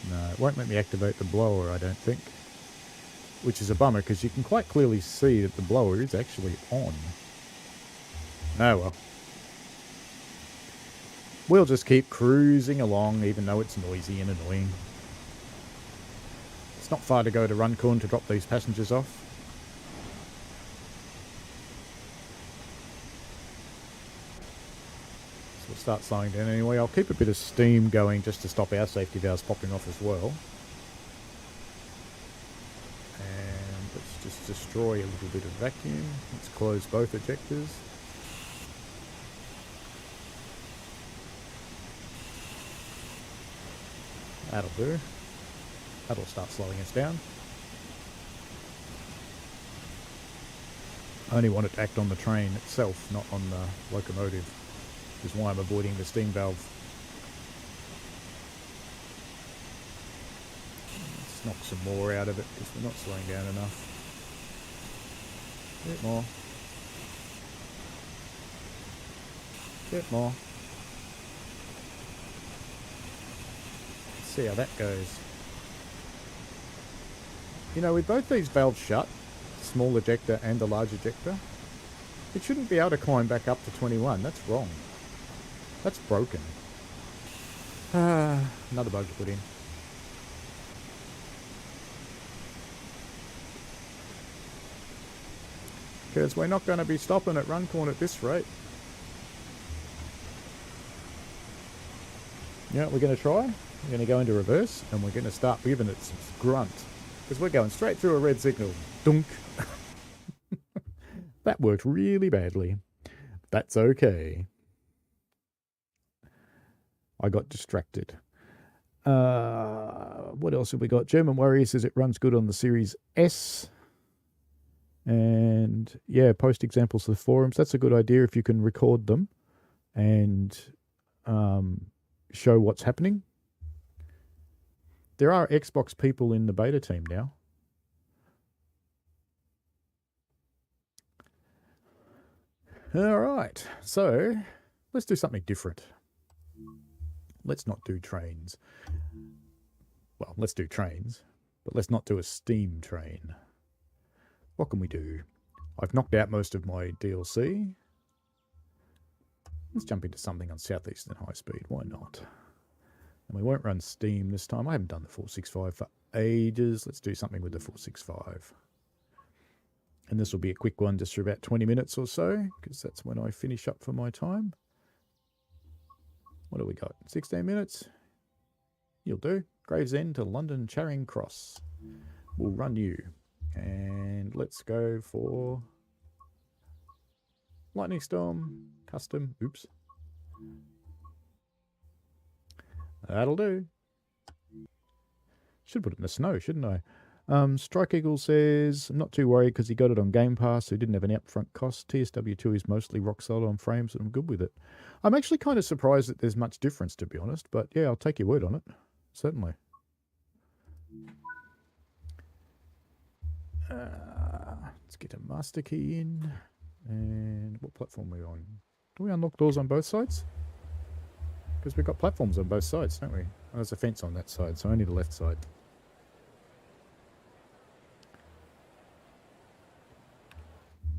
No, it won't let me activate the blower, I don't think. Which is a bummer, because you can quite clearly see that the blower is actually on. Oh well. We'll just keep cruising along, even though it's noisy and annoying. It's not far to go to Runcorn to drop these passengers off. So we'll start slowing down anyway. I'll keep a bit of steam going just to stop our safety valves popping off as well. And let's just destroy a little bit of vacuum. Let's close both ejectors. That'll do. That'll start slowing us down. I only want it to act on the train itself, not on the locomotive, which is why I'm avoiding the steam valve. Let's knock some more out of it, because we're not slowing down enough. A bit more. Bit more. Let's see how that goes. You know, with both these valves shut, small ejector and the large ejector, it shouldn't be able to climb back up to 21. That's wrong. That's broken. Another bug to put in. Because we're not going to be stopping at Runcorn at this rate. Yeah, we're going to try. We're going to go into reverse and we're going to start giving it some grunt. Because we're going straight through a red signal. Dunk. That worked really badly. That's okay. I got distracted. What else have we got? German Warrior says it runs good on the Series S. And yeah, post examples to the forums. That's a good idea if you can record them and show what's happening. There are Xbox people in the beta team now. All right, so let's do something different. Let's not do trains. Well, let's do trains, but let's not do a steam train. What can we do? I've knocked out most of my DLC. Let's jump into something on Southeastern High Speed. Why not? And we won't run Steam this time. I haven't done the 465 for ages. Let's do something with the 465. And this will be a quick one, just for about 20 minutes or so, because that's when I finish up for my time. What do we got? 16 minutes? You'll do. Gravesend to London Charing Cross. We'll run you. And let's go for Lightning Storm, custom. Oops. That'll do. Should put it in the snow, shouldn't I? Strike Eagle says, I'm not too worried because he got it on Game Pass, so he didn't have any upfront costs. TSW2 is mostly rock solid on frames, and I'm good with it. I'm actually kind of surprised that there's much difference, to be honest, but yeah, I'll take your word on it. Certainly. Let's get a master key in. And what platform are we on? Do we unlock doors on both sides? Because we've got platforms on both sides, don't we? Oh, there's a fence on that side, so only the left side.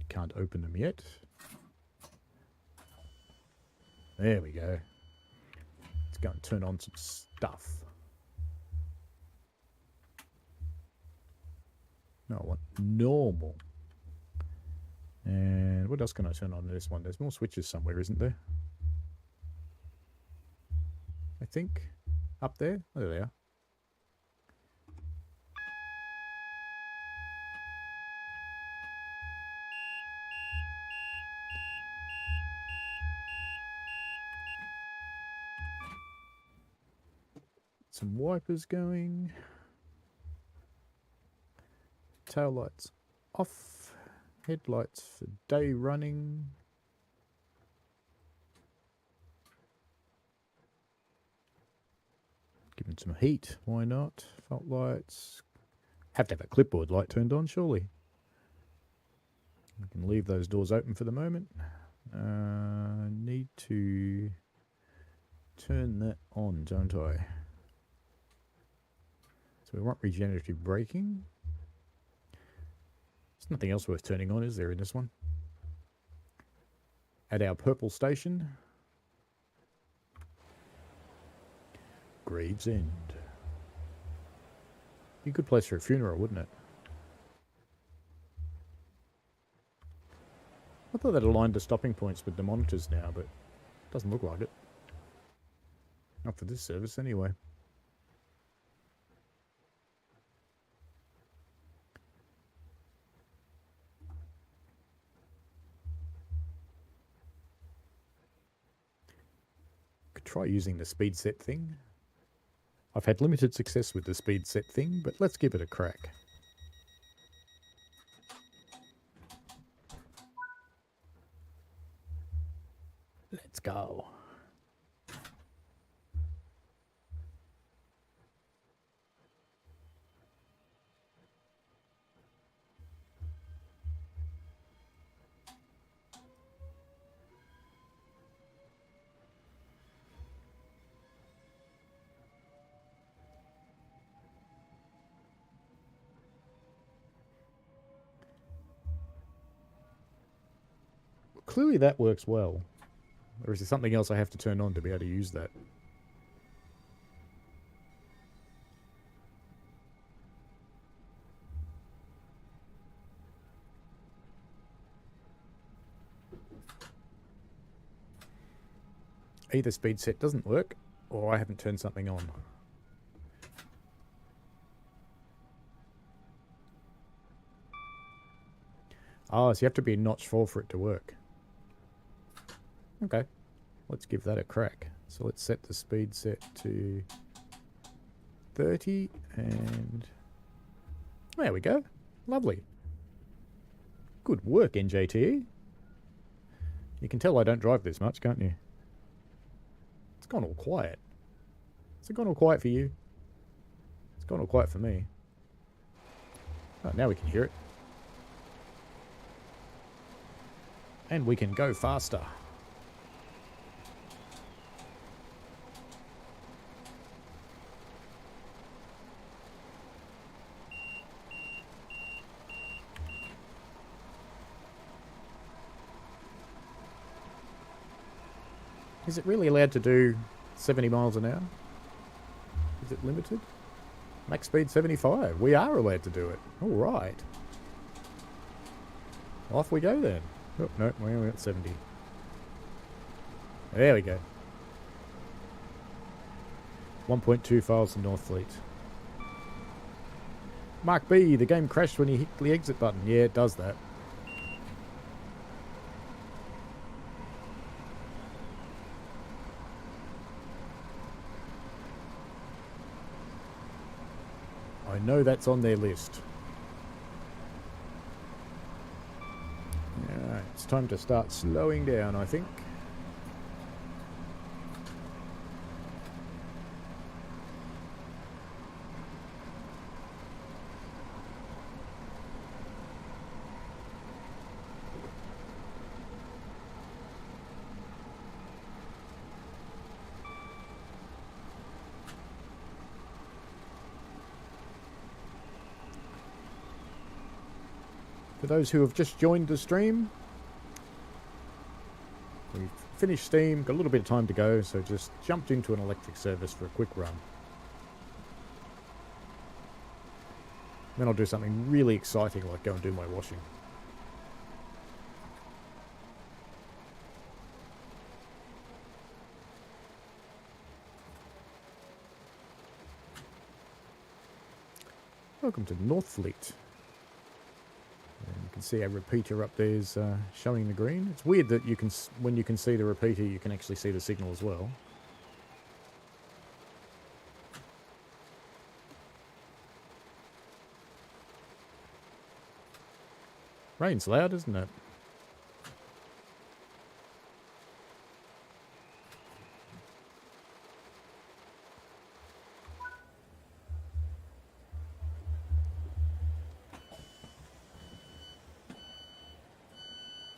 Can't open them yet. There we go. Let's go and turn on some stuff. No, I want normal. And what else can I turn on in this one? There's more switches somewhere, isn't there? I think. Up there? Oh, there they are. Some wipers going. Tail lights off. Headlights for day running. Give them some heat. Why not? Fault lights. Have to have a clipboard light turned on, surely. We can leave those doors open for the moment. Need to turn that on, don't I? So we want regenerative braking. There's nothing else worth turning on, is there, in this one? At our purple station. Gravesend. Be a good place for a funeral, wouldn't it? I thought that aligned the stopping points with the monitors now, but it doesn't look like it. Not for this service, anyway. Could try using the speed set thing. I've had limited success with the speed set thing, but let's give it a crack. Let's go. Clearly that works well. Or is there something else I have to turn on to be able to use that? Either speed set doesn't work, or I haven't turned something on. Oh, so you have to be in notch 4 for it to work. Okay, let's give that a crack. So let's set the speed set to 30 and there we go. Lovely. Good work, NJTE. You can tell I don't drive this much, can't you? It's gone all quiet. Has it gone all quiet for you? It's gone all quiet for me. Oh, now we can hear it. And we can go faster. Is it really allowed to do 70 miles an hour? Is it limited? Max speed 75. We are allowed to do it. All right. Off we go then. Oh, no, we're only at 70. There we go. 1.2 files in Northfleet. Mark B, the game crashed when you hit the exit button. Yeah, it does that. I know that's on their list. Yeah, it's time to start slowing down, I think. For those who have just joined the stream, we've finished Steam, got a little bit of time to go, so just jumped into an electric service for a quick run. Then I'll do something really exciting like go and do my washing. Welcome to Northfleet. And you can see our repeater up there is showing the green. It's weird that you can, when you can see the repeater, you can actually see the signal as well. Rain's loud, isn't it?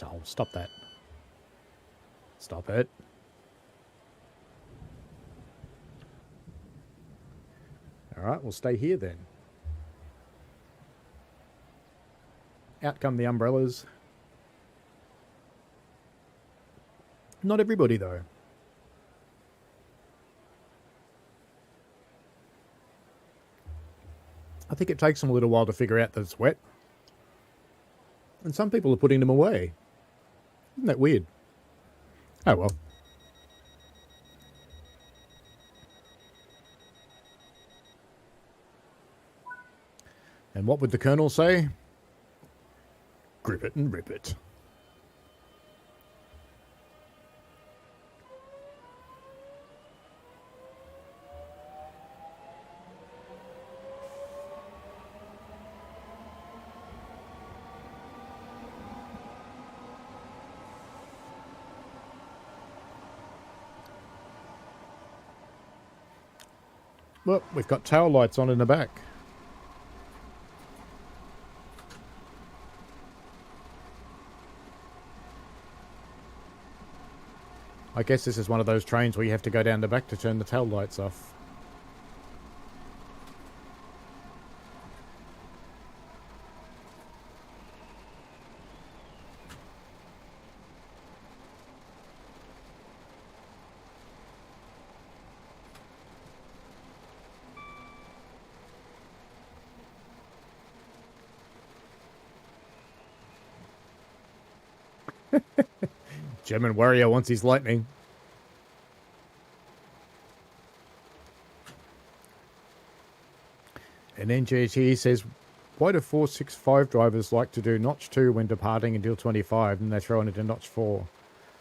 Oh, stop that. Stop it. Alright, we'll stay here then. Out come the umbrellas. Not everybody, though. I think it takes them a little while to figure out that it's wet. And some people are putting them away. Isn't that weird? Oh well. And what would the Colonel say? Grip it and rip it. Well, we've got tail lights on in the back. I guess this is one of those trains where you have to go down the back to turn the tail lights off. German warrior wants his lightning. And NGT says, why do 465 drivers like to do notch 2 when departing until 25 and they throw it into notch 4?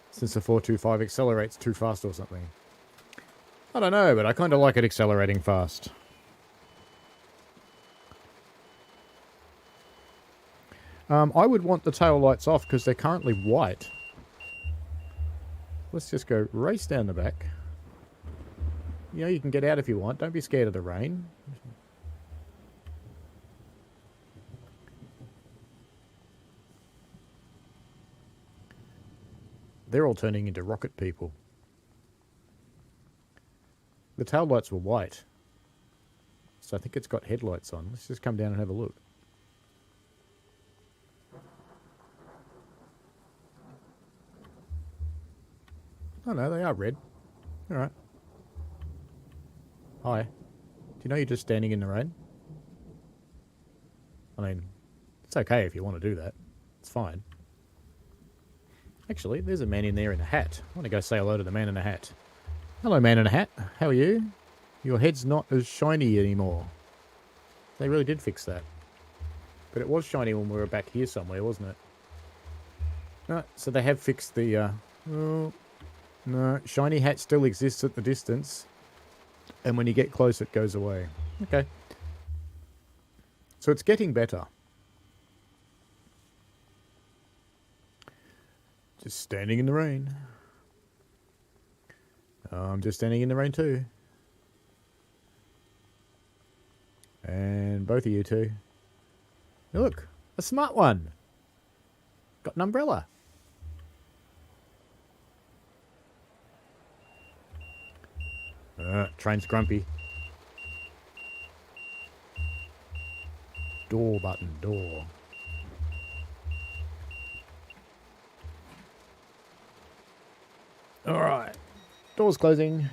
Since the 425 accelerates too fast or something. I don't know, but I kind of like it accelerating fast. I would want the tail lights off because they're currently white. Let's just go race down the back. You know, you can get out if you want. Don't be scared of the rain. They're all turning into rocket people. The tail lights were white. So I think it's got headlights on. Let's just come down and have a look. Oh no, they are red. Alright. Hi. Do you know you're just standing in the rain? I mean, it's okay if you want to do that. It's fine. Actually, there's a man in there in a hat. I want to go say hello to the man in a hat. Hello, man in a hat. How are you? Your head's not as shiny anymore. They really did fix that. But it was shiny when we were back here somewhere, wasn't it? No, so they have fixed the... oh, no, shiny hat still exists at the distance. And when you get close, it goes away. Okay. So it's getting better. Just standing in the rain. I'm just standing in the rain too. And both of you two. Look, a smart one. Got an umbrella. Train's grumpy. Door button, door. Alright. Door's closing.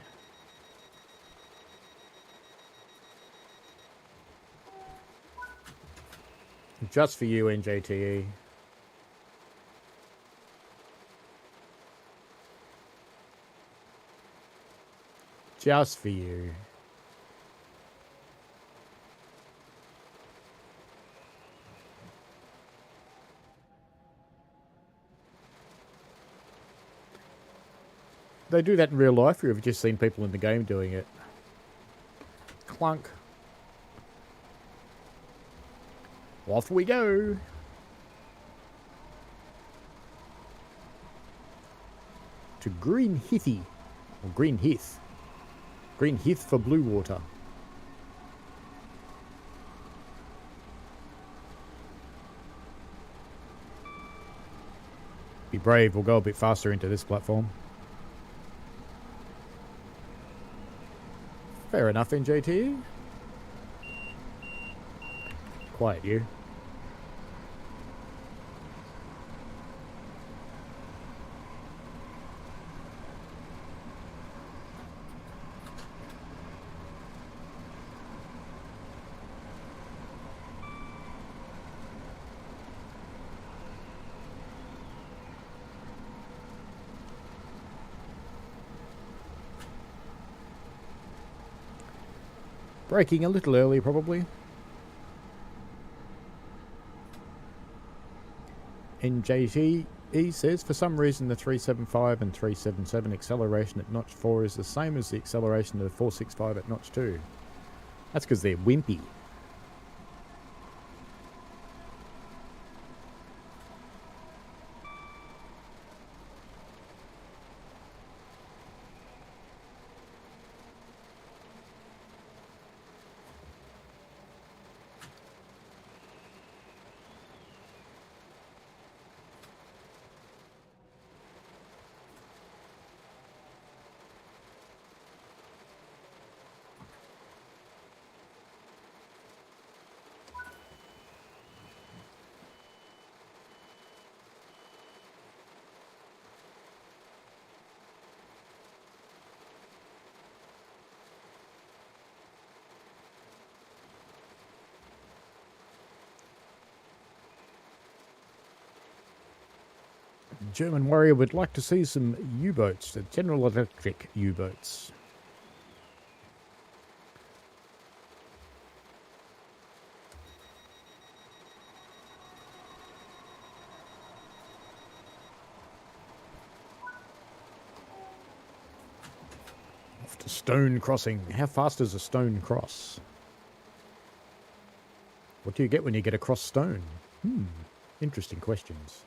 Just for you, NJTE. Just for you. They do that in real life, or have you just seen people in the game doing it? Clunk. Off we go. To Green Hithy. Or Green Heath. Green Heath for blue water. Be brave, we'll go a bit faster into this platform. Fair enough, NJT. Quiet, you. Braking a little early, probably. NJTE says, for some reason the 375 and 377 acceleration at notch 4 is the same as the acceleration of the 465 at notch 2. That's because they're wimpy. German warrior would like to see some U-boats, the General Electric U-boats. Off to Stone Crossing. How fast is a stone cross? What do you get when you get across stone? Interesting questions.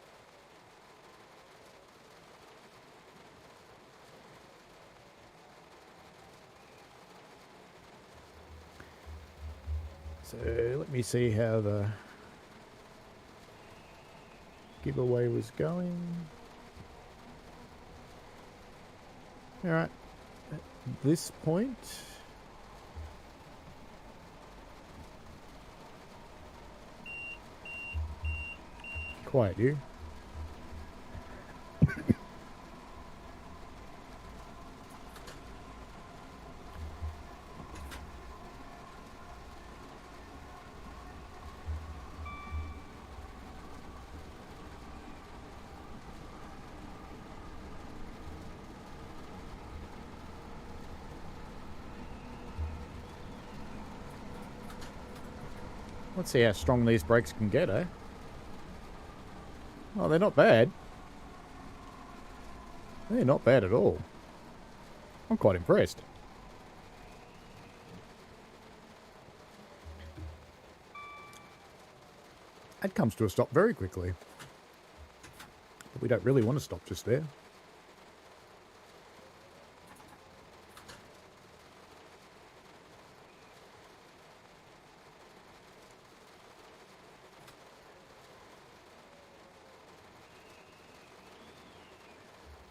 So let me see how the giveaway was going. Alright, at this point, quiet you. Let's see how strong these brakes can get, eh? Oh, they're not bad. They're not bad at all. I'm quite impressed. That comes to a stop very quickly. But we don't really want to stop just there.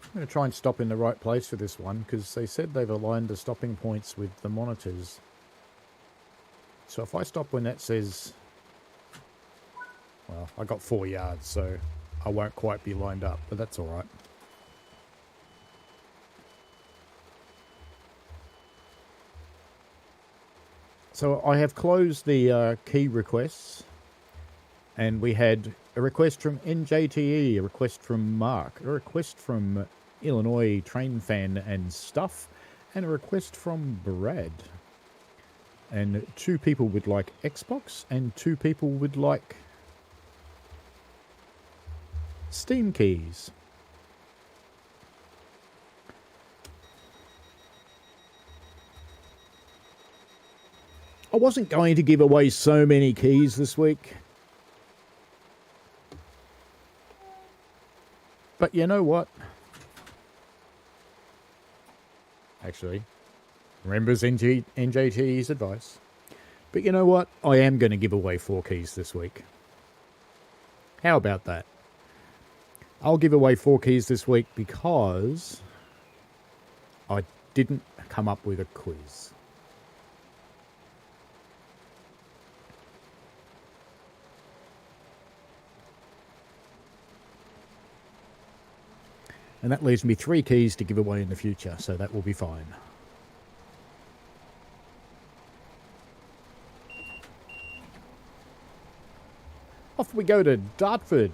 I'm going to try and stop in the right place for this one, because they said they've aligned the stopping points with the monitors. So if I stop when that says... Well, I got 4 yards, so I won't quite be lined up, but that's alright. So I have closed the key requests, and we had a request from NJTE, a request from Mark, a request from Illinois Train Fan and Stuff, and a request from Brad. And 2 people would like Xbox, and 2 people would like Steam keys. I wasn't going to give away so many keys this week. But you know what? Actually, remembers NJT's advice. But you know what? I am going to give away 4 keys this week. How about that? I'll give away 4 keys this week because I didn't come up with a quiz. And that leaves me 3 keys to give away in the future, so that will be fine. Off we go to Dartford.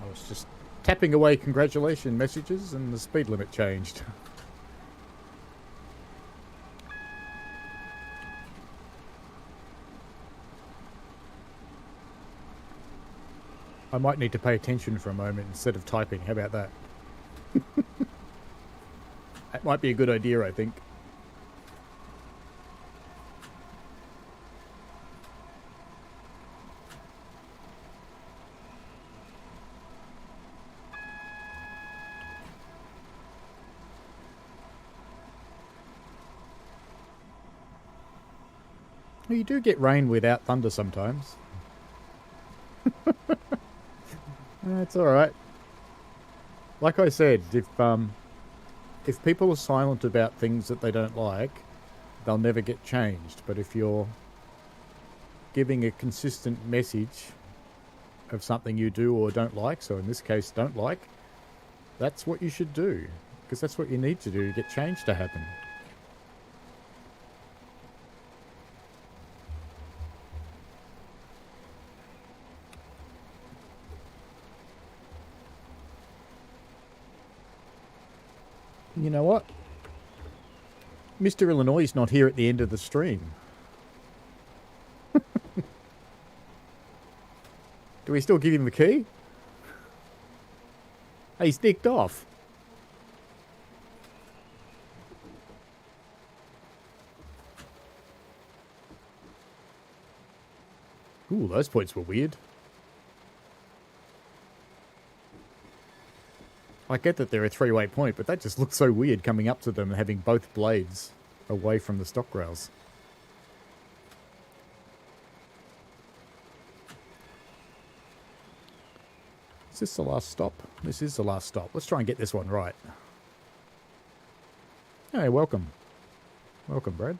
I was just tapping away congratulation messages and the speed limit changed. I might need to pay attention for a moment instead of typing. How about that? That might be a good idea, I think. Well, you do get rain without thunder sometimes. That's alright. Like I said, if people are silent about things that they don't like, they'll never get changed. But if you're giving a consistent message of something you do or don't like, so in this case don't like, that's what you should do. Because that's what you need to do to get change to happen. You know what? Mr. Illinois is not here at the end of the stream. Do we still give him the key? Hey, he's nicked off. Ooh, those points were weird. I get that they're a 3-way point, but that just looks so weird coming up to them and having both blades away from the stock rails. Is this the last stop? This is the last stop. Let's try and get this one right. Hey, welcome. Welcome, Brad.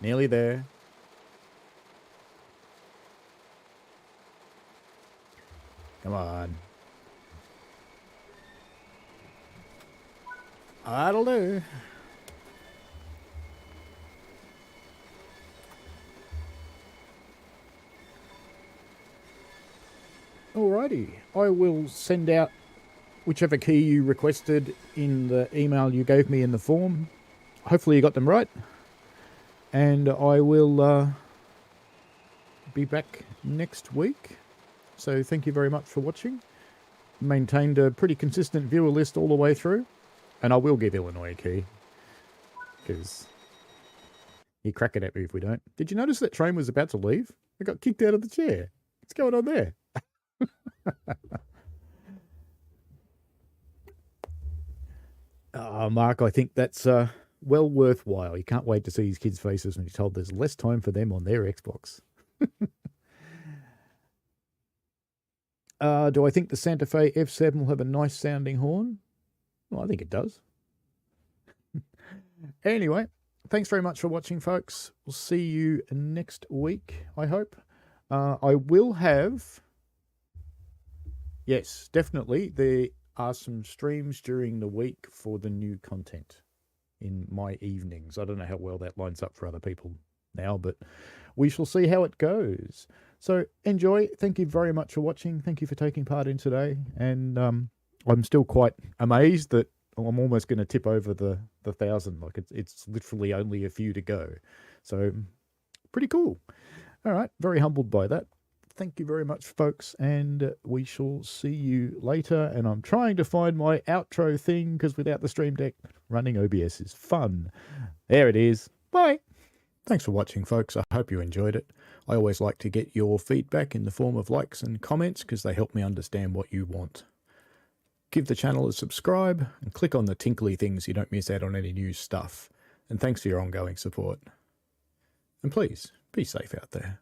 Nearly there. Come on. That'll do. Alrighty. I will send out whichever key you requested in the email you gave me in the form. Hopefully you got them right. And I will be back next week. So thank you very much for watching. Maintained a pretty consistent viewer list all the way through. And I will give Illinois a key. Because you crack it at me if we don't. Did you notice that train was about to leave? I got kicked out of the chair. What's going on there? Mark, I think that's well worthwhile. You can't wait to see his kids' faces when you're told there's less time for them on their Xbox. Do I think the Santa Fe F7 will have a nice sounding horn? Well, I think it does. Anyway, thanks very much for watching, folks. We'll see you next week, I hope. I will have... Yes, definitely. There are some streams during the week for the new content in my evenings. I don't know how well that lines up for other people now, but we shall see how it goes. So enjoy. Thank you very much for watching. Thank you for taking part in today. And I'm still quite amazed that I'm almost going to tip over the 1,000. Like it's literally only a few to go. So pretty cool. All right. Very humbled by that. Thank you very much, folks, and we shall see you later. And I'm trying to find my outro thing because without the Stream Deck, running OBS is fun. There it is. Bye. Thanks for watching, folks. I hope you enjoyed it. I always like to get your feedback in the form of likes and comments because they help me understand what you want. Give the channel a subscribe and click on the tinkly things so you don't miss out on any new stuff. And thanks for your ongoing support. And please, be safe out there.